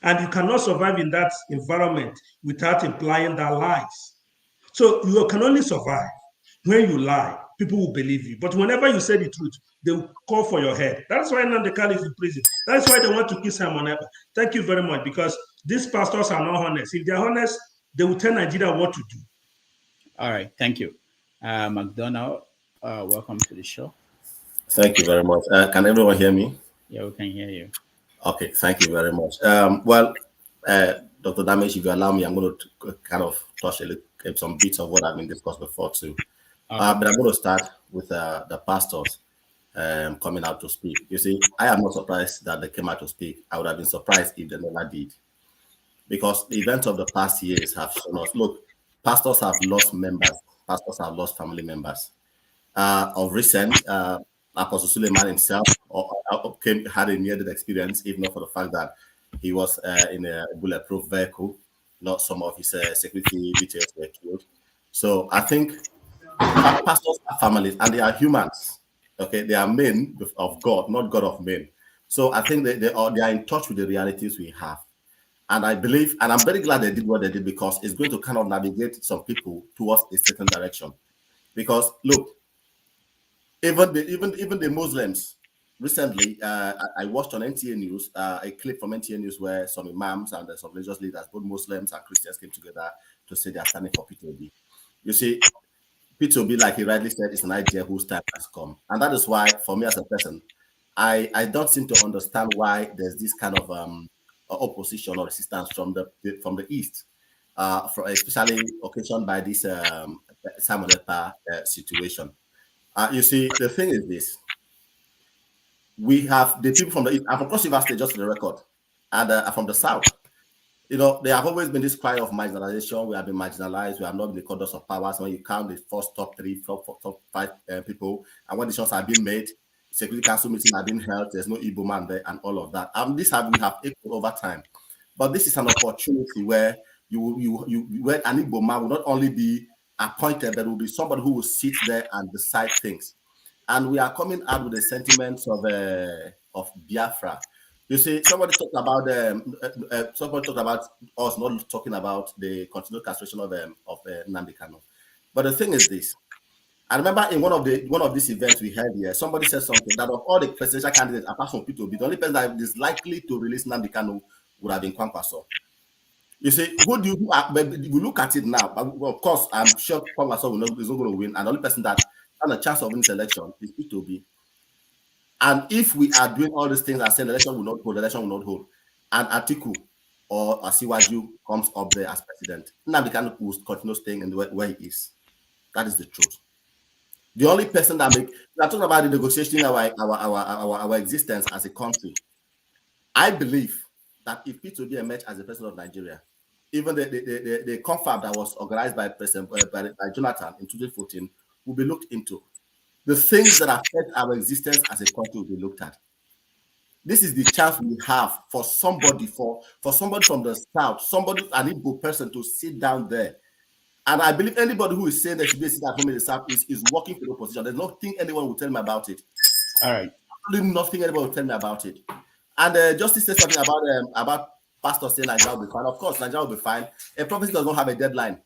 And you cannot survive in that environment without implying that lies. So you can only survive when you lie. People will believe you. But whenever you say the truth, they will call for your head. That's why Nnamdi is in prison. That's why they want to kill Simon Ekpa. Thank you very much, because these pastors are not honest. If they're honest, they will tell Nigeria what to do. All right, thank you. McDonald, welcome to the show. Thank you very much. Can everyone hear me? Yeah, we can hear you. Okay, thank you very much. Dr. Damage, if you allow me, I'm going to kind of touch some bits of what I've been discussed before too. Okay. But I'm going to start with the pastors coming out to speak. You see, I am not surprised that they came out to speak. I would have been surprised if they never did. Because the events of the past years have shown us, look, pastors have lost members. Pastors have lost family members. Of recent, Apostle Suleiman himself had a near-death experience, even though for the fact that he was in a bulletproof vehicle, not some of his security details were killed. So I think pastors are families and they are humans. Okay, they are men of God, not God of men. So I think they are in touch with the realities we have. And I believe, and I'm very glad they did what they did, because it's going to kind of navigate some people towards a certain direction. Because look, even the Muslims recently, I watched on NTA News a clip from NTA News where some imams and some religious leaders, both Muslims and Christians, came together to say they are standing for P2B. You see, P2B, like he rightly said, is an idea whose time has come, and that is why, for me as a person, I don't seem to understand why there's this kind of opposition or resistance from the east, especially occasioned by this Simon Ekpa situation. You see, the thing is this: we have the people from the east. I'm from Cross River State, just for the record, and I'm from the south. You know, there have always been this cry of marginalization. We have been marginalized. We have not been the corridors of power. So when you count the first top 5 people, and when decisions are being made, Security Council meetings are being held, there's no Igbo man there, and all of that. We have equal over time. But this is an opportunity where where an Igbo man will not only be appointed, but will be somebody who will sit there and decide things. And we are coming out with the sentiments of Biafra. You see, somebody talked about us not talking about the continued castration of Nnamdi Kanu. But the thing is this: I remember in one of these events we had here, somebody said something that of all the presidential candidates, apart from P2B, the only person that is likely to release Nnamdi Kanu would have been Kwankwaso. You see, but we look at it now. Well, of course, I'm sure Kwankwaso is not going to win, and the only person that has a chance of winning this election is P2B. And if we are doing all these things and saying the election will not hold, and Atiku or Asiwaju comes up there as president, Nnamdi Kanu will continue staying in where he is. That is the truth. The only person that we are talking about the negotiation our existence as a country. I believe that if P2B emerged as the president of Nigeria, even the confab that was organized by President by Jonathan in 2014 will be looked into. The things that affect our existence as a country will be looked at. This is the chance we have for somebody from the south, an Igbo person to sit down there. And I believe anybody who is saying they should be sitting at home in the south is working for the opposition. There's nothing anyone will tell me about it. All right. Absolutely nothing anyone will tell me about it. And Justice said something about pastors saying Nigeria will be fine. Of course, Nigeria will be fine. A prophecy does not have a deadline.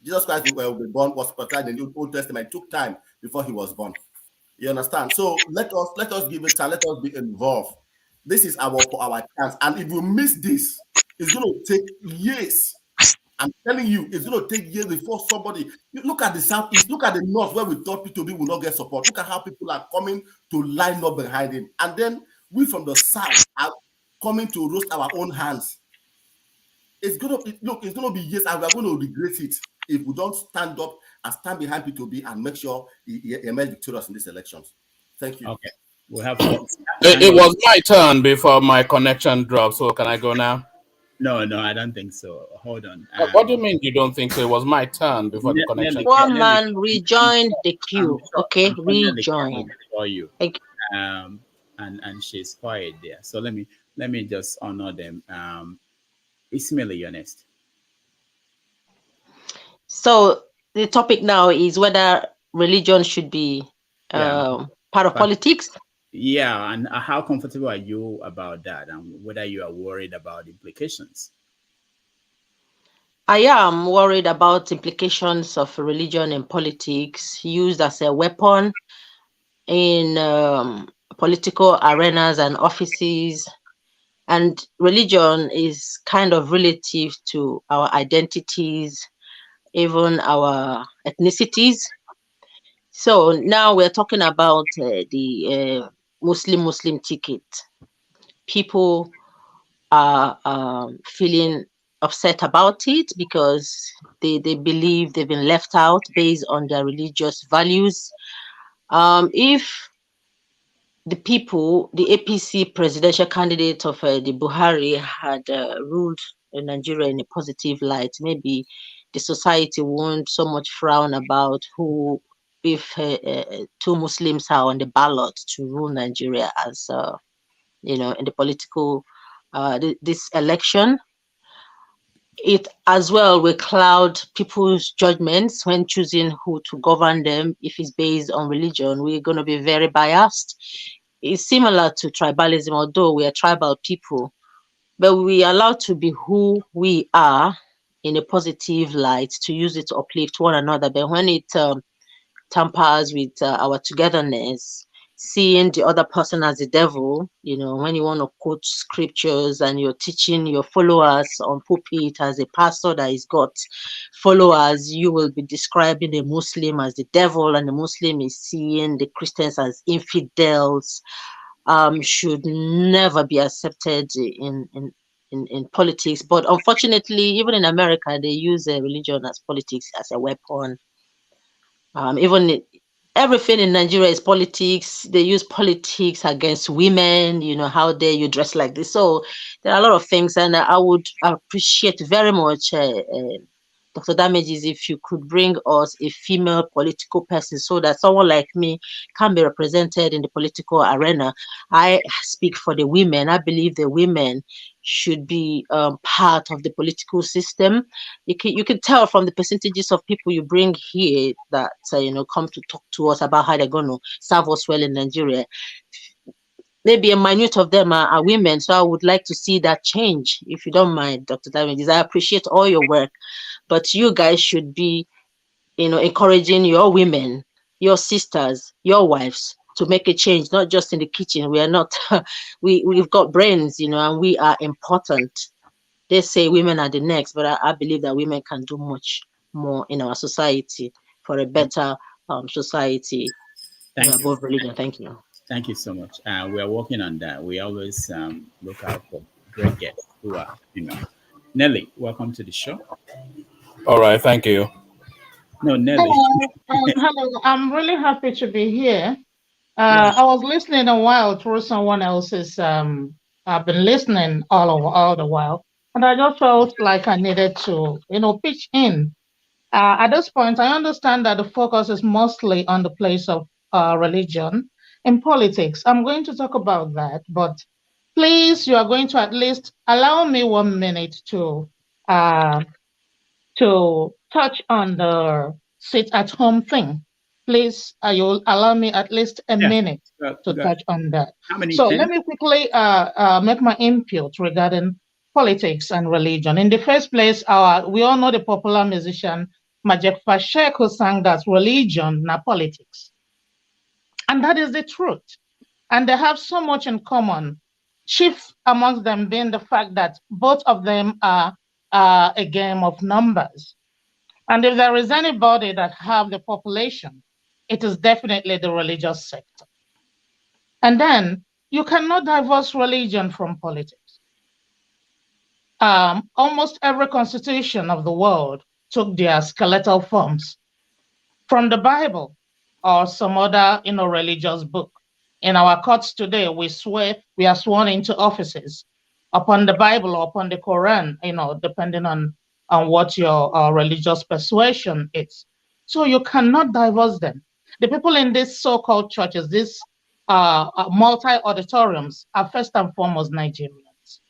Jesus Christ will be born, was prophesied in the Old Testament. It took time before he was born. You understand? So let us give it time. Let us be involved. This is our chance. And if we miss this, it's going to take years. I'm telling you, it's going to take years before somebody. Look at the southeast. Look at the north, where we thought P2B will not get support. Look at how people are coming to line up behind him. And then we from the south are coming to roast our own hands. It's going to be years, and we're going to regret it if we don't stand up and stand behind P2B and make sure he emerges victorious in these elections. Thank you. Okay. We have. It was my turn before my connection dropped. So can I go now? No, I don't think so. Hold on. What do you mean you don't think so? It was my turn before the connection. One man rejoined the queue. Okay, rejoin. For you. And she's quiet there. So let me just honor them. Ismail, honest. So the topic now is whether religion should be part of politics. Yeah, and how comfortable are you about that, and whether you are worried about implications? I am worried about implications of religion in politics used as a weapon in political arenas and offices. And religion is kind of relative to our identities, even our ethnicities. So now we're talking about the Muslim ticket. People are feeling upset about it because they believe they've been left out based on their religious values. If the APC presidential candidate of the Buhari had ruled in Nigeria in a positive light, maybe the society won't so much frown about if two Muslims are on the ballot to rule Nigeria as in the political this election. It as well will cloud people's judgments when choosing who to govern them. If it's based on religion, we're going to be very biased. It's similar to tribalism, although we are tribal people, but we are allowed to be who we are in a positive light to use it to uplift one another. But when it tampers with our togetherness, seeing the other person as the devil, when you want to quote scriptures and you're teaching your followers on pulpit as a pastor that has got followers, you will be describing a Muslim as the devil, and the Muslim is seeing the Christians as infidels. Should never be accepted in politics. But unfortunately, even in America, they use religion as politics as a weapon. Even everything in Nigeria is politics. They use politics against women, how dare you dress like this. So there are a lot of things, and I would appreciate very much, Dr. Damages, if you could bring us a female political person so that someone like me can be represented in the political arena. I speak for the women. I believe the women should be part of the political system. You can tell from the percentages of people you bring here that come to talk to us about how they're going to serve us well in Nigeria. Maybe a minute of them are women, so I would like to see that change, if you don't mind, Dr. Damages. I appreciate all your work, but you guys should be, encouraging your women, your sisters, your wives to make a change, not just in the kitchen. We are not, we've got brains, and we are important. They say women are the next, but I believe that women can do much more in our society for a better society above religion. Thank you. Thank you so much. We are working on that. We always look out for great guests who are female. Nelly, welcome to the show. All right, thank you. No, Nelly. Hello, I'm really happy to be here. I was listening a while through someone else's. I've been listening all the while, and I just felt like I needed to, pitch in. At this point, I understand that the focus is mostly on the place of religion in politics. I'm going to talk about that, but please, you are going to at least allow me 1 minute to touch on the sit-at-home thing. Please, you'll allow me at least a minute to touch on that. So let me quickly make my input regarding politics and religion. In the first place, we all know the popular musician Majek Fashek, who sang that religion, not politics. And that is the truth. And they have so much in common, chief amongst them being the fact that both of them are a game of numbers. And if there is anybody that have the population, it is definitely the religious sector. And then you cannot divorce religion from politics. Almost every constitution of the world took their skeletal forms from the Bible or some other religious book. In our courts today, we are sworn into offices upon the Bible or upon the Quran, depending on what your religious persuasion is. So you cannot divorce them. The people in these so-called churches, these multi-auditoriums, are first and foremost Nigerians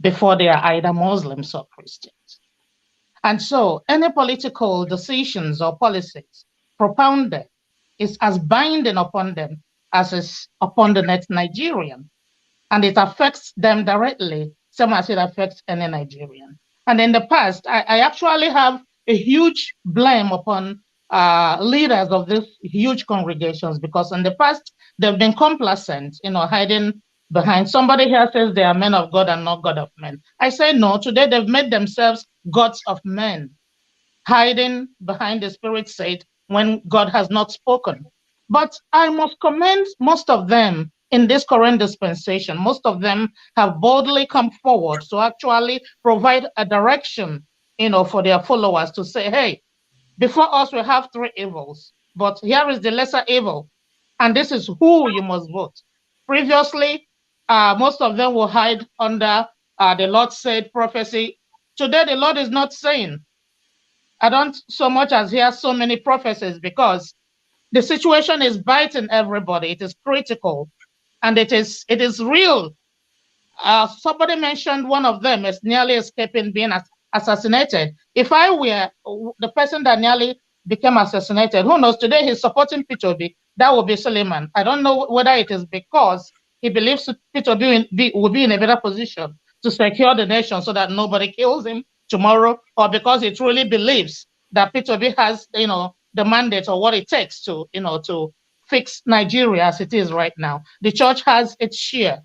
before they are either Muslims or Christians. And so any political decisions or policies propounded is as binding upon them as is upon the next Nigerian. And it affects them directly, same as it affects any Nigerian. And in the past, I actually have a huge blame upon leaders of these huge congregations, because in the past, they've been complacent, hiding behind. Somebody here says they are men of God and not God of men. I say no, today they've made themselves gods of men, hiding behind the Spirit said when God has not spoken. But I must commend most of them in this current dispensation. Most of them have boldly come forward to actually provide a direction, for their followers to say, hey, before us we have three evils, but here is the lesser evil, and this is who you must vote. Previously, most of them will hide under the Lord said prophecy. Today, the Lord is not saying. I don't so much as hear so many prophecies, because the situation is biting everybody. It is critical, and it is real. Somebody mentioned one of them is nearly escaping being assassinated. If I were the person that nearly became assassinated, who knows, today he's supporting P2B, that would be Suleiman. I don't know whether it is because he believes P2B will be in a better position to secure the nation so that nobody kills him tomorrow, or because he truly believes that P2B has, the mandate or what it takes to, to fix Nigeria as it is right now. The church has its share,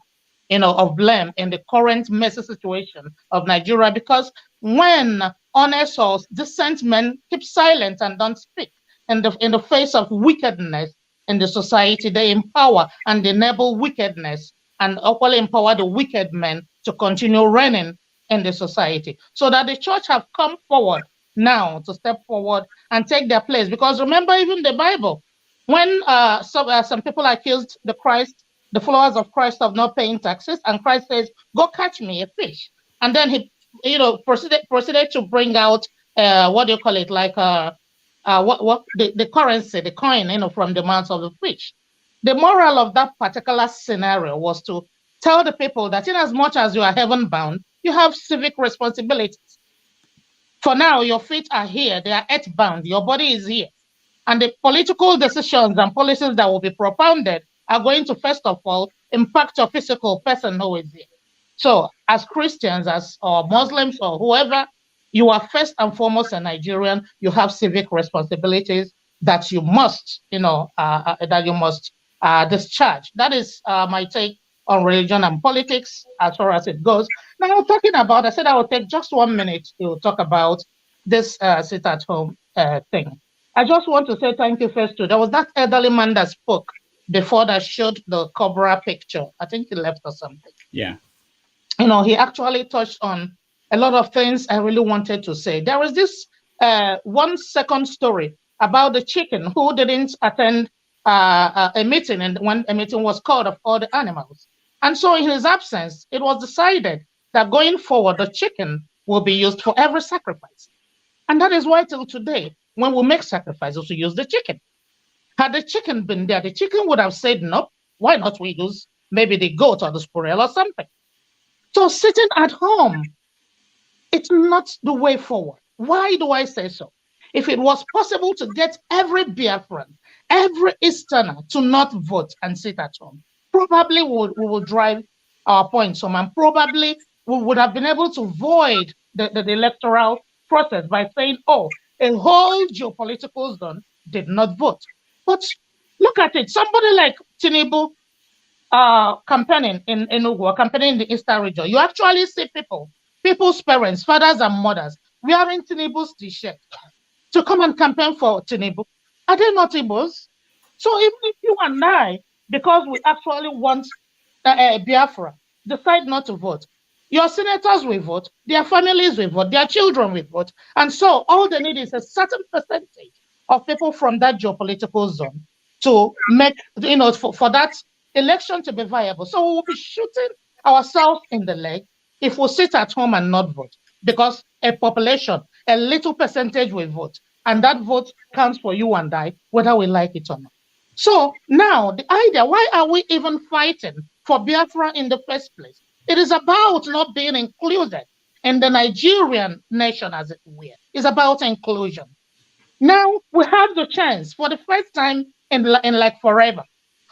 of blame in the current messy situation of Nigeria, because when honest or decent men keep silent and don't speak in the face of wickedness in the society, they empower and enable wickedness and equally empower the wicked men to continue reigning in the society. So that the church have come forward now to step forward and take their place. Because remember, even the Bible, When some people accused the followers of Christ of not paying taxes, and Christ says, "Go catch me a fish," and then he, proceeded to bring out what do you call it, like what the currency, the coin, from the mouth of the fish. The moral of that particular scenario was to tell the people that in as much as you are heaven bound, you have civic responsibilities. For now, your feet are here, they are earth bound, your body is here. And the political decisions and policies that will be propounded are going to, first of all, impact your physical person who is here. So as Christians, or Muslims, or whoever, you are first and foremost a Nigerian. You have civic responsibilities that you must, discharge. That is my take on religion and politics as far as it goes. Now, I said I will take just 1 minute to talk about this sit-at-home thing. I just want to say thank you first to, there was that elderly man that spoke before that showed the Cobra picture. I think he left or something. Yeah. He actually touched on a lot of things I really wanted to say. There was this 1 second story about the chicken who didn't attend a meeting, and when a meeting was called of all the animals. And so in his absence, it was decided that going forward, the chicken will be used for every sacrifice. And that is why till today, when we make sacrifices, we use the chicken. Had the chicken been there, the chicken would have said, no, why not we use maybe the goat or the squirrel or something? So sitting at home, it's not the way forward. Why do I say so? If it was possible to get every Biafran, every Easterner to not vote and sit at home, probably we will drive our points home, and probably we would have been able to void the electoral process by saying, oh, a whole geopolitical zone did not vote. But look at it. Somebody like Tinubu campaigning in Enugu, campaigning in the Eastern region, you actually see people's parents, fathers and mothers, wearing Tinubu's t-shirt to come and campaign for Tinubu. Are they not Igbos? So even if you and I, because we actually want Biafra, decide not to vote, your senators will vote, their families will vote, their children will vote. And so all they need is a certain percentage of people from that geopolitical zone to make, for that election to be viable. So we will be shooting ourselves in the leg if we sit at home and not vote, because a population, a little percentage will vote, and that vote counts for you and I, whether we like it or not. So now the idea, why are we even fighting for Biafra in the first place? It is about not being included in the Nigerian nation, as it were. It's about inclusion. Now we have the chance for the first time in like forever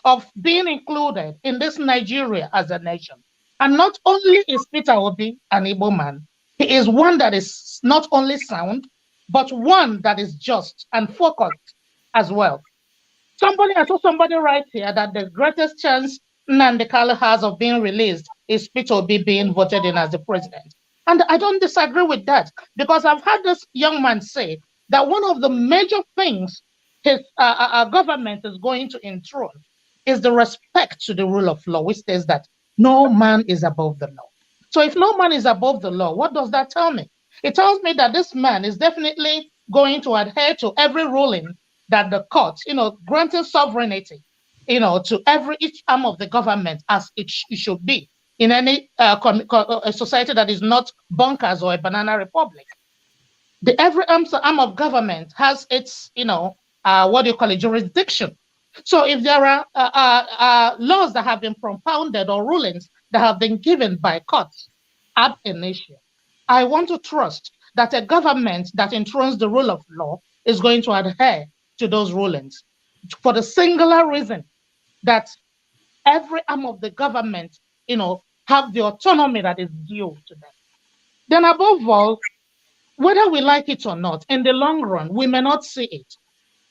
of being included in this Nigeria as a nation. And not only is Peter Obi an Igbo man, he is one that is not only sound, but one that is just and focused as well. I saw somebody write here that the greatest chance Nnamdi Kanu has of being released is Peter Obi being voted in as the president. And I don't disagree with that, because I've had this young man say that one of the major things his government is going to enthrone is the respect to the rule of law, which says that no man is above the law. So if no man is above the law, what does that tell me? It tells me that this man is definitely going to adhere to every ruling that the court, granting sovereignty, to each arm of the government as it should be in any a society that is not bunkers or a banana republic. Every arm of government has its, jurisdiction. So if there are laws that have been propounded or rulings that have been given by courts ab initio, I want to trust that a government that enthrones the rule of law is going to adhere to those rulings, for the singular reason that every arm of the government, have the autonomy that is due to them. Then above all, whether we like it or not, in the long run, we may not see it.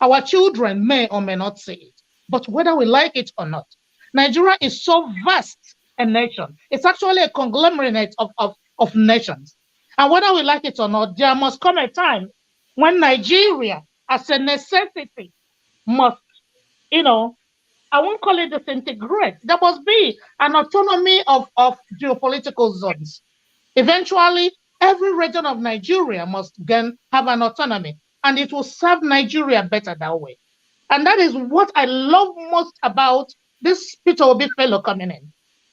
Our children may or may not see it. But whether we like it or not, Nigeria is so vast a nation. It's actually a conglomerate of nations. And whether we like it or not, there must come a time when Nigeria, as a necessity, must, I won't call it disintegrate. There must be an autonomy of geopolitical zones. Eventually, every region of Nigeria must again have an autonomy, and it will serve Nigeria better that way. And that is what I love most about this Peter Obi fellow coming in.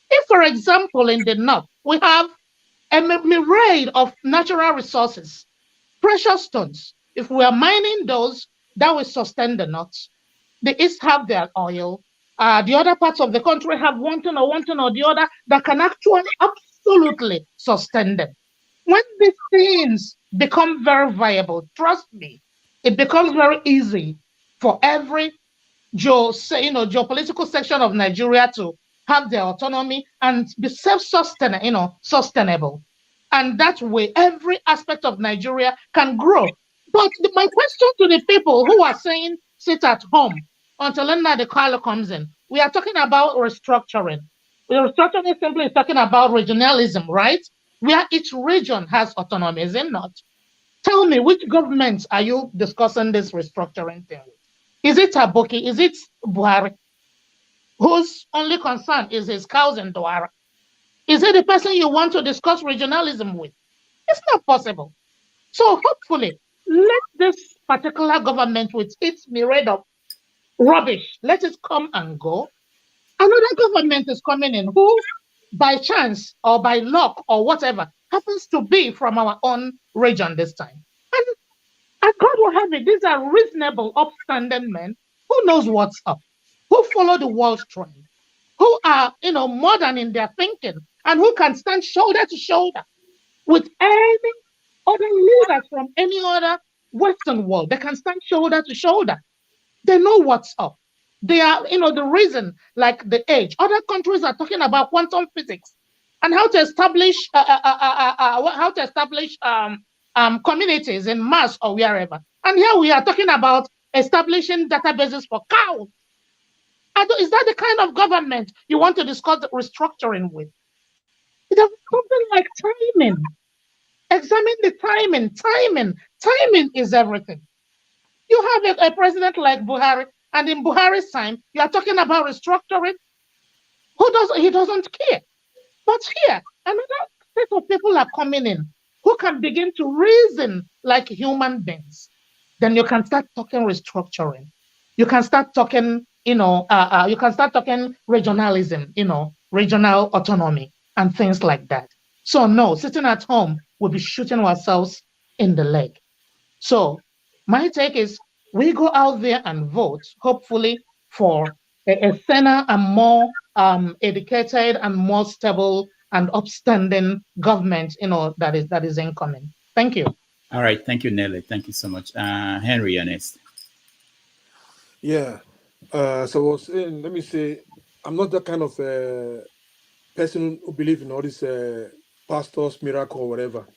If, for example, in the north, we have a myriad of natural resources, precious stones. If we are mining those, that will sustain the north. The east have their oil. The other parts of the country have one thing or the other that can actually absolutely sustain them. When these things become very viable, trust me, it becomes very easy for every geopolitical section of Nigeria to have their autonomy and be sustainable. And that way, every aspect of Nigeria can grow. But my question to the people who are saying sit at home until the Carlo comes in, we are talking about restructuring. Restructuring is simply talking about regionalism, right? Where each region has autonomy, is it not? Tell me, which governments are you discussing this restructuring thing with? Is it Taboki? Is it Buhari? Whose only concern is his cows and Douara? Is it the person you want to discuss regionalism with? It's not possible. So hopefully, let this particular government with its myriad of rubbish, let it come and go. Another government is coming in who, by chance or by luck or whatever, happens to be from our own region this time. And God will have it. These are reasonable, upstanding men who knows what's up, who follow the world trend, who are, modern in their thinking, and who can stand shoulder to shoulder with any other leaders from any other Western world. They can stand shoulder to shoulder. They know what's up. They are, the reason, like the age. Other countries are talking about quantum physics and how to establish communities in Mars or wherever. And here we are talking about establishing databases for cows. Is that the kind of government you want to discuss the restructuring with? It has something like timing. Examine the timing. Timing is everything. You have a president like Buhari, and in Buhari's time, you are talking about restructuring. He doesn't care. But here, another set of people are coming in who can begin to reason like human beings. Then you can start talking restructuring. You can start talking, you can start talking regionalism, regional autonomy and things like that. So no, sitting at home, we'll be shooting ourselves in the leg. So my take is we go out there and vote, hopefully for a saner and more educated and more stable and upstanding government, that is incoming. Thank you. All right. Thank you, Nelly. Thank you so much. Henry, Ernest. Yeah. So I was saying, let me say, I'm not that kind of person who believes in all this pastors, miracle, or whatever.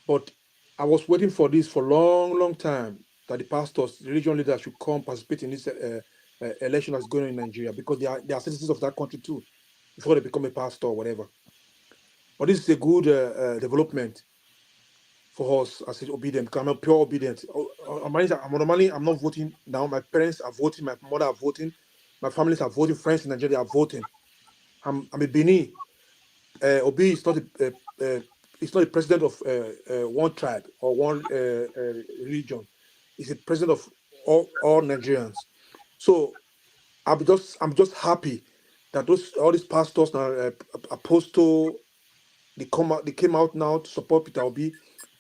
But I was waiting for this for a long, long time, that the pastors, the religion leaders should come participate in this election that's going on in Nigeria, because they are citizens of that country too, before they become a pastor or whatever. But this is a good development for us as obedient, because I'm a pure obedient. I'm not voting now. My parents are voting. My mother are voting. My families are voting. Friends in Nigeria are voting. I'm a Bini. Obi is not it's not the president of one tribe or one religion. He's the president of all Nigerians. So I'm just happy that all these pastors now, apostle, they came out now to support Peter Obi,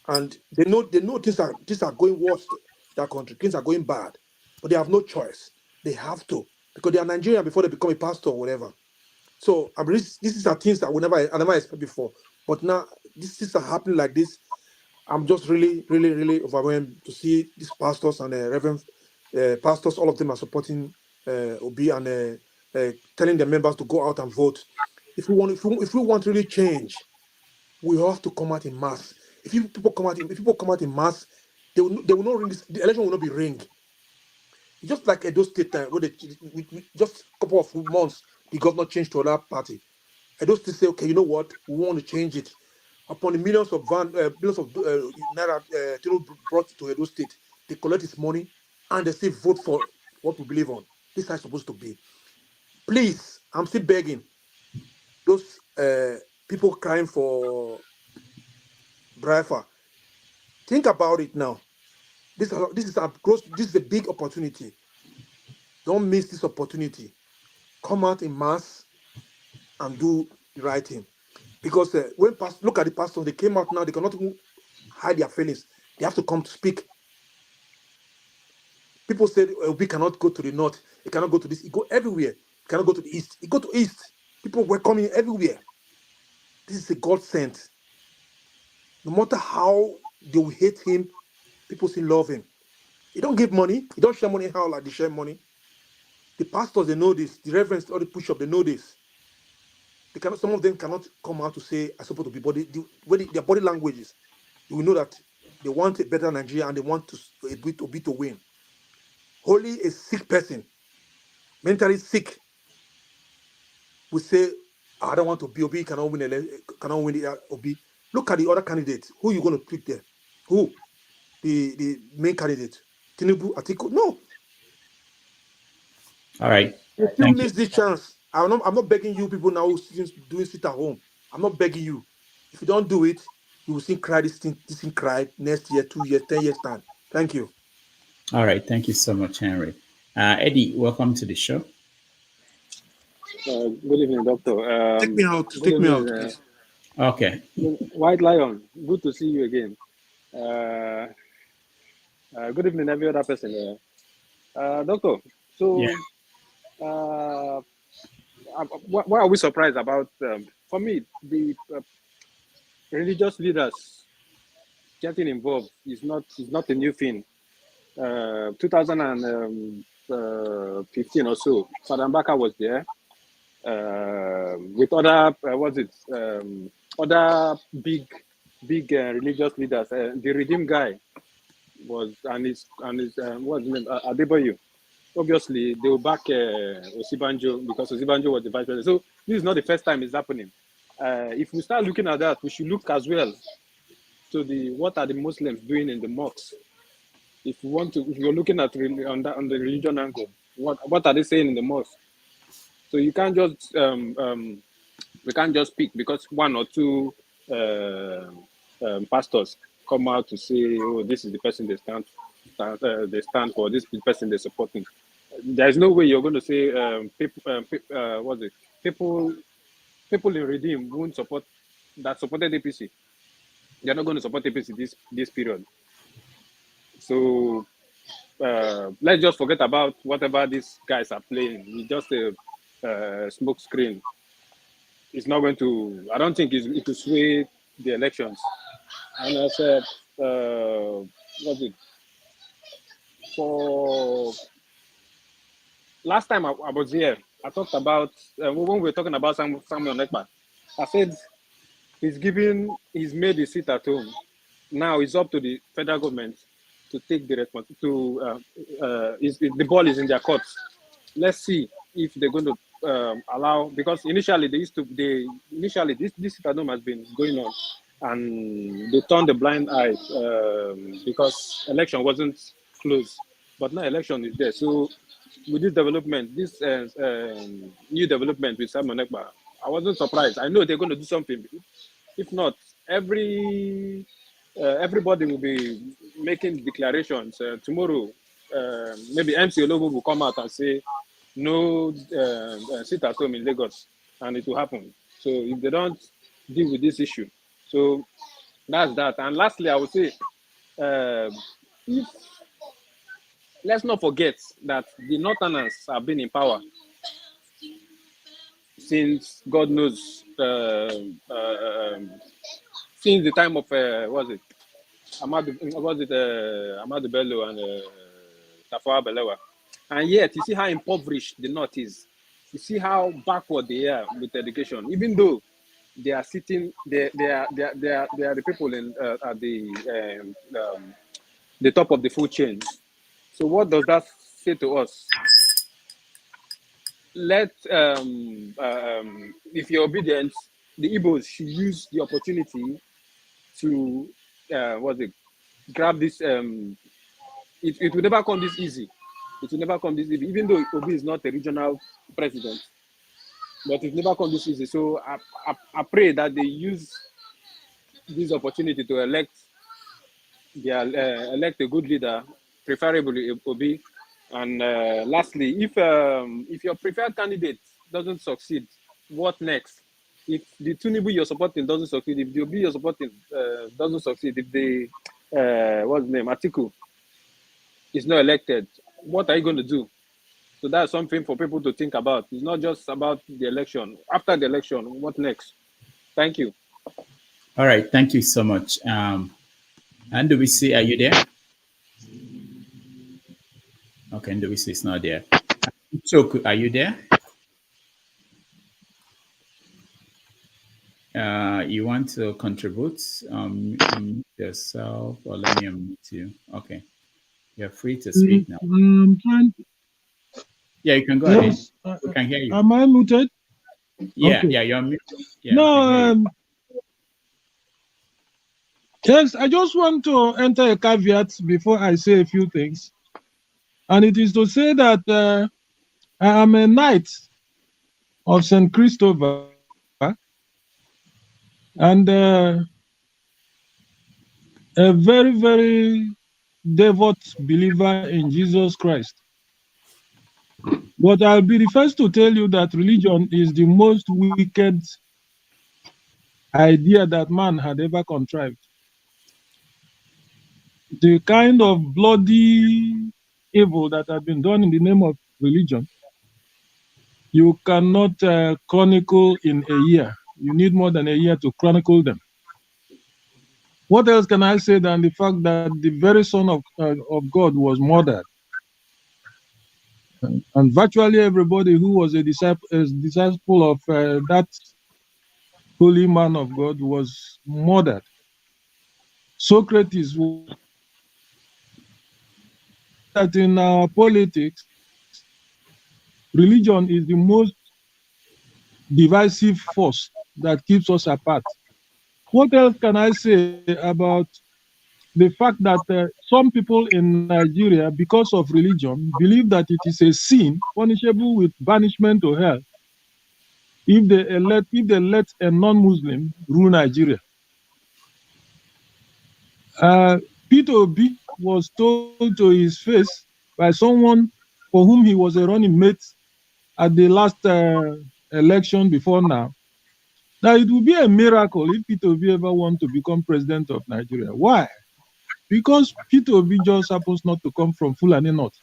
and they know things are going worse. That country, things are going bad, but they have no choice. They have to, because they are Nigerian before they become a pastor or whatever. So this is things that I never expect before. But now things are happening like this. I'm just really, really, really overwhelmed to see these pastors and reverend pastors. All of them are supporting Obi and telling their members to go out and vote. If we want really change, we have to come out in mass. If people come out in mass, they will not ring. The election will not be ringed. Just like Edo State time, where just a couple of months, the governor changed to another party. Edo State say, okay, you know what? We want to change it. Upon the millions of naira brought to Edo State, they collect his money and they still vote for what we believe on. This is how it's supposed to be. Please, I'm still begging those people crying for Braifa. Think about it now. This is a big opportunity. Don't miss this opportunity. Come out in mass and do the right thing. Because when look at the pastors, they came out now, they cannot even hide their feelings. They have to come to speak. People say we cannot go to the north, it cannot go to this, it go everywhere. It cannot go to the east, it go to east. People welcome him everywhere. This is a God sent. No matter how they will hate him, people still love him. He don't give money, he don't share money how like they share money. The pastors, they know this, the reverends, all the push-up, they know this. They cannot, some of them cannot come out to say I support the people. Their body languages, you will know that they want a better Nigeria and they want to to win. Only a sick person, mentally sick, will say, I don't want to be Obi, cannot win the Obi. Look at the other candidates. Who are you going to pick there? Who? The main candidate? Tinubu, Atiku? No. All right. If you miss this chance, I'm not begging you people now who doing sit at home. I'm not begging you. If you don't do it, you will see this thing cry next year, 2 years, 10 years time. Thank you. All right. Thank you so much, Henry. Eddie, welcome to the show. Good evening, Doctor. Take me out. Take me out, please. Okay. White Lion, good to see you again. Good evening, every other person. Doctor, so why are we surprised about, for me, the religious leaders getting involved is not a new thing. 2015 or so, Father Mbaka was there with other other big religious leaders. The Redeem guy was and his what's his name, Adebayo. Obviously, they will back Osibanjo because Osibanjo was the vice president. So this is not the first time it's happening. If we start looking at that, we should look as well to what are the Muslims doing in the mosques. If you're looking at on the religion angle, what are they saying in the mosque? So you can't just we can't just pick because one or two pastors come out to say, oh, this is the person they stand for, this is the person they're supporting. There's no way you're going to say people in Redeem won't support that supported APC. They're not going to support APC this period. So let's just forget about whatever these guys are playing. It's just a smoke screen. It's not going to, I don't think it will sway the elections. And I said, for last time I was here, I talked about, when we were talking about Samuel Ekpa, I said, he's made his seat at home. Now it's up to the federal government to take the responsibility. The ball is in their courts. Let's see if they're going to allow, because initially this seat at home has been going on, and they turned a blind eye because election wasn't close, but now election is there. So with this development, this new development with Simon Ekpa, I wasn't surprised. I know they're going to do something. If not, everybody will be making declarations. Tomorrow, maybe MC Ologo will come out and say, no sit at home in Lagos, and it will happen. So if they don't deal with this issue, so that's that. And lastly, I would say, let's not forget that the Northerners have been in power since God knows, since the time of Ahmadu Bello and Tafawa Balewa. And yet, you see how impoverished the North is. You see how backward they are with education. Even though they are sitting, they are the people at the top of the food chain. So what does that say to us? If you're obedient, the Igbos should use the opportunity to grab this. It will never come this easy. It will never come this easy, even though Obi is not a regional president, but it never come this easy. So I pray that they use this opportunity to elect a good leader, preferably Obi, And lastly, if your preferred candidate doesn't succeed, what next? If the Tinubu you're supporting doesn't succeed, if the Obi you're supporting doesn't succeed, if the what's the name, Atiku is not elected, what are you going to do? So that's something for people to think about. It's not just about the election. After the election, what next? Thank you. All right, thank you so much. And do we see? Are you there? Okay, and do we see? It's not there. So, are you there? You want to contribute? Unmute yourself, or let me unmute you. Okay, you're free to speak now. Yeah, you can go ahead. We can hear you. Am I muted? Yeah, Okay. yeah, you're muted. Yeah, No, yes, I just want to enter a caveat before I say a few things. And it is to say that I am a knight of St. Christopher and a very, very devout believer in Jesus Christ. But I'll be the first to tell you that religion is the most wicked idea that man had ever contrived. The kind of bloody evil that had been done in the name of religion, you cannot chronicle in a year. You need more than a year to chronicle them. What else can I say than the fact that the very Son of God was murdered? And virtually everybody who was a disciple of that holy man of God was murdered. Socrates, that in our politics, religion is the most divisive force that keeps us apart. What else can I say about the fact that some people in Nigeria, because of religion, believe that it is a sin punishable with banishment to hell if they let a non-Muslim rule Nigeria? Peter Obi was told to his face by someone for whom he was a running mate at the last election before now, that it would be a miracle if Peter Obi ever want to become president of Nigeria. Why? Because Peter Obi just happens not to come from Fulani North.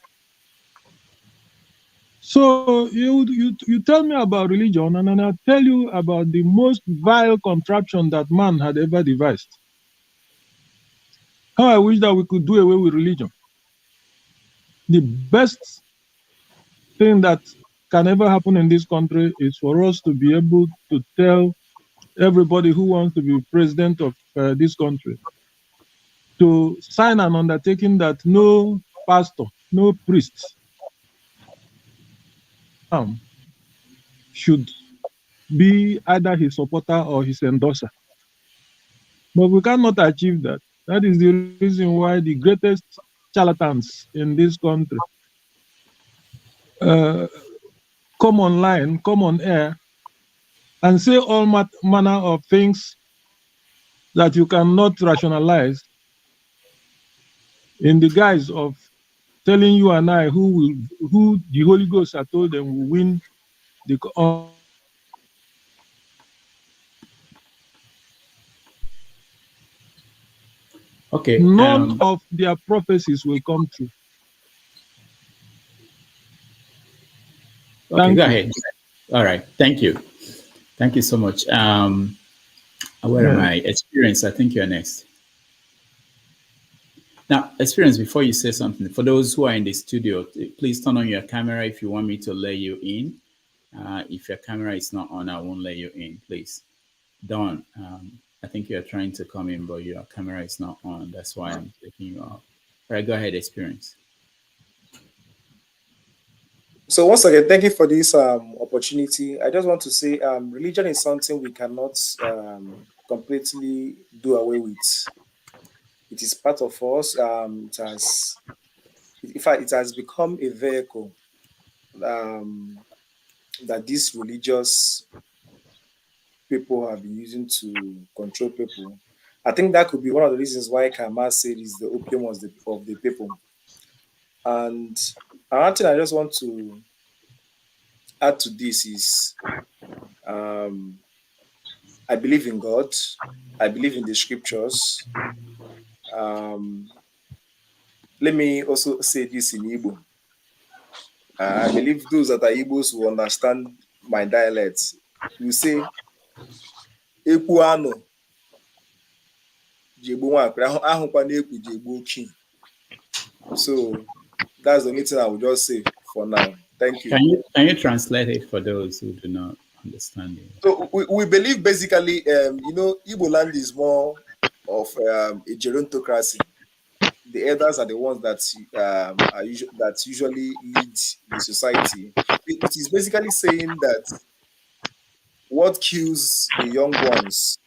So you tell me about religion, and then I'll tell you about the most vile contraption that man had ever devised. How I wish that we could do away with religion. The best thing that can ever happen in this country is for us to be able to tell everybody who wants to be president of this country to sign an undertaking that no pastor, no priest should be either his supporter or his endorser. But we cannot achieve that. That is the reason why the greatest charlatans in this country come online, come on air, and say all manner of things that you cannot rationalize in the guise of telling you and I who the Holy Ghost had told them will win the Okay. None of their prophecies will come true. Okay, go ahead. All right. Thank you. Thank you so much. Where am I? Experience, I think you're next. Now, Experience, before you say something, for those who are in the studio, please turn on your camera if you want me to let you in. If your camera is not on, I won't let you in, please. Don, I think you're trying to come in, but your camera is not on. That's why I'm taking you out. All right, go ahead, Experience. So once again, thank you for this opportunity. I just want to say religion is something we cannot completely do away with. It is part of us. In fact, it has become a vehicle that these religious people have been using to control people. I think that could be one of the reasons why Kama said is the opium of the people. And another thing I just want to add to this is I believe in God. I believe in the scriptures. Let me also say this in Igbo. I believe those that are Igbos will understand my dialect. We say, Ekwu ano, jegbo nwakre, ahụkwa na ekwu jegbo oki. So that's the only thing I will just say for now. Thank you. Can you translate it for those who do not understand it? So we believe basically, Igbo land is more of a gerontocracy. The elders are the ones that usually lead the society. It is basically saying that what kills the young ones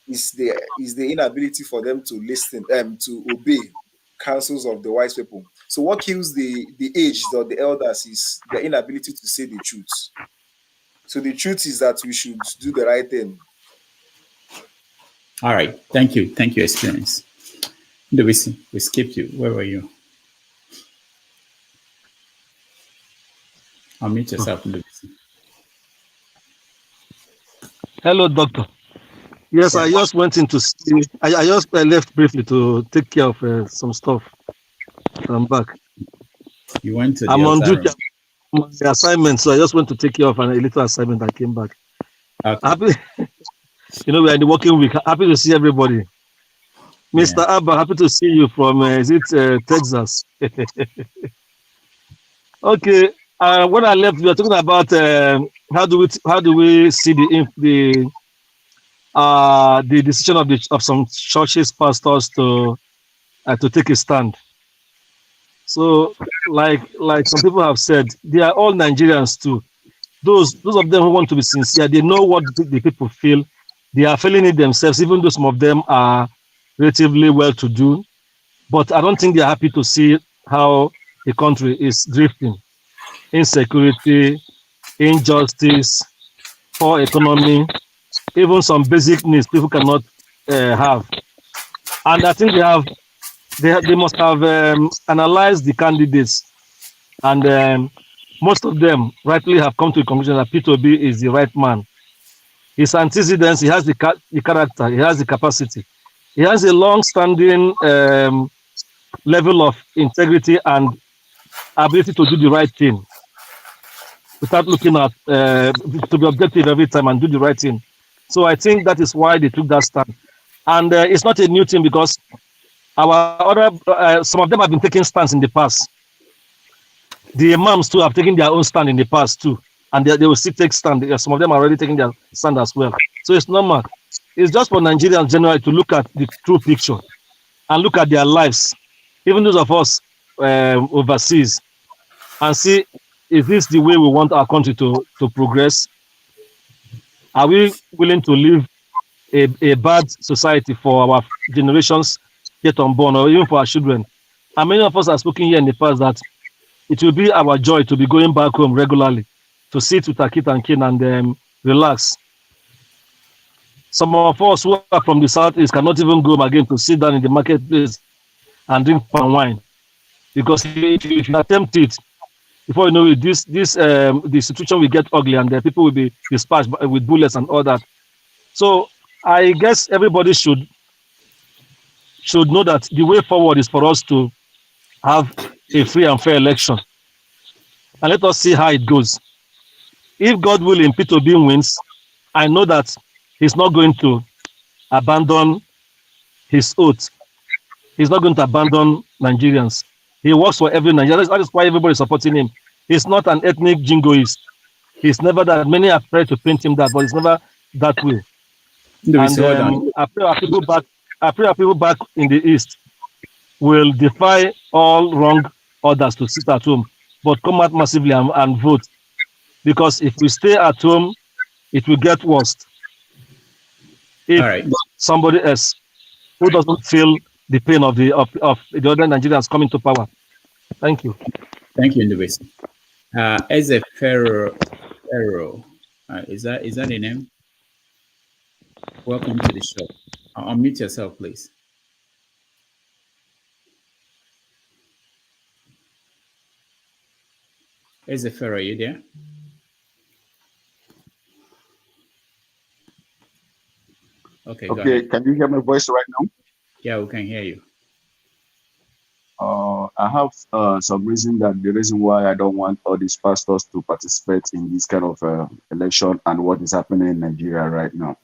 is the inability for them to listen, to obey counsels of the wise people. So what kills the aged or the elders is the inability to say the truth. So the truth is that we should do the right thing. All right. Thank you. Thank you, Experience. We skipped you. Where were you? Unmute yourself. Hello, doctor. Yes, I just went in to see. I just left briefly to take care of some stuff. I'm back. You went to I'm on duty. My assignment, so I just went to take care of a little assignment. I came back. Okay. Happy, we are in the working week. Happy to see everybody. Mr. Abba, happy to see you from Texas. Okay. When I left, we were talking about how do we see the decision of some churches pastors to take a stand. So, like some people have said, they are all Nigerians too. Those of them who want to be sincere, they know what the people feel. They are feeling it themselves, even though some of them are relatively well-to-do. But I don't think they are happy to see how the country is drifting. Insecurity, injustice, poor economy, even some basic needs people cannot have. And I think they must have analyzed the candidates, and most of them rightly have come to the conclusion that P2B is the right man. His antecedents, he has the character, he has the capacity, he has a long-standing level of integrity and ability to do the right thing without looking at to be objective every time and do the right thing. So I think that is why they took that stand, and it's not a new thing because some of them have been taking stands in the past. The imams too have taken their own stand in the past too, and they will still take stand. Some of them are already taking their stand as well. So it's normal. It's just for Nigerians generally to look at the true picture and look at their lives, even those of us overseas, and see, is this the way we want our country to progress? Are we willing to live a bad society for our generations yet unborn, or even for our children? And many of us have spoken here in the past that it will be our joy to be going back home regularly, to sit with our kit and kin and relax. Some of us who are from the southeast cannot even go home again to sit down in the marketplace and drink palm wine, because if you attempt it, before you know it, the situation will get ugly, and the people will be dispatched with bullets and all that. So I guess everybody should know that the way forward is for us to have a free and fair election, and let us see how it goes. If God willing, P2B wins, I know that he's not going to abandon his oath. He's not going to abandon Nigerians. He works for every Nigerian. That is why everybody is supporting him. He's not an ethnic jingoist. He's never that. Many have tried to paint him that, but it's never that way. And I pray our people back in the East will defy all wrong orders to sit at home, but come out massively and vote. Because if we stay at home, it will get worse. If somebody else who doesn't feel the pain of the other Nigerians coming to power. Thank you. Thank you, Ndubisi. As a Pharaoh, is that the name? Welcome to the show. Unmute yourself, please. Is it fair? Are you there? Okay, go Okay, ahead. can you hear my voice right now? Yeah, we can hear you. I have some reason that the reason why I don't want all these pastors to participate in this kind of election and what is happening in Nigeria right now,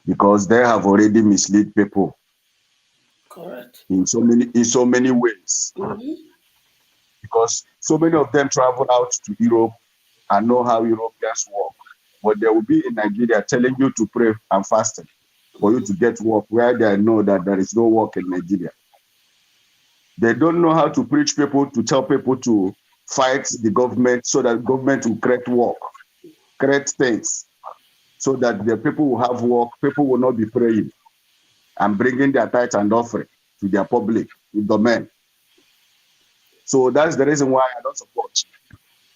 because they have already misled people Correct. in so many ways. Because so many of them travel out to Europe and know how Europeans work, but they will be in Nigeria telling you to pray and fast for you to get work where they know that there is no work in Nigeria. They don't know how to preach people, to tell people to fight the government so that government will create work, create things, so that the people will have work, people will not be praying and bringing their tithe and offering to their public domain. So that's the reason why I don't support.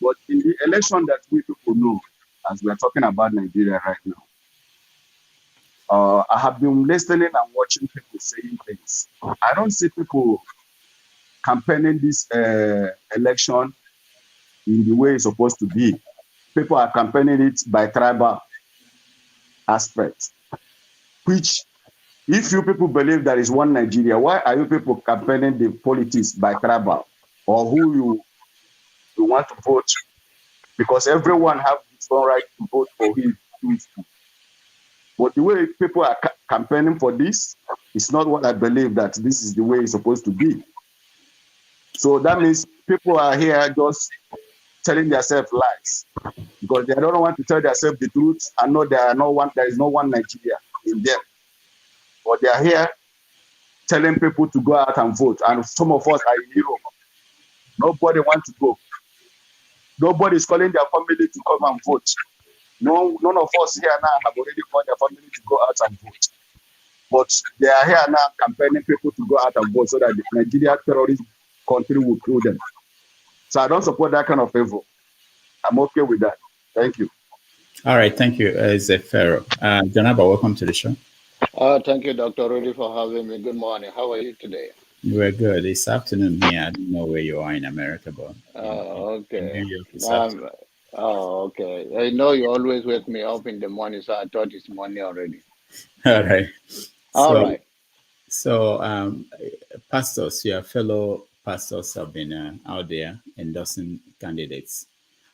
But in the election that we people know, as we are talking about Nigeria right now, I have been listening and watching people saying things. I don't see people campaigning this election in the way it's supposed to be. People are campaigning it by tribal aspect, which if you people believe there is one Nigeria, why are you people campaigning the politics by tribal or who you want to vote? Because everyone has its own right to vote for him. But the way people are campaigning for this is not what I believe that this is the way it's supposed to be. So that means people are here just telling themselves lies because they don't want to tell themselves the truth and know there is no one Nigeria in them. But they are here telling people to go out and vote. And some of us are in Europe. Nobody wants to go. Nobody is calling their family to come and vote. No, none of us here now have already called their family to go out and vote. But they are here now campaigning people to go out and vote so that the Nigeria terrorist country will kill them. So I don't support that kind of evil. I'm okay with that. Thank you. All right, thank you, Zefero. Janaba, welcome to the show. Thank you, Dr. Rudy, for having me. Good morning. How are you today? We're good. It's afternoon here. I don't know where you are in America, but okay. in New York, it's afternoon. Okay. I know you always wake me up in the morning, so I thought it's morning already. All right. All right. So, pastors, your fellow pastors have been out there endorsing candidates.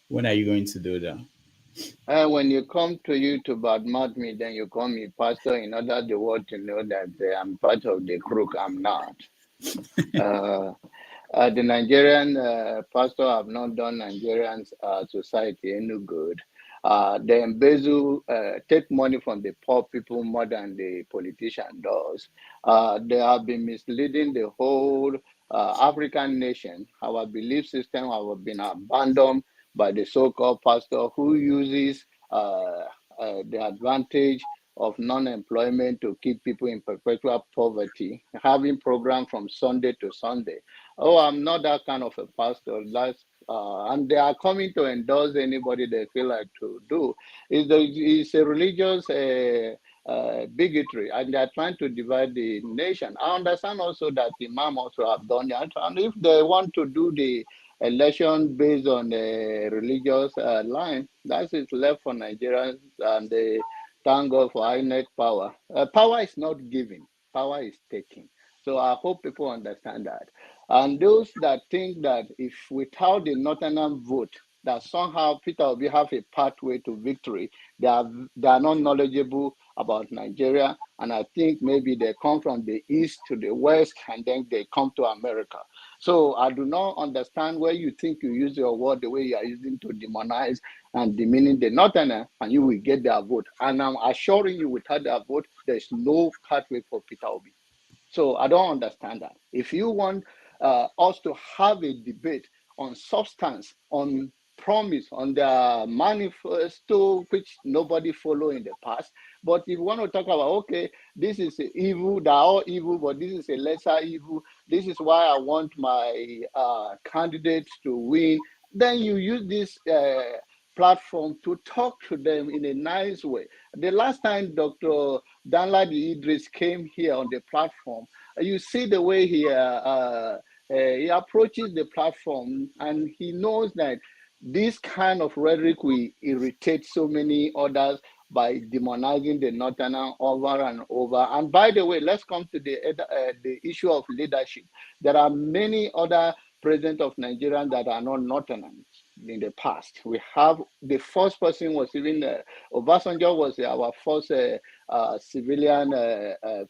When are you going to do that? When you come to you to badmouth me, then you call me pastor in order the world to know that I'm part of the crook. I'm not. The Nigerian pastor have not done Nigerian society any good. They embezzle, take money from the poor people more than the politician does. They have been misleading the whole African nation. Our belief system have been abandoned by the so-called pastor who uses the advantage of non-employment to keep people in perpetual poverty, having programs from Sunday to Sunday. Oh, I'm not that kind of a pastor. And they are coming to endorse anybody they feel like to do. It's a religious bigotry, and they are trying to divide the nation. I understand also that the Imam also have done that, and if they want to do the election based on a religious line, that is left for Nigerians, and they thank God for INEC power. Power is not giving, power is taking. So I hope people understand that. And those that think that if without the Northern vote, that somehow Peter Obi have a pathway to victory, they are not knowledgeable about Nigeria. And I think maybe they come from the east to the west and then they come to America. So I do not understand where you think you use your word the way you are using to demonize and demeaning the Northerner, and you will get their vote. And I'm assuring you, without their vote, there's no pathway for Peter Obi. So I don't understand that. If you want us to have a debate on substance, on promise, on the manifesto, which nobody followed in the past. But if you want to talk about, okay, this is evil, they're all evil, but this is a lesser evil. This is why I want my candidates to win. Then you use this platform to talk to them in a nice way. The last time Dr. Danladi Idris came here on the platform, you see the way he he approaches the platform and he knows that this kind of rhetoric will irritate so many others by demonizing the Northerner over and over. And by the way, let's come to the issue of leadership. There are many other presidents of Nigeria that are not Northerners in the past. We have the first person was even Obasanjo was our first civilian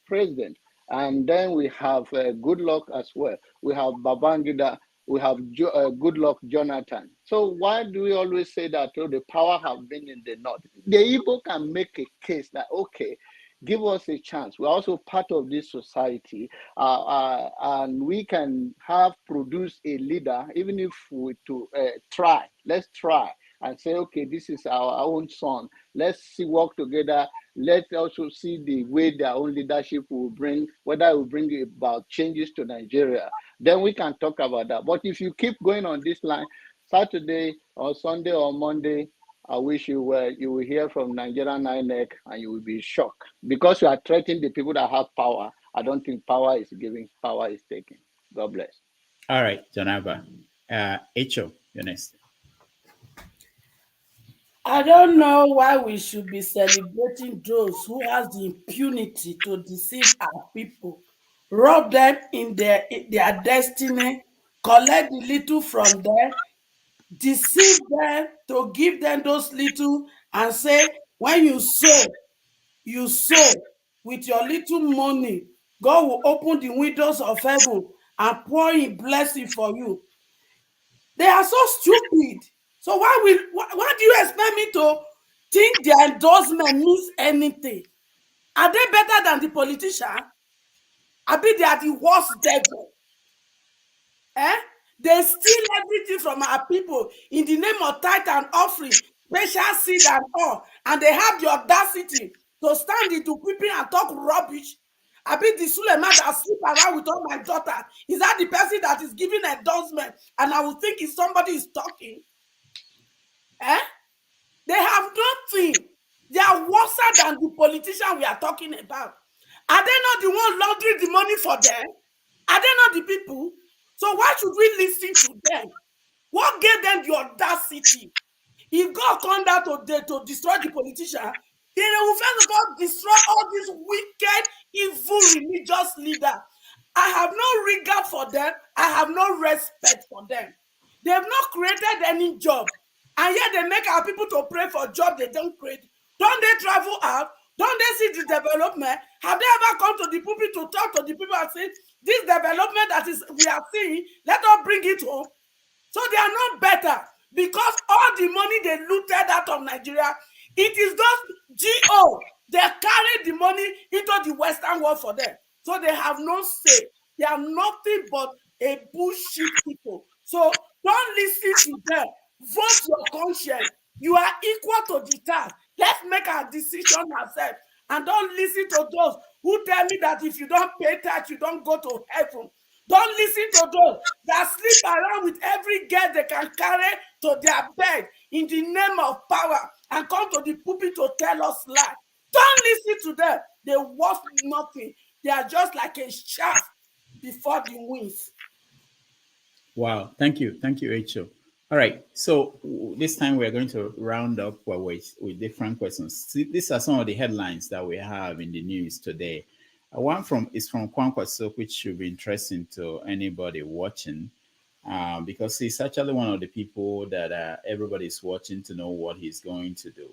president. And then we have Goodluck as well. We have Babangida. We have Goodluck Jonathan. So why do we always say that the power have been in the north? The Igbo can make a case that, okay, give us a chance. We're also part of this society, and we can have produced a leader, even if we to try. Let's try and say, okay, this is our own son. Let's see, work together. Let's also see the way their own leadership will bring, whether it will bring about changes to Nigeria. Then we can talk about that. But if you keep going on this line, Saturday or Sunday or Monday, I wish you will hear from Nigerian INEC and you will be shocked because you are threatening the people that have power. I don't think power is giving, power is taking. God bless. All right, Janaba. Echo, you're next. I don't know why we should be celebrating those who has the impunity to deceive our people, rob them in their destiny, collect the little from them, deceive them to give them those little and say, when you sow with your little money, God will open the windows of heaven and pour in blessing for you. They are so stupid. So why do you expect me to think their endorsement means anything? Are they better than the politician? I bet they are the worst devil. They steal everything from our people in the name of tithe and offering, special seed and all, and they have the audacity to stand into people and talk rubbish. I bet the Suleiman that sleep around with all my daughter, is that the person that is giving endorsement? And I would think if somebody is talking. They have nothing. They are worse than the politician we are talking about. Are they not the one laundering the money for them? Are they not the people? So why should we listen to them? What gave them the audacity? If God come down to destroy the politician, then they will first of all destroy all these wicked, evil religious leaders. I have no regard for them. I have no respect for them. They have not created any job. And yet they make our people to pray for job they don't create. Don't they travel out? Don't they see the development? Have they ever come to the pulpit to talk to the people and say, this development that is we are seeing, let us bring it home? So they are not better because all the money they looted out of Nigeria, it is those GO. They carry the money into the Western world for them. So they have no say. They are nothing but a bullshit people. So don't listen to them. Vote your conscience. You are equal to the task. Let's make our decision ourselves. And don't listen to those who tell me that if you don't pay tax, you don't go to heaven. Don't listen to those that sleep around with every girl they can carry to their bed in the name of power and come to the pulpit to tell us lies. Don't listen to them. They worth nothing. They are just like a shaft before the winds. Wow. Thank you. Thank you, Rachel. All right. So this time we're going to round up with different questions. See, these are some of the headlines that we have in the news today. One is from Kwankwaso, which should be interesting to anybody watching, because he's actually one of the people that everybody's watching to know what he's going to do.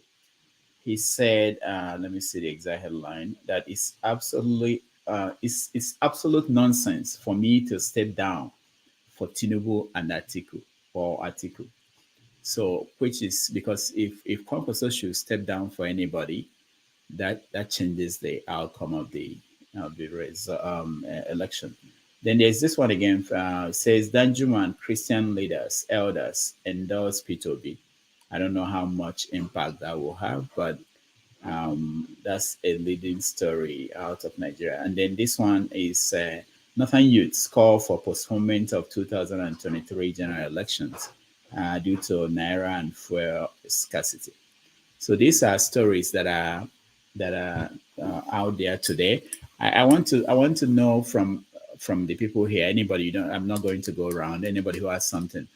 He said, let me see the exact headline, that it's absolutely it's absolute nonsense for me to step down for Tinubu and Atiku. So, which is because if Kwankwaso should step down for anybody, that changes the outcome of the election. Then there's this one again, says Danjuma and Christian leaders, elders endorse P2B. I don't know how much impact that will have, but that's a leading story out of Nigeria. And then this one is Northern youths call for postponement of 2023 general elections due to Naira and fuel scarcity. So these are stories that are out there today. I want to know from from the people here, anybody, I'm not going to go around, anybody who has something.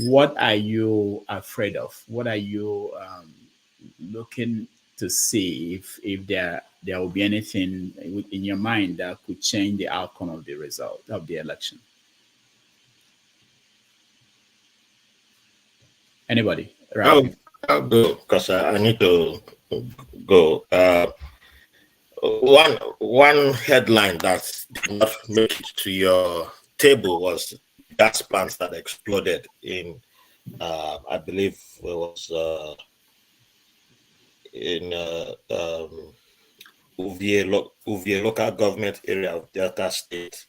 What are you afraid of? What are you looking to see if there will be anything in your mind that could change the outcome of the result of the election? Anybody? Right. I'll go because I need to go. One headline that did not make it to your table was gas plants that exploded in, I believe it was in Uvier local government area of Delta State,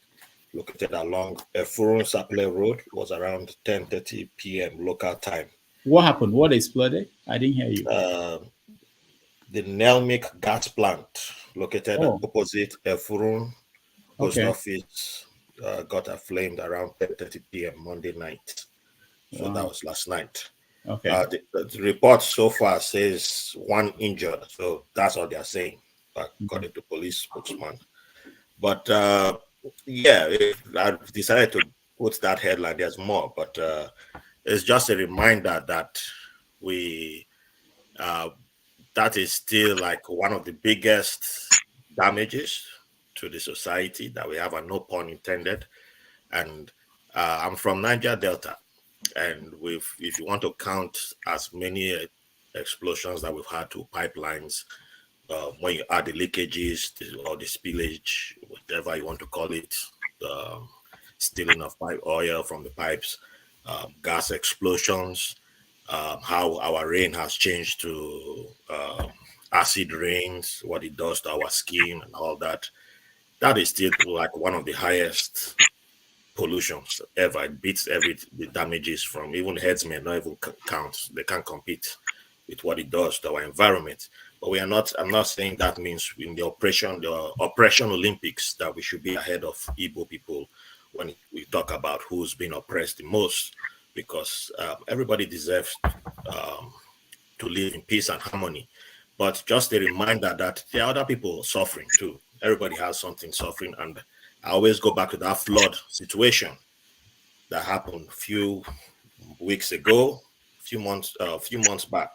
located along Efurun Sapele Road. Was around 10:30 p.m. local time. What happened? What exploded? I didn't hear you. The Nelmic gas plant, located opposite Efurun post office, got aflamed around 10:30 p.m. Monday night. So that was last night. Okay. The report so far says one injured. So that's what they're saying, according to police spokesman. But I decided to put that headline. There's more, but it's just a reminder that that is still like one of the biggest damages to the society that we have, and no pun intended. And I'm from Niger Delta, and if you want to count as many explosions that we've had to pipelines, when you add the leakages or the spillage, whatever you want to call it, stealing of pipe oil from the pipes, gas explosions, how our rain has changed to acid rains, what it does to our skin and all that. That is still like one of the highest pollutions ever. It beats the damages from even headsmen, not even count. They can't compete with what it does to our environment. But I'm not saying that means in the Operation Olympics that we should be ahead of Igbo people when we talk about who's been oppressed the most, because everybody deserves to live in peace and harmony. But just a reminder that there are other people suffering too. Everybody has something suffering, and I always go back to that flood situation that happened a few weeks ago, a few months back.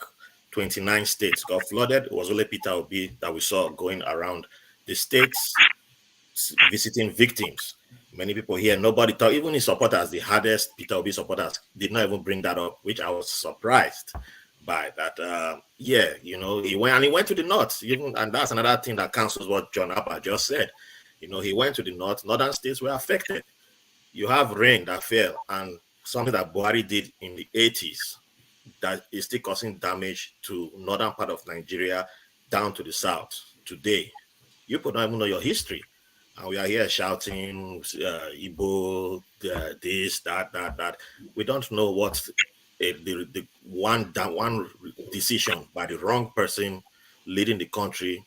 29 states got flooded. It was only Peter Obi that we saw going around the states visiting victims. Many people here, nobody thought, even his supporters, the hardest Peter Obi supporters, did not even bring that up, which I was surprised by. That he went to the north, and that's another thing that cancels what John Appa just said. He went to the north. Northern states were affected. You have rain that fell, and something that Buhari did in the 80s that is still causing damage to northern part of Nigeria down to the south today. You could not even know your history. And we are here shouting, Igbo, this, that. We don't know what the one decision by the wrong person leading the country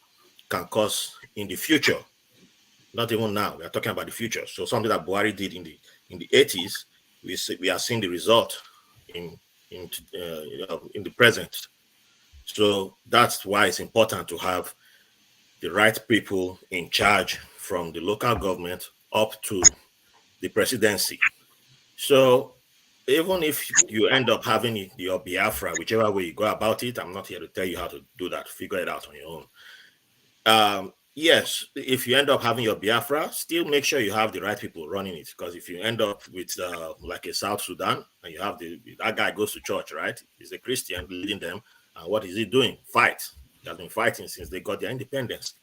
can cause in the future. Not even now. We are talking about the future. So something that Buhari did in the 80s, we are seeing the result in the present. So that's why it's important to have the right people in charge, from the local government up to the presidency. So even if you end up having your Biafra, whichever way you go about it, I'm not here to tell you how to do that. Figure it out on your own. Yes, if you end up having your Biafra, still make sure you have the right people running it. Because if you end up with like a South Sudan, and you have that guy goes to church, right? He's a Christian leading them. And what is he doing? Fight. He has been fighting since they got their independence.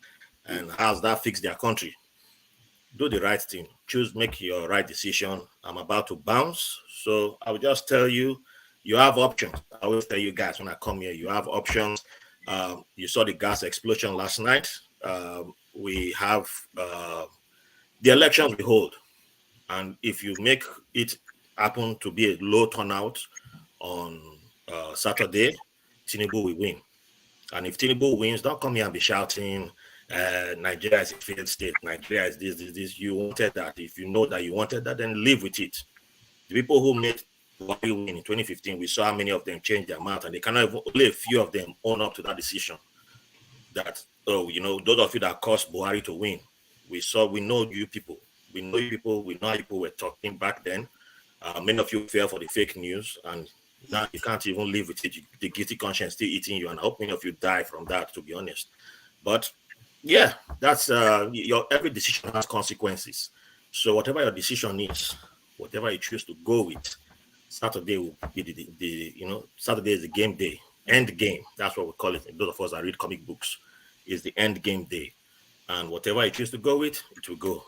And how's that fix their country? Do the right thing. Make your right decision. I'm about to bounce. So I will just tell you, you have options. I always tell you guys when I come here, you have options. You saw the gas explosion last night. We have the elections we hold. And if you make it happen to be a low turnout on Saturday, Tinubu will win. And if Tinubu wins, don't come here and be shouting, Nigeria is a failed state, Nigeria is this. You wanted that. If you know that you wanted that, then live with it. The people who made Buhari win in 2015, we saw how many of them changed their mind, and they cannot even, only a few of them own up to that decision. That, those of you that caused Buhari to win, we know you people. We know people. We know how people were talking back then. Many of you fell for the fake news, and now you can't even live with it. The guilty conscience still eating you, and I hope many of you die from that, to be honest. But yeah, that's your every decision has consequences. So whatever your decision is, whatever you choose to go with, Saturday will be the Saturday is the game day, end game. That's what we call it. Those of us that read comic books, is the end game day. And whatever you choose to go with, it will go.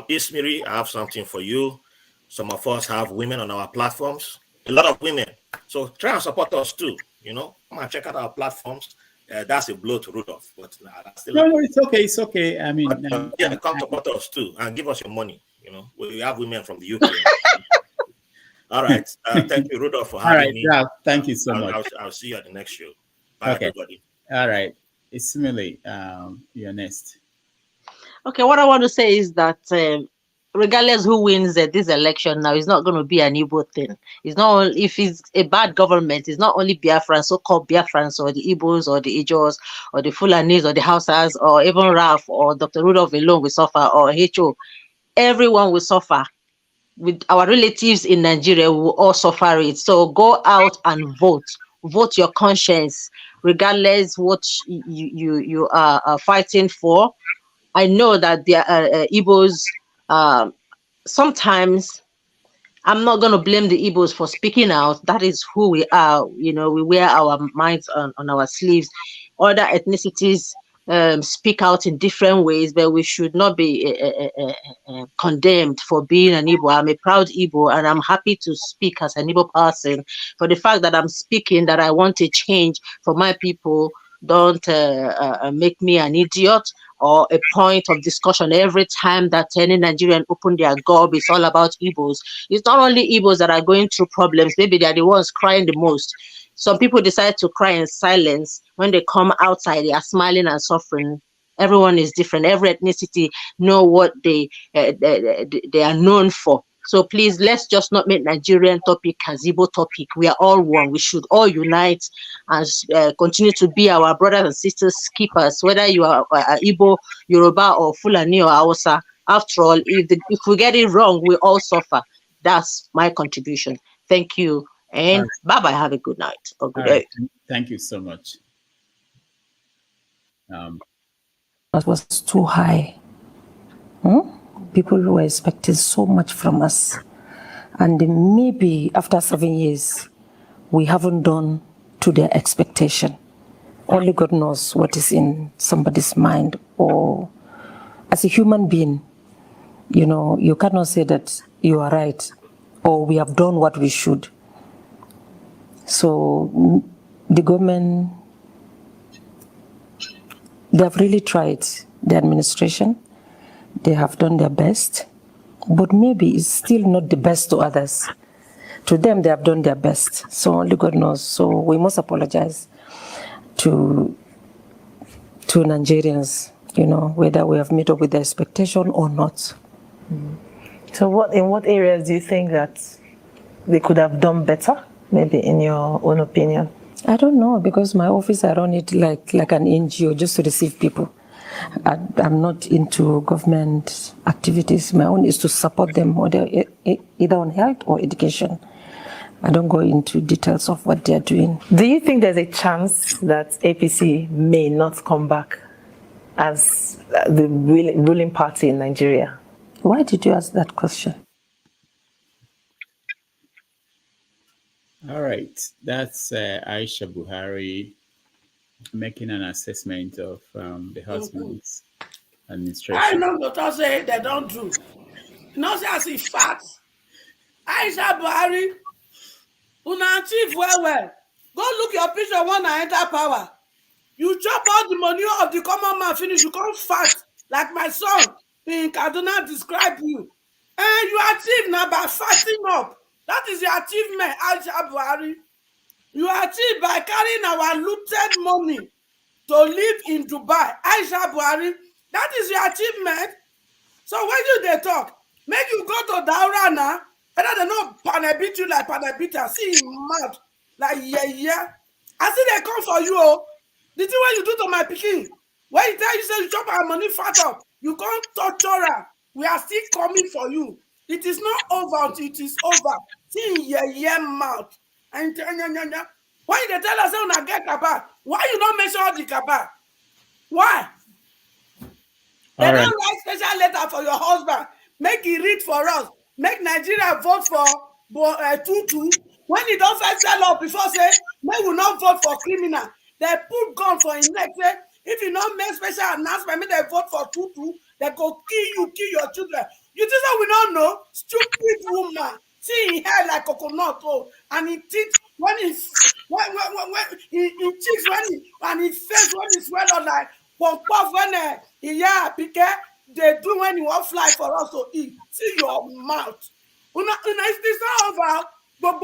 Ismiri, I have something for you. Some of us have women on our platforms, a lot of women. So try and support us too. Come and check out our platforms. That's a blow to Rudolph, but that's still no, it's okay. It's okay. I mean, come support us too and give us your money. We have women from the UK. All right. Thank you, Rudolph, for having me. Yeah, thank you so much. I'll see you at the next show. Bye, everybody. All right. Ismili, you're next. Okay, what I want to say is that regardless who wins this election now, it's not going to be an Igbo thing. It's not if it's a bad government, it's not only Biafrans, so-called Biafrans, or the Igbos, or the Ijos, or the Fulanis, or the Hausas, or even Ralph, or Dr. Rudolph alone will suffer, or HO. Everyone will suffer. With our relatives in Nigeria, we will all suffer it. So go out and vote. Vote your conscience, regardless what you are fighting for. I know that the Igbos, sometimes I'm not going to blame the Igbos for speaking out. That is who we are. We wear our minds on our sleeves. Other ethnicities speak out in different ways, but we should not be condemned for being an Igbo. I'm a proud Igbo, and I'm happy to speak as an Igbo person. For the fact that I'm speaking, that I want a change for my people, don't make me an idiot or a point of discussion every time that any Nigerian open their gob. It's all about Igbos. It's not only Igbos that are going through problems. Maybe they're the ones crying the most. Some people decide to cry in silence. When they come outside, they are smiling and suffering. Everyone is different. Every ethnicity know what they are known for. So please, let's just not make Nigerian topic as Igbo topic. We are all one. We should all unite and continue to be our brothers and sisters keepers, whether you are Igbo, Yoruba, or Fulani or Hausa. After all, if we get it wrong, we all suffer. That's my contribution. Thank you. And bye-bye. Have a good night or good day. Thank you so much. That was too high. People were expecting so much from us. And maybe after 7 years, we haven't done to their expectation. Only God knows what is in somebody's mind. Or as a human being, you cannot say that you are right or we have done what we should. So the government, they have really tried, the administration. They have done their best, but maybe it's still not the best to others. To them, they have done their best. So only God knows. So we must apologize to Nigerians, whether we have met up with the expectation or not. So in what areas do you think that they could have done better, maybe in your own opinion? I don't know, because my office, I run it like an NGO just to receive people. I'm not into government activities. My own is to support them, either on health or education. I don't go into details of what they're doing. Do you think there's a chance that APC may not come back as the ruling party in Nigeria? Why did you ask that question? All right. That's Aisha Buhari making an assessment of the husband's administration. I know what say they don't do. Not as if facts. Aisha Buhari, una achieve well. Go look your picture when I enter power. You chop all the money of the common man, finish, you come fat, like my son in Kaduna describe you. And you achieve now by fatting up. That is your achievement, Aisha Buhari. You achieve by carrying our looted money to live in Dubai. Aisha Buhari, that is your achievement. So when they talk, make you go to Daura now, and they not panabit you like panabita. See him mad, like yeah. I see they come for you, oh. The thing what you do to my pikin, when you tell you say you chop our money fat up, you can't torture her. We are still coming for you. It is not over until it is over. See your mouth. And why they tell us on get kaba? Why you not mention all the kaba? Why? They don't write special letter for your husband. Make he read for us. Make Nigeria vote for Tutu. When he don't first sell up before say, may we not vote for criminal. They put gun for him neck. Say, if you not make special announcement, make they vote for Tutu. They go kill your children. You think that we don't know? Stupid woman. See him hair like coconut, oh, and he teeth when he in cheeks and his face when he swell up like puff when they do when you want fly for us to eat. See your mouth. Una is this over? But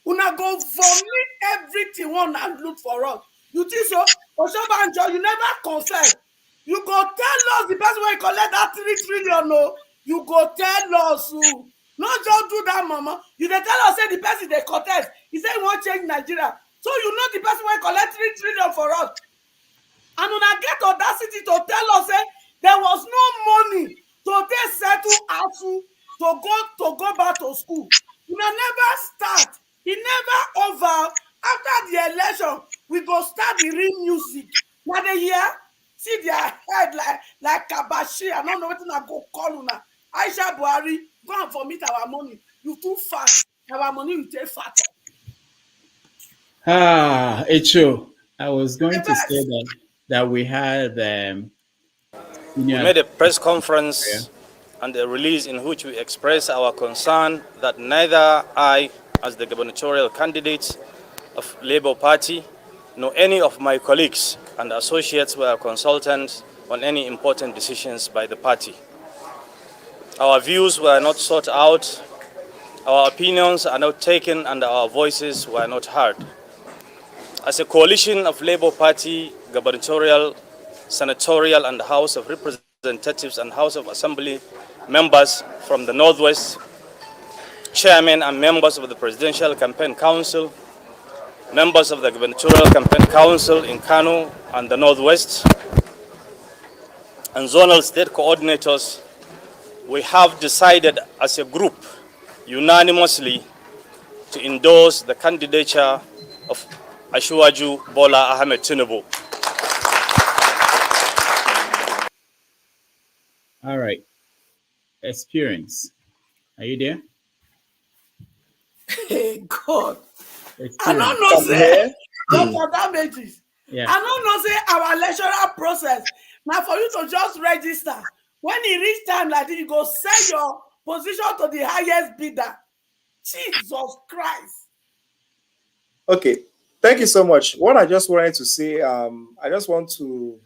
una go vomit everything one and look for us. You think so? Oshobanjo, you never confess. You go tell us the person when you collect that 3 trillion. No, you go tell us. Not just do that, mama. You dey tell us say the person they contest. He say he want change Nigeria. So you know the person when collect 3 trillion for us. And when I get audacity to tell us say there was no money to take settle ASU to go back to school. You never start. He never over. After the election, we go start the real music. Now they hear, see their head like Kabashi. I don't know what I go call una. Aisha Buhari, go and vomit our money. You too fat. Our money will take fat. Echo, I was going to say that we had we made a press conference and a release in which we expressed our concern that neither I, as the gubernatorial candidate of Labour Party, nor any of my colleagues and associates were consulted on any important decisions by the party. Our views were not sought out, our opinions are not taken, and our voices were not heard. As a coalition of Labour Party, gubernatorial, senatorial, and House of Representatives and House of Assembly members from the Northwest, chairmen and members of the Presidential Campaign Council, members of the Gubernatorial Campaign Council in Kano and the Northwest, and zonal state coordinators, we have decided as a group unanimously to endorse the candidature of Asiwaju Bola Ahmed Tinubu. All right. Experience. Are you there? Hey, God. Experience. I don't know, say, Dr. Damages. Yeah. I don't know, say, our electoral process. Now, for you to just register, when it reach time like this, you go sell your position to the highest bidder. Jesus Christ. Okay. Thank you so much. What I just wanted to say, I just want to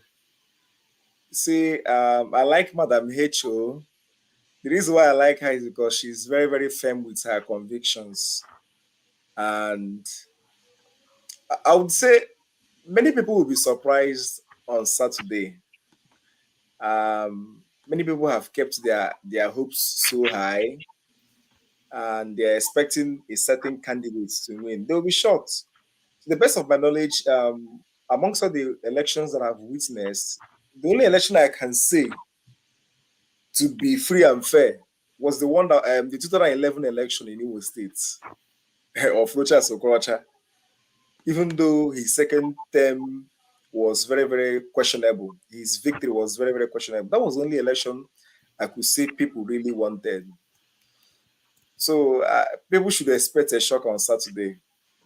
say I like Madam H.O. The reason why I like her is because she's very, very firm with her convictions. And I would say many people will be surprised on Saturday. Many people have kept their hopes so high, and they're expecting a certain candidate to win. They'll be shocked. To the best of my knowledge, amongst all the elections that I've witnessed, the only election I can say to be free and fair was the one that the 2011 election in Imo State of Rochas Okorocha. Even though his second term was very, very questionable, his victory was very, very questionable. That was the only election I could say people really wanted. So people should expect a shock on Saturday,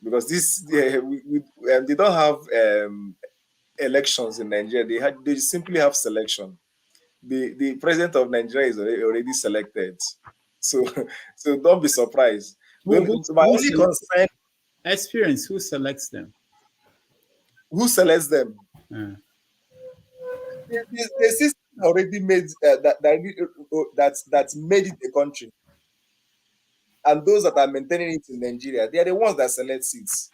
because they don't have elections in Nigeria. They simply have selection. The president of Nigeria is already selected, so don't be surprised. My only concern. Experience. Who selects them? Who selects them? The system already made that made it a country, and those that are maintaining it in Nigeria, they are the ones that select seats.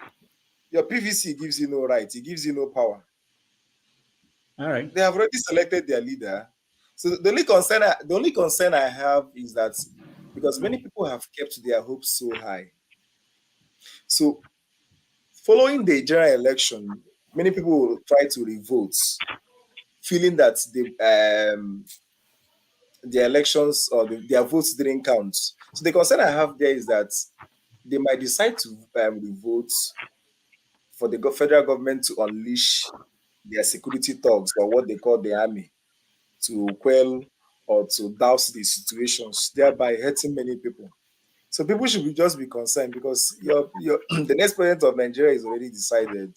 Your PVC gives you no right; it gives you no power. All right. They have already selected their leader. So the only concern I have is that because many people have kept their hopes so high. So following the general election, many people will try to revolt, feeling that their elections or their votes didn't count. So the concern I have there is that they might decide to vote for the federal government to unleash their security thugs or what they call the army to quell or to douse the situations, thereby hurting many people. So people should just be concerned because your the next president of Nigeria is already decided.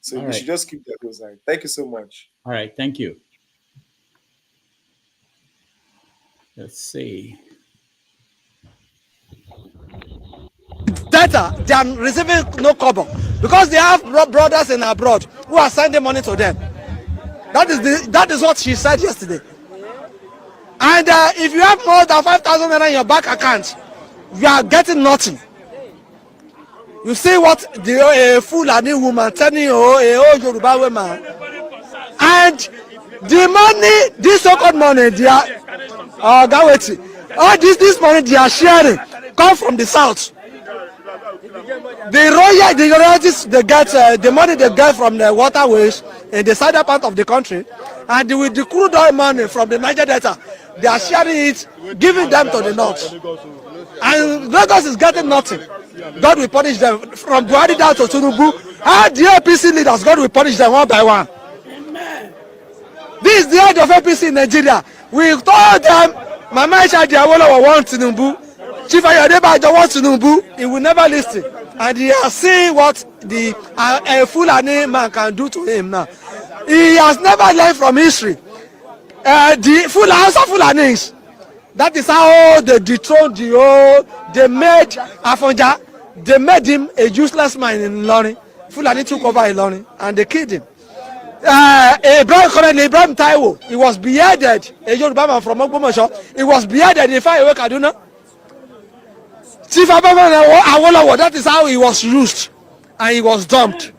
So All they should right. just keep their close eye. Thank you so much. All right. Thank you. Let's see. Data, they are receiving no kobo because they have brothers in abroad who are sending money to them. That is what she said yesterday. And if you have more than 5,000 naira in your bank account, you are getting nothing. You see what the Fulani woman telling you, a old Yoruba woman, and the money, this so-called money, they are all this money they are sharing come from the south. The royalties they get, the money they get from the waterways in the southern part of the country, and with the crude oil money from the Niger Delta, they are sharing it, giving them to the north. And Lagos is getting nothing. God will punish them from Buhari down to Tinubu. How the APC leaders, God will punish them one by one. Amen. This is the end of APC in Nigeria. We told them, Mama Ishadi Awolowo wants Tinubu. Chief Ayodebajo wants Tinubu. He will never listen. And he has seen what the Fulani man can do to him now. He has never learned from history. The Fulanis, that is how they dethroned the old, they made Afonja, they made him a useless man in Ilorin. Fulani took over Ilorin and they killed him. Ibrahim Taiwo, he was beheaded, a Yoruba man from Ogbomoso, he was beheaded in Fayewe, Kaduna. Chief Awolowo, that is how he was used and he was dumped.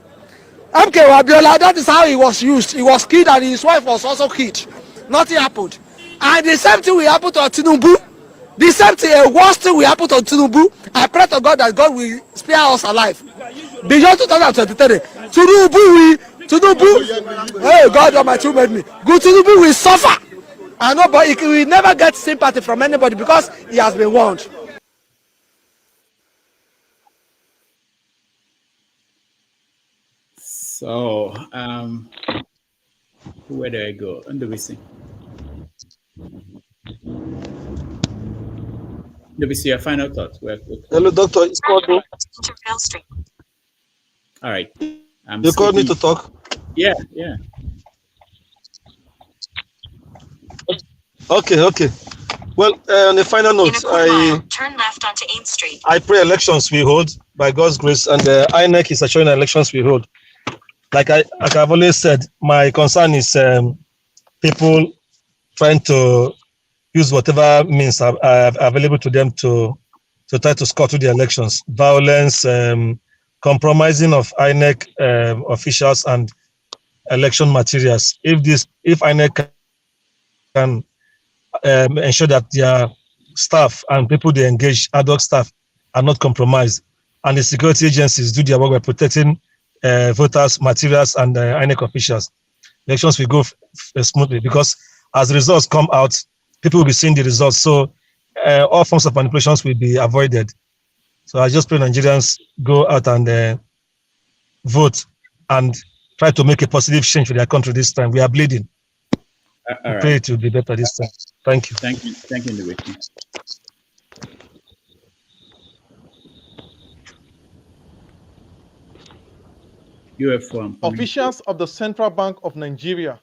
MK Abiola, that is how he was used. He was killed and his wife was also killed. Nothing happened. And the same thing will happen to Tinubu. The same thing, a worse thing will happen to Tinubu. I pray to God that God will spare us alive. Beyond 2023, Tinubu, hey, God Almighty made me. Good Tinubu will suffer. And nobody, he will never get sympathy from anybody because he has been warned. So, where do I go? NWC. NWC, your final thoughts. Hello, Doctor. It's called me. All right. You called me to talk? Yeah. Okay. Well, on a final note, turn left onto 8th Street. I pray elections we hold by God's grace, and INEC is assuring elections we hold. Like I've always said, my concern is people trying to use whatever means are available to them to try to score through the elections. Violence, compromising of INEC officials and election materials. If INEC can ensure that their staff and people they engage, ad hoc staff, are not compromised, and the security agencies do their work by protecting voters, materials, and INEC officials, elections will go smoothly, because as the results come out, people will be seeing the results. So all forms of manipulations will be avoided. So I just pray Nigerians go out and vote and try to make a positive change for their country this time. We are bleeding. I pray it will be better this time. Thank you. Thank you, Ndewiki. Officials of the Central Bank of Nigeria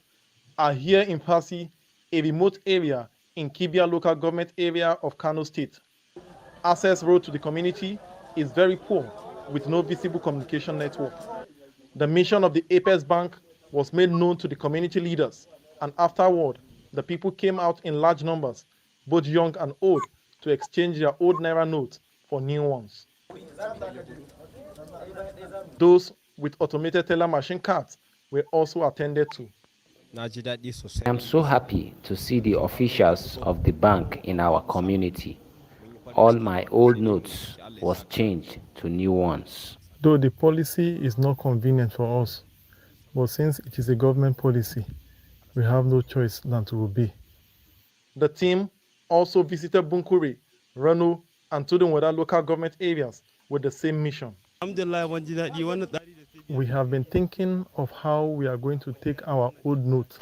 are here in Pasi, a remote area in Kibia local government area of Kano State. Access road to the community is very poor, with no visible communication network. The mission of the Apex Bank was made known to the community leaders, and afterward, the people came out in large numbers, both young and old, to exchange their old Naira notes for new ones. Those with automated teller machine cards were also attended to. I'm so happy to see the officials of the bank in our community. All my old notes was changed to new ones. Though the policy is not convenient for us, but since it is a government policy, we have no choice than to obey. The team also visited Bunkuri, Rano, and Tudunwada local government areas with the same mission. We have been thinking of how we are going to take our old note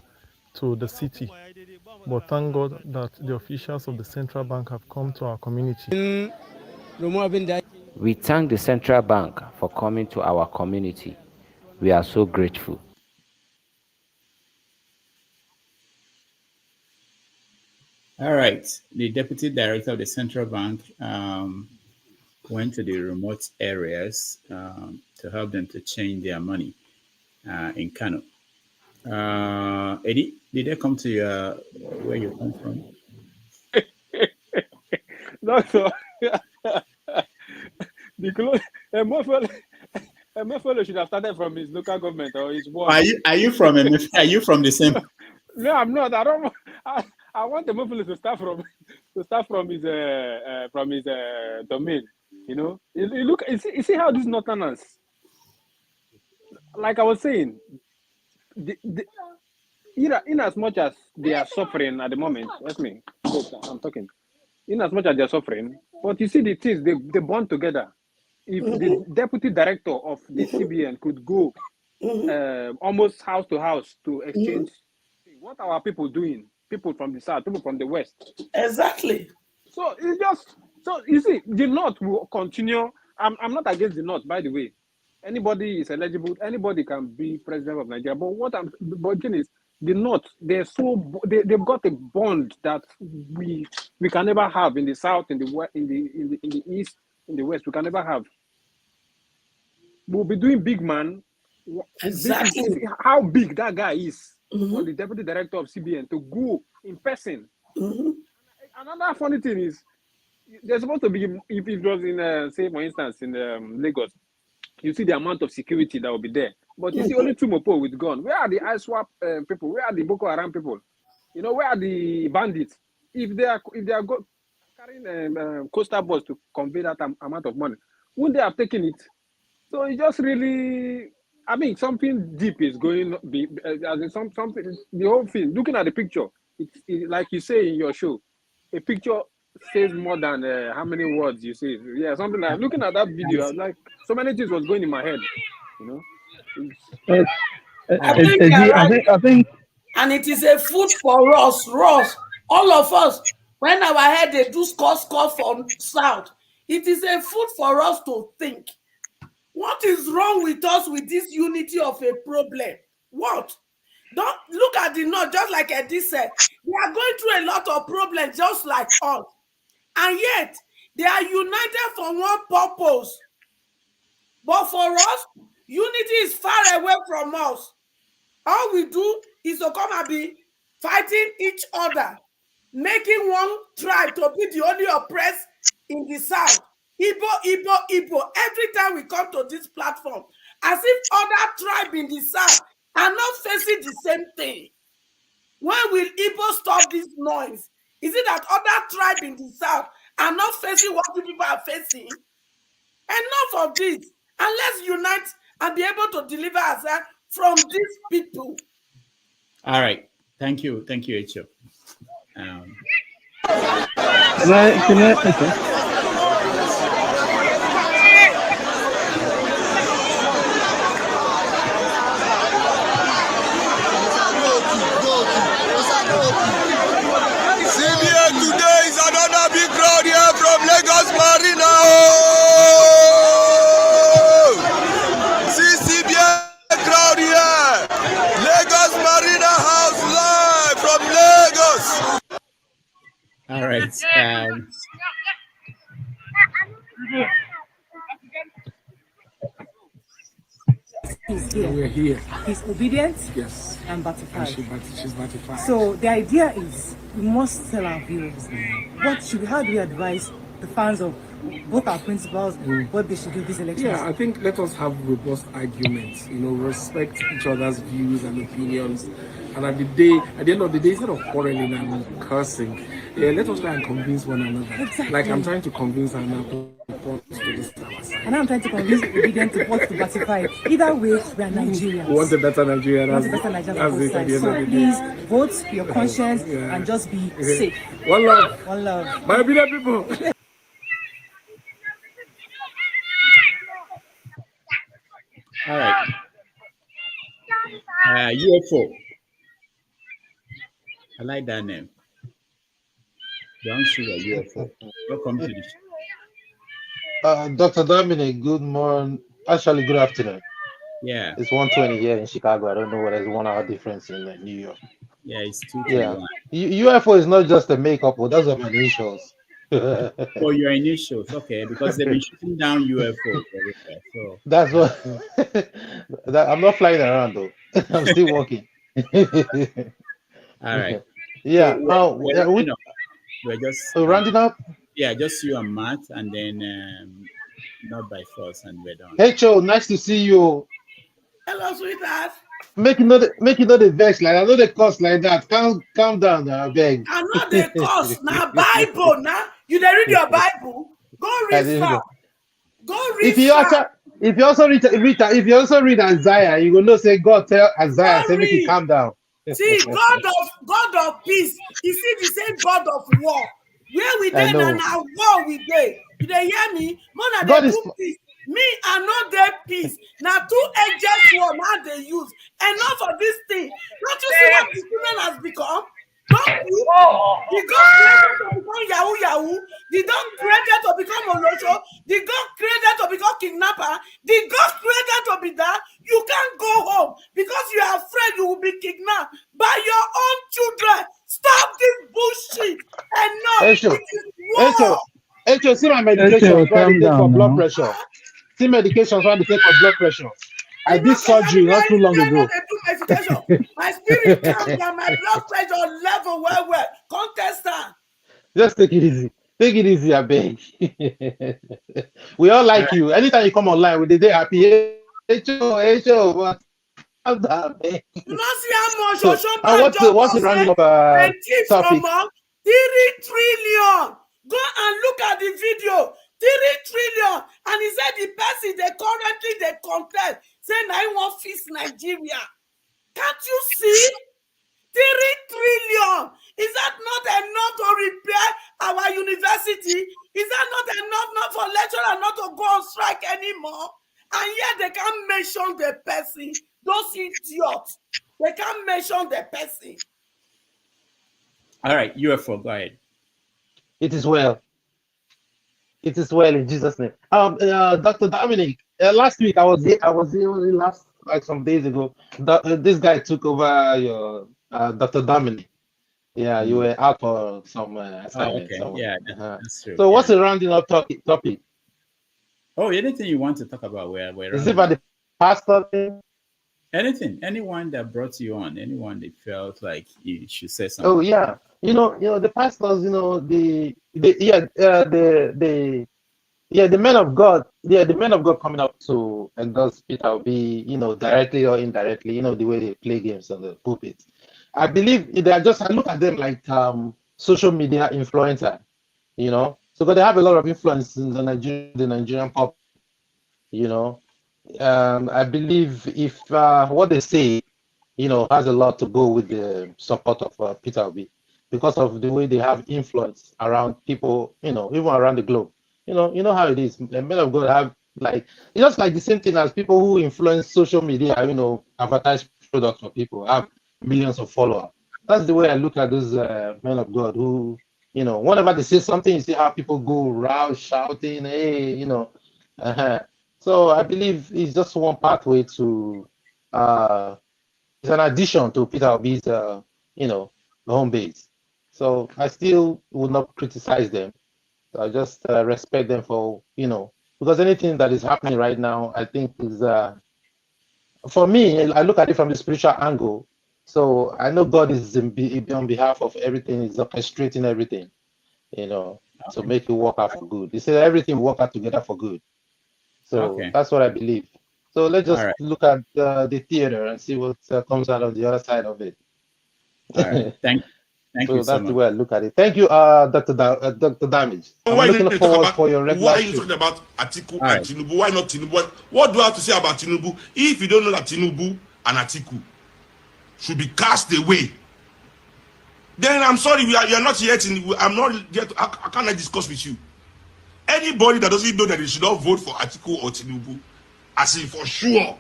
to the city, but thank God that the officials of the central bank have come to our community. We thank the central bank for coming to our community. We are so grateful. All right. The deputy director of the central bank went to the remote areas to help them to change their money in Kano. Eddie, did they come to your where you come from? No, so Mefolo should have started from his local government or his ward. Are you from the same? No, I'm not. I don't. I want the Mefolo to start from his domain. You know, you see how these northerners, like I was saying, in as much as they are suffering at the moment. I'm talking. In as much as they are suffering, but you see the things they bond together. If the deputy director of the CBN could go almost house to house to exchange, what are our people doing? People from the south, people from the west. Exactly. So it's just you see, the North will continue. I'm not against the North, by the way. Anybody is eligible. Anybody can be president of Nigeria. But the thing is, the North, they've got a bond that we can never have in the South, in the West, in the East, in the West. We can never have. We'll be doing big man. Exactly. How big that guy is for the deputy director of CBN to go in person. Another funny thing is, there's supposed to be, if it was in, say, for instance, in Lagos, you see the amount of security that will be there. But you see only two Mopo with gun. Where are the ISWAP people? Where are the Boko Haram people? You know, where are the bandits? If they are carrying coastal boats to convey that amount of money, wouldn't they have taken it? So it just really, I mean, something deep is going. Something. The whole thing. Looking at the picture, it's like you say in your show, a picture says more than how many words you say. Yeah, something like looking at that video, I was like, so many things was going in my head. You know. I think, and it is a food for us, all of us. When our head they do score from south, it is a food for us to think. What is wrong with us with this unity of a problem? What? Don't look at the North, just like Eddie said. They are going through a lot of problems just like us. And yet, they are united for one purpose. But for us, unity is far away from us. All we do is to come and be fighting each other, making one tribe to be the only oppressed in the South. Igbo. Every time we come to this platform, as if other tribes in the South are not facing the same thing. When will Igbo stop this noise? Is it that other tribes in the South are not facing what you people are facing? Enough of this. And let's unite and be able to deliver ourselves from these people. All right. Thank you, Echo. CBN today is another big crowd here from Lagos Marina. CBN crowd here. Lagos Marina House live from Lagos. All right. We're here. He's obedient. Yes. And butterfly. She's butterfly. So the idea is we must tell our viewers how do we advise the fans of both our principals what they should do this election? Yeah, I think let us have robust arguments. Respect each other's views and opinions. And at the end of the day, instead of quarreling and cursing, let us try and convince one another. Exactly. Like I'm trying to convince her now to response to this. And I'm trying to convince Obedient to vote to pacify it. Either way, we are Nigerians. We want a better Nigeria. We want a better Nigeria on both sides. So please vote your conscience and just be safe. One love. One love. My Obedient people. All right. UFO. I like that name. Brown Sugar UFO. Welcome to the show. Dr. Dominic, good morning. Actually, good afternoon. Yeah. It's 1:20 here in Chicago. I don't know what is 1 hour difference in New York. Yeah, it's 2 Yeah. UFO is not just a makeup, but those are my initials. Oh, your initials, okay, because they've been shooting down UFOs everywhere. So that's what I'm not flying around though. I'm still walking. All right. Yeah. So we're just rounding up. Yeah, just you and Matt, and then not by force, and we're done. Hey, Cho, nice to see you. Hello, sweetheart. Make you know the vex like I know the cost like that. Calm down, I beg. I know the cost now. Bible now. You dey read your Bible. Go read some. Go read. If you also read Isaiah, you will know say God tell Isaiah say make you calm down. See, God of peace. You see the same God of war. Where we dey now war we dey. You dey hear me? More than God is peace. Me, I know their peace. Now 2 edges war now they use. Enough of this thing. Don't you see what the student has become? Don't you? The God created to become Yahoo. The God created to become Olosho. The God created to become kidnapper. The God created to be that. You can't go home because you are afraid you will be kidnapped by your own children. Stop this bullshit. Enough. It is war. Echo, see my medication trying to take for blood pressure. See medications trying to take for blood pressure. I did surgery not too long ago. My spirit calm down, my blood pressure level well. Contestant. Just take it easy. Take it easy, I beg. We all like you. Anytime you come online, we day happy. Echo, what? You don't see how much what's the rounding up topic? 3 trillion. Go and look at the video. 3 trillion. And he said the person they currently contest say now he won't fix Nigeria. Can't you see? 3 trillion. Is that not enough to repair our university? Is that not enough not for lecturer not to go on strike anymore? And yet they can't mention the person. Those idiots. They can't mention the person. All right, UFO, go ahead. It is well. It is well in Jesus' name. Dr. Dominic, last week I was here last like some days ago. This guy took over your Dr. Dominic. Yeah, you were out for some assignment. Okay. Yeah, that's true. So what's the rounding up topic? Oh, anything you want to talk about? We're is it about the pastor thing? Anything, anyone that brought you on, anyone that felt like you should say something. Oh yeah, you know the pastors, the men of God, the men of God coming up to endorse Peter Obi, directly or indirectly, the way they play games on the pulpit. I believe they are I look at them like social media influencer, so they have a lot of influence in the Nigerian pop, I believe if what they say, has a lot to go with the support of Peter Obi because of the way they have influence around people, even around the globe. You know how it is. The men of God have it's just like the same thing as people who influence social media, advertise products for people, have millions of followers. That's the way I look at those men of God who, whenever they say something, you see how people go around shouting, hey, So I believe it's just one pathway to, it's an addition to Peter Obi's, home base. So I still would not criticize them. I just respect them for, because anything that is happening right now, I think is, for me, I look at it from the spiritual angle. So I know God is on behalf of everything, is orchestrating everything, to make it work out for good. He said everything will work out together for good. So that's what I believe. So let's just look at the theater and see what comes out of the other side of it. All right. Thank So you so that's the much. way I look at it. Thank you, Dr. Damage. I'm Why looking you forward for your why regular are you show. talking about Atiku All and right. Tinubu? Why not Tinubu? What do I have to say about Tinubu? If you don't know that Tinubu and Atiku should be cast away, then I'm sorry, you are not yet in. I'm not yet. I cannot discuss with you. Anybody that doesn't know that they should not vote for Atiku or Tinubu, as in for sure.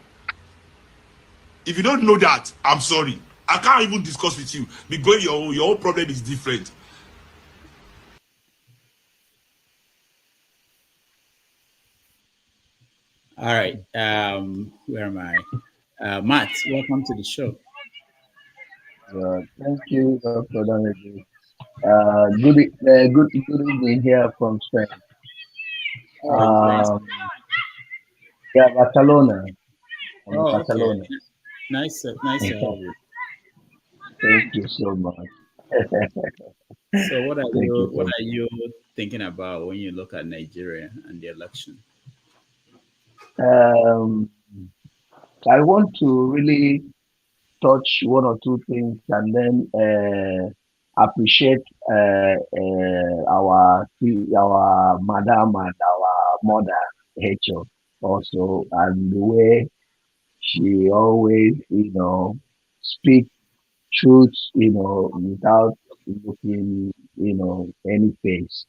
If you don't know that, I'm sorry. I can't even discuss with you because your own problem is different. All right. Where am I? Matt, welcome to the show. Thank you, Dr. Damage. Good evening here from Spain. Yeah, Barcelona. I'm in Okay. Barcelona. Nice to have you. Thank you so much. So, what are Thank you. you thinking about when you look at Nigeria and the election? I want to really touch one or two things and then appreciate our madam and our mother Rachel also, and the way she always speak truth without looking any face,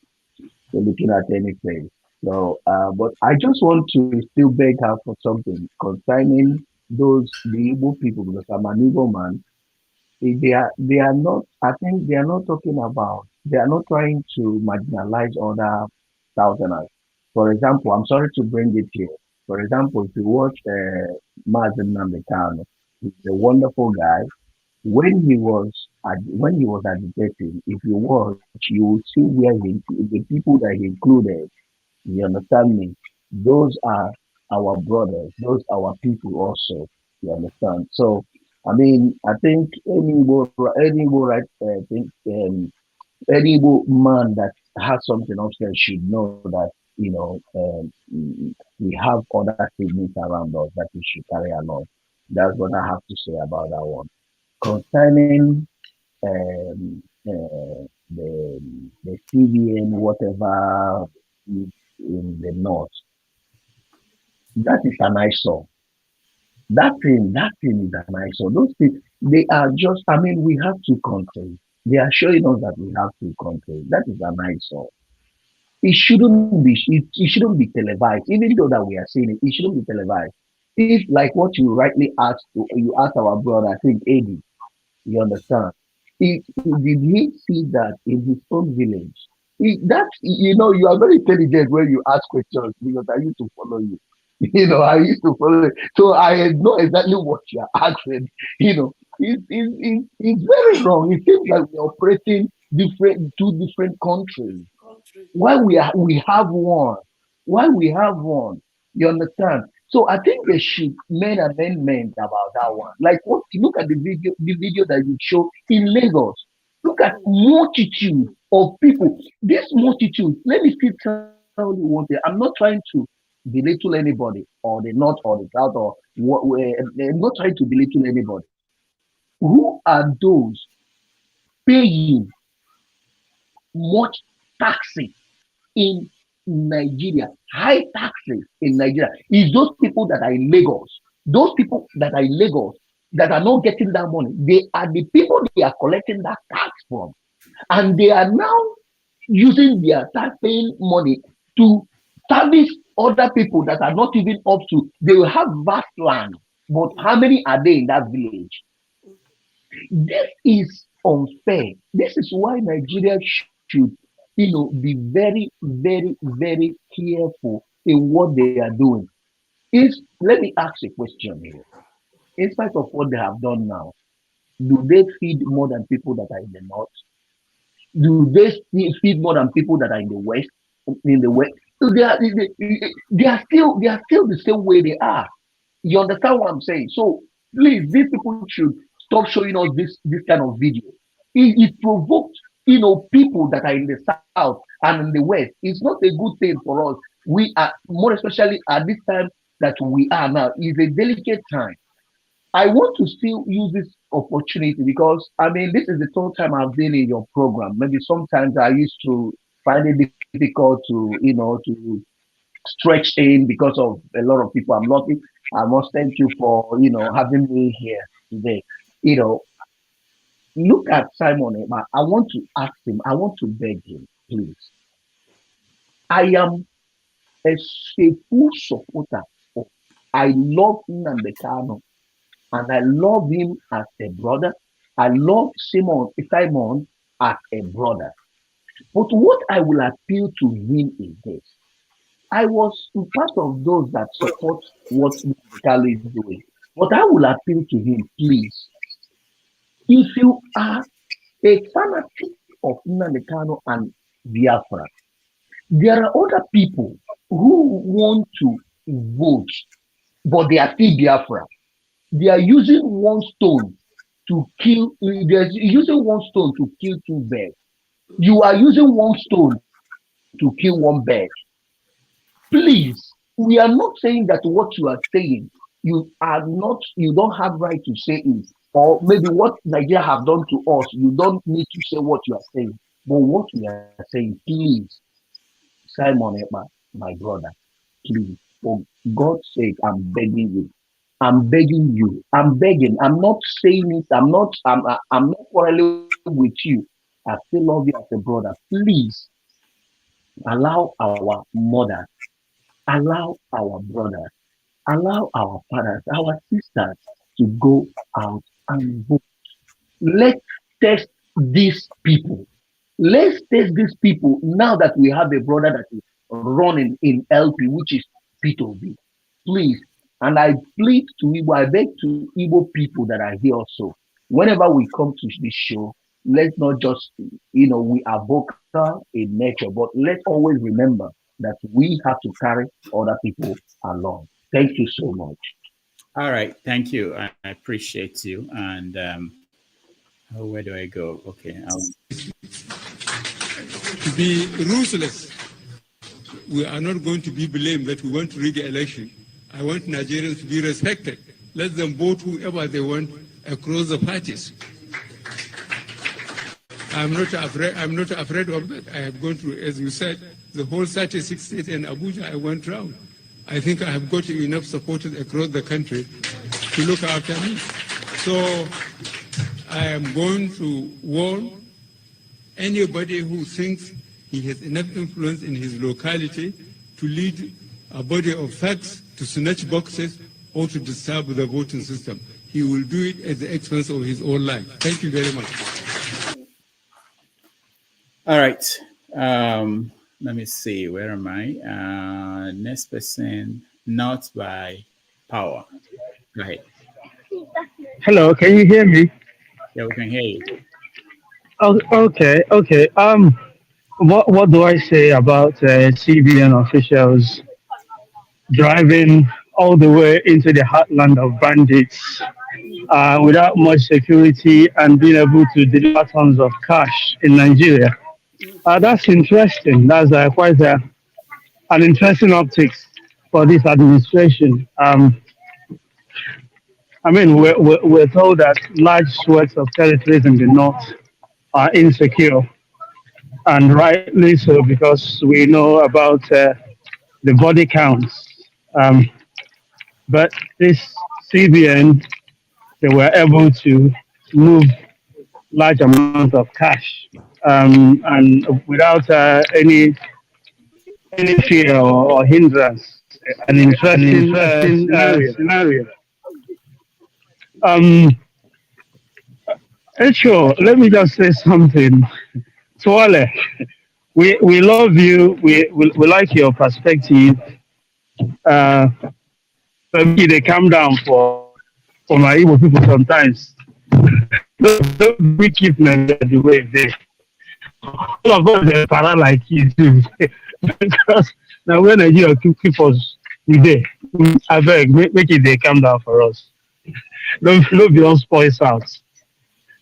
looking at any face. So but I just want to still beg her for something concerning the Igbo people, because I'm an Igbo man. They are not, I think they are not talking about, they are not trying to marginalize other Southerners. For example, I'm sorry to bring it here. For example, if you watch Mazen Namdekano, he's a wonderful guy. When he was agitating, if you watch, you will see where the people that he included, you understand me? Those are our brothers. Those are our people also. You understand? So, I mean, I think any Igbo right, any Igbo man that has something upstairs should know that we have other siblings around us that we should carry along. That's what I have to say about that one. Concerning the CBN, whatever is in the north, that is an eyesore. That thing is an eyesore. Those things, they are just, I mean, we have two countries. They are showing us that we have two countries. That is an eyesore. It shouldn't be televised. Even though that we are seeing it, it shouldn't be televised. If like what you rightly asked, you asked our brother, I think Eddie, you understand? Did he see that in his own village? You are very intelligent when you ask questions because I used to follow you. I used to follow you. So I know exactly what you are asking. It's very wrong. It seems like we're operating two different countries. Why we have one? Why we have one? You understand? So I think they should make an amendment about that one. Like what? Look at the video that you show in Lagos. Look at multitude of people. This multitude. Let me still tell you one thing. I'm not trying to belittle anybody or the north or the south or I'm not trying to belittle anybody. Who are those paying much taxes in Nigeria, high taxes in Nigeria, is those people that are in Lagos. Those people that are in Lagos that are not getting that money, they are the people they are collecting that tax from. And they are now using their tax paying money to service other people that are not even up to, they will have vast land, but how many are they in that village? This is unfair. This is why Nigeria should be very, very, very careful in what they are doing. Let me ask a question here. In spite of what they have done now, do they feed more than people that are in the north? Do they still feed more than people that are in the west? In the west, so they are still the same way they are. You understand what I'm saying? So please, these people should stop showing us this kind of video. It provoked people that are in the south and in the west. It's not a good thing for us. We are more especially at this time that we are now is a delicate time. I want to still use this opportunity because I mean this is the third time I've been in your program. Maybe sometimes I used to find it difficult to to stretch in because of a lot of people. I'm lucky. I must thank you for having me here today. You know, look at Simon Ekpa. I want to ask him. I want to beg him, please. I am a full supporter of. I love Nnamdi Kanu and I love him as a brother. I love Simon as a brother. But what I will appeal to him is this. I was part of those that support what Nnamdi is doing. But I will appeal to him, please. If you are a fanatic of Nnamdi Kanu and Biafra, there are other people who want to vote, but they are still Biafra. They are using one stone to kill. They're using one stone to kill two birds. You are using one stone to kill one bird. Please, we are not saying that what you are saying, you don't have right to say it. Or maybe what Nigeria have done to us, you don't need to say what you are saying. But what we are saying, please, Simon Ekpa, my brother, please, for God's sake, I'm begging you. I'm begging you. I'm begging. I'm not saying it. I'm not quarreling with you. I still love you as a brother. Please allow our mother, allow our brothers, allow our fathers, our sisters to go out and vote. Let's test these people. Let's test these people now that we have a brother that is running in LP, which is P2B. Please. And I plead to Igbo, I beg to Igbo people that are here also. Whenever we come to this show, let's not just, we are vocal in nature, but let's always remember that we have to carry other people along. Thank you so much. All right. Thank you. I appreciate you. And where do I go? Okay. To be ruthless, we are not going to be blamed that we want to rig the election. I want Nigerians to be respected. Let them vote whoever they want across the parties. I'm not afraid of that. I have gone through, as you said, the whole 36 states and Abuja. I went round. I think I have got enough supporters across the country to look after me. So I am going to warn anybody who thinks he has enough influence in his locality to lead a body of thugs to snatch boxes or to disturb the voting system. He will do it at the expense of his own life. Thank you very much. All right. Let me see. Where am I? Next person, not by power. Go ahead. Hello, can you hear me? Yeah, we can hear you. Oh, okay. What do I say about CBN officials driving all the way into the heartland of bandits without much security and being able to deliver tons of cash in Nigeria? That's interesting. That's quite an interesting optics for this administration. I mean, we're told that large swaths of territories in the north are insecure, and rightly so, because we know about the body counts. But this CBN, they were able to move large amounts of cash, and without any fear or hindrance. An interesting scenario. Sure, let me just say something. Swale, we love you. We like your perspective. Maybe they calm down for my Igbo people sometimes. Don't we keep the way they. All of us are para like you too. Because now when Nigeria keep us today, I beg, make it they calm down for us. Don't be on spoil South.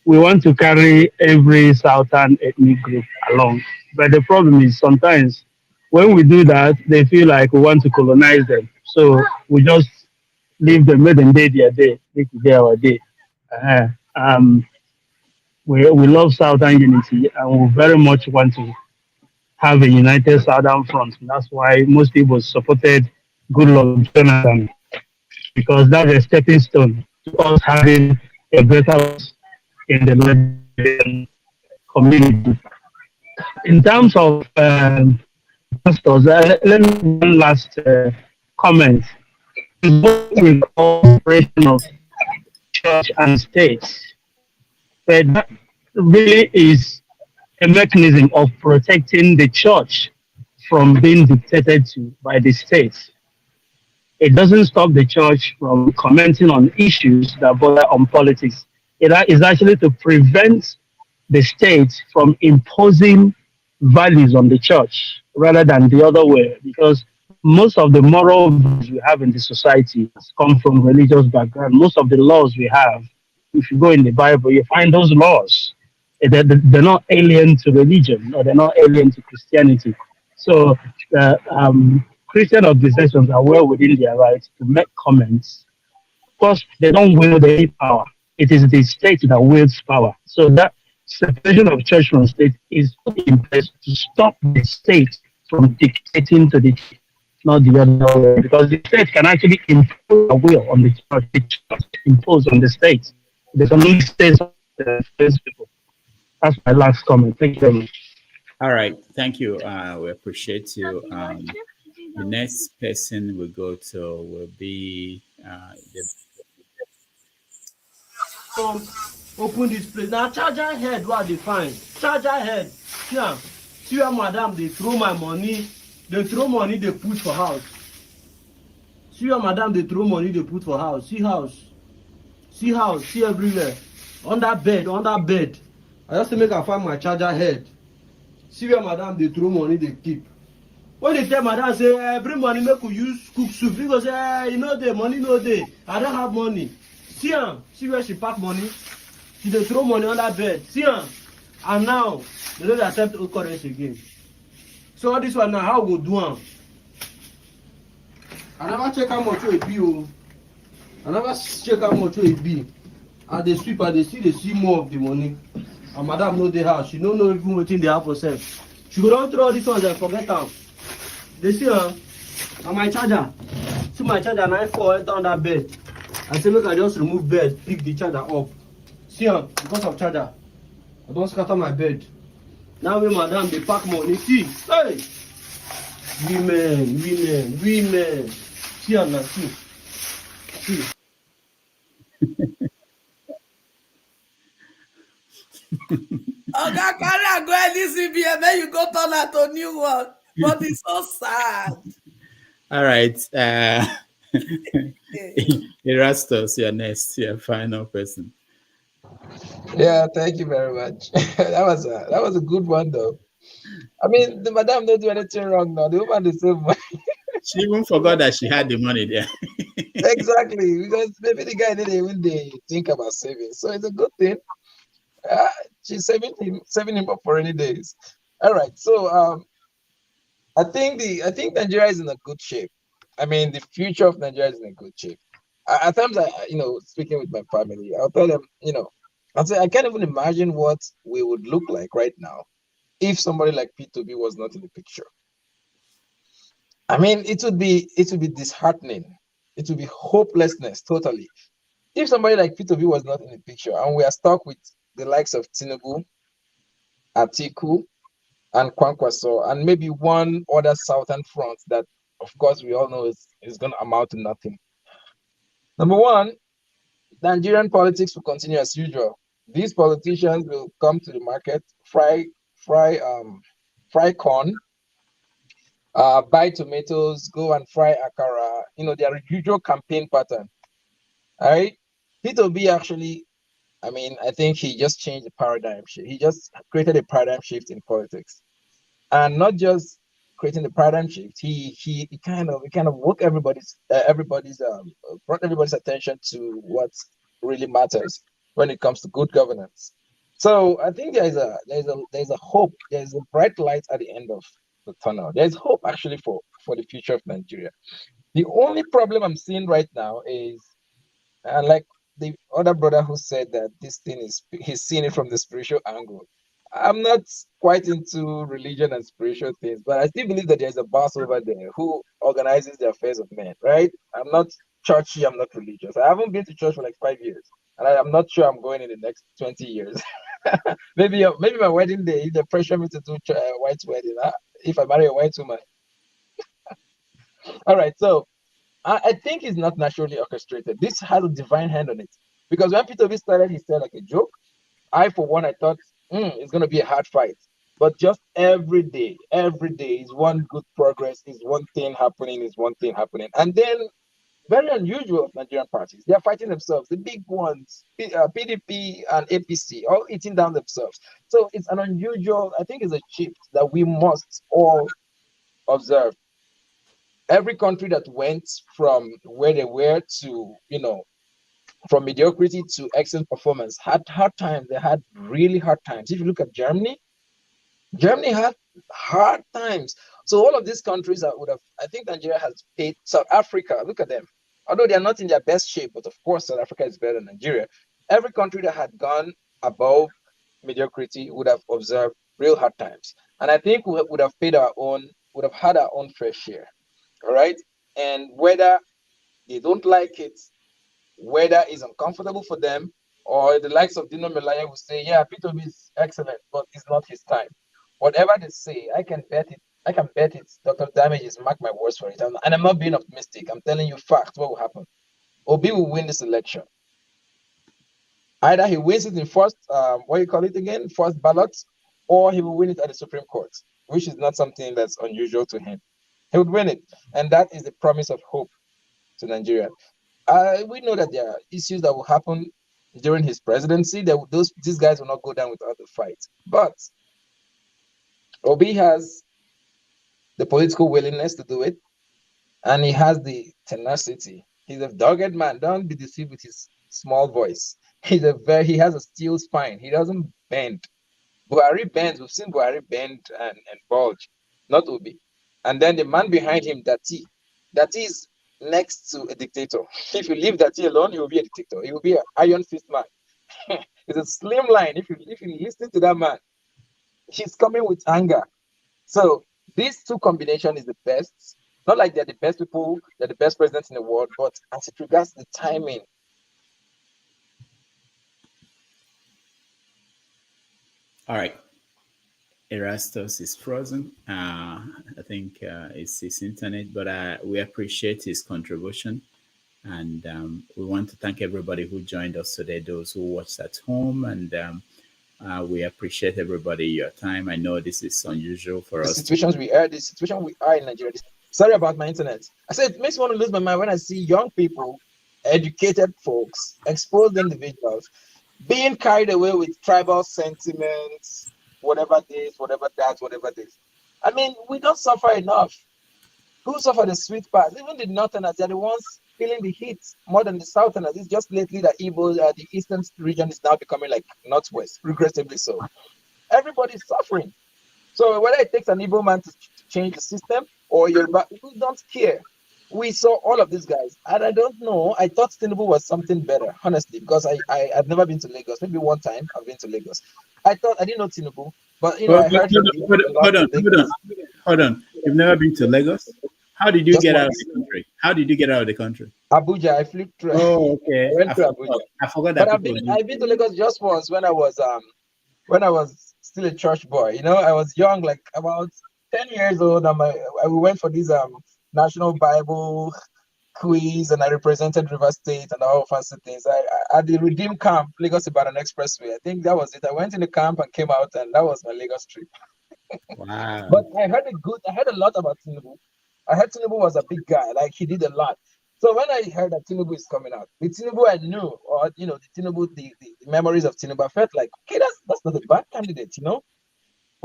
We want to carry every Southern ethnic group along. But the problem is sometimes when we do that, they feel like we want to colonize them. So we just leave them, make them day their day, make it day our day. Um, we love Southern unity, and we very much want to have a united Southern front. That's why most people supported Goodluck Jonathan, because that's a stepping stone to us having a better voice in the Nigerian community. In terms of pastors, let me one last comment. What we call separation of church and state, but that really is a mechanism of protecting the church from being dictated to by the state. It doesn't stop the church from commenting on issues that border on politics. It is actually to prevent the state from imposing values on the church rather than the other way, because most of the moral values we have in the society has come from religious background. Most of the laws we have, if you go in the Bible, you find those laws. They're not alien to religion, or they're not alien to Christianity. So Christian organizations are well within their rights to make comments. Of course, they don't wield any power. It is the state that wields power. So that separation of church from state is put in place to stop the state from dictating to the church, not the other way. Because the state can actually impose a will on the church impose on the state. There's only states that influence people. That's my last comment. Thank you very much. All right, thank you. We appreciate you. The next person we go to will be Open this place. Now charger head what they find. Charger head. Yeah. See where madam they throw my money. They throw money they put for house. See where madam they throw money they put for house. See house. See house. See everywhere. Under bed. Under bed. I just make her find my charger head. See where madam they throw money they keep. When they tell madam say every money make we use cook soup, he go say you know the money no day. I don't have money. See am, see where she pack money. She dey throw money under bed. See am, and now they don't accept old currency again. So all this one now, how we go do am? I never check how much it be. Oh, I never check how much it be. And they sweep and they see more of the money. And madam know the house. She don't know even wetin dey happen for herself. She go don throw all this one and forget am. They see her, and my charger. See my charger, and I fall enter under bed. I say make I just remove bed, pick the charger up. See her, because of charger. I don't scatter my bed. Now when madam they pack money, see, hey! Women. See her now, see. Oga, carry and go any CBN, then you go turn out to new one. But it's so sad. all right. Erastus, you're next. You're final person. Yeah, thank you very much. that was a good one though. I mean, the madam don't do anything wrong now. The woman is so She even forgot that she had the money there. exactly, because maybe the guy didn't even think about saving. So it's a good thing. She's saving him up for any days. All right. So I think Nigeria is in a good shape. I mean, the future of Nigeria is in a good shape. At times, speaking with my family, I'll tell them, I'll say I can't even imagine what we would look like right now if somebody like P2B was not in the picture. I mean, it would be disheartening. It would be hopelessness totally if somebody like P2B was not in the picture, and we are stuck with the likes of Tinubu, Atiku, and Kwankwaso, and maybe one other southern front that, of course, we all know is going to amount to nothing. Number one, Nigerian politics will continue as usual. These politicians will come to the market, fry corn, buy tomatoes, go and fry akara. Their usual campaign pattern. All right, P2B actually, I think he just changed the paradigm shift. He just created a paradigm shift in politics, and not just creating the paradigm shift. He kind of woke brought everybody's attention to what really matters when it comes to good governance. So I think there's a hope. There's a bright light at the end of the tunnel. There's hope actually for the future of Nigeria. The only problem I'm seeing right now is, like the other brother who said that this thing is, he's seeing it from the spiritual angle. I'm not quite into religion and spiritual things, but I still believe that there's a boss over there who organizes the affairs of men, right? I'm not churchy, I'm not religious. I haven't been to church for like 5 years, and I'm not sure I'm going in the next 20 years. maybe my wedding day, if they pressure me to do white wedding, if I marry a white woman. All right, so I think it's not naturally orchestrated. This has a divine hand on it. Because when Peter B started, he said like a joke. I, for one, I thought it's going to be a hard fight. But just every day is one good progress, is one thing happening, is one thing happening. And then, very unusual of Nigerian parties, they are fighting themselves. The big ones, PDP and APC, all eating down themselves. So it's an unusual, I think it's a shift that we must all observe. Every country that went from where they were to, from mediocrity to excellent performance had hard times. They had really hard times. If you look at Germany had hard times. So all of these countries that would have, I think Nigeria has paid. South Africa, look at them. Although they are not in their best shape, but of course South Africa is better than Nigeria. Every country that had gone above mediocrity would have observed real hard times. And I think we would have had our own fair share. All right. And whether they don't like it, whether it's uncomfortable for them, or the likes of Dino Melaya will say, yeah, Peter is excellent, but it's not his time. Whatever they say, I can bet it. Dr. Damages, mark my words for it. And I'm not being optimistic. I'm telling you facts, what will happen. Obi will win this election. Either he wins it in first ballot, or he will win it at the Supreme Court, which is not something that's unusual to him. He would win it. And that is the promise of hope to Nigeria. We know that there are issues that will happen during his presidency. These guys will not go down without a fight. But Obi has the political willingness to do it, and he has the tenacity. He's a dogged man. Don't be deceived with his small voice. He has a steel spine. He doesn't bend. Buhari bends. We've seen Buhari bend and bulge, not Obi. And then the man behind him, Dati is next to a dictator. If you leave Dati alone, he will be a dictator. He will be an iron fist man. It's a slim line. If you listen to that man, he's coming with anger. So these two combination is the best. Not like they're the best people, they're the best presidents in the world, but as it regards the timing. All right. Erastus is frozen. I think it's his internet, but we appreciate his contribution. And we want to thank everybody who joined us today, those who watched at home. And we appreciate everybody, your time. I know this is unusual for us. The situation we are in Nigeria. Sorry about my internet. I said it makes me want to lose my mind when I see young people, educated folks, exposed individuals, being carried away with tribal sentiments, whatever this, whatever that, whatever this. I mean, we don't suffer enough. Who suffer the sweet part? Even the northerners, they're the ones feeling the heat more than the southerners. It's just lately that the eastern region is now becoming like northwest, regrettably so. Everybody's suffering. So whether it takes an Igbo man to change the system or Yoruba, we don't care. We saw all of these guys, and I don't know. I thought Tinubu was something better, honestly, because I've never been to Lagos. Maybe one time I've been to Lagos. I didn't know Tinubu, but I heard. Hold on. You've never been to Lagos? How did you get out of the country? Abuja. I flew through. Oh, okay. I went to Abuja. I forgot that. But I've been to Lagos just once when I was still a church boy. I was young, like about 10 years old, and we went for this National Bible quiz, and I represented River State and all fancy things. I at the Redeem Camp, Lagos Ibadan Expressway. I think that was it. I went in the camp and came out, and that was my Lagos trip. Wow. But I heard a lot about Tinubu. I heard Tinubu was a big guy, like he did a lot. So when I heard that Tinubu is coming out, the Tinubu I knew, or the Tinubu, the memories of Tinubu, I felt like, okay, that's not a bad candidate, But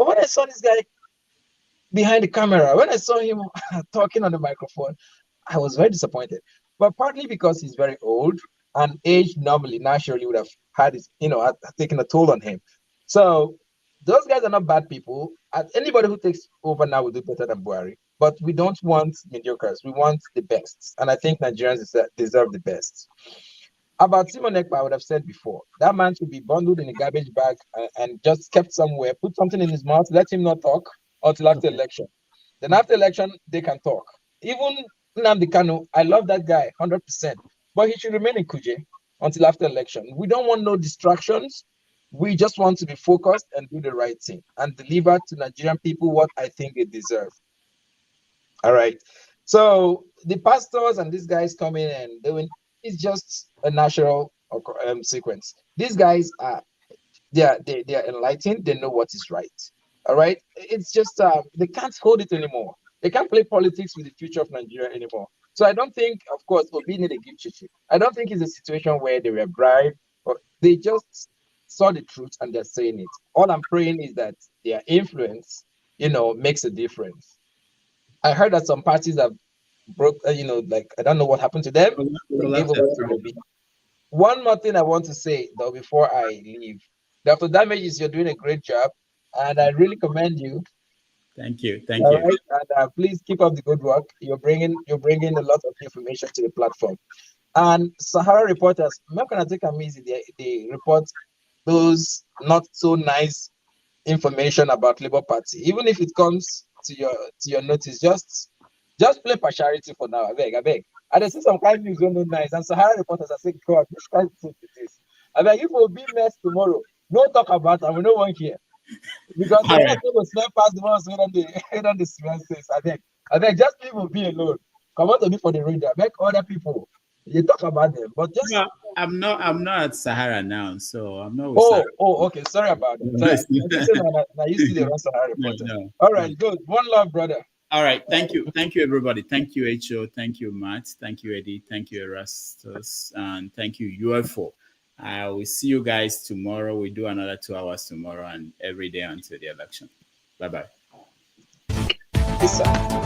when I saw this guy behind the camera, when I saw him talking on the microphone, I was very disappointed. But partly because he's very old, and age naturally would have had taken a toll on him. So those guys are not bad people. Anybody who takes over now will do better than Buhari. But we don't want mediocres. We want the best. And I think Nigerians deserve the best. About Simon Ekpa, I would have said before, that man should be bundled in a garbage bag and just kept somewhere, put something in his mouth, let him not talk until after election. Then after election, they can talk. Even Nnamdi Kanu, I love that guy 100%, but he should remain in Kuje until after election. We don't want no distractions. We just want to be focused and do the right thing and deliver to Nigerian people what I think they deserve. All right. So the pastors and these guys coming and doing, it's just a natural sequence. These guys are they are enlightened. They know what is right. All right. It's just they can't hold it anymore. They can't play politics with the future of Nigeria anymore. So I don't think, of course, Obi need a give chichi. I don't think it's a situation where they were bribed or they just saw the truth and they're saying it. All I'm praying is that their influence, makes a difference. I heard that some parties have broke, like I don't know what happened to them. They gave over to Obi. One more thing I want to say though before I leave, Dr. Damages, you're doing a great job, and I really commend you. Thank you. Thank All you. right, and please keep up the good work. You're bringing a lot of information to the platform. And Sahara reporters, I'm not gonna take them easy. They report those not so nice information about Labour Party, even if it comes to your notice. Just play partiality for now. I beg. And I see some kind of news don't know nice. And Sahara reporters are saying, God, which kind of thing it is? I beg, if we'll be messed tomorrow, no talk about it, and we no one here. Because the one will slap past the ones who on the space. I beg, just people be alone. Come on to me for the radio. I beg other people. You talk about them, but just no, I'm not at Sahara now, so I'm not with Sahara. Okay. Sorry about that. I used to the run Sahara reporters. No. All right, good. One love, brother. All right, thank you, everybody. Thank you, H.O. Thank you, Matt. Thank you, Eddie. Thank you, Erastus, and thank you, UFO. I will see you guys tomorrow. We do another 2 hours tomorrow and every day until the election. Bye-bye. Peace out.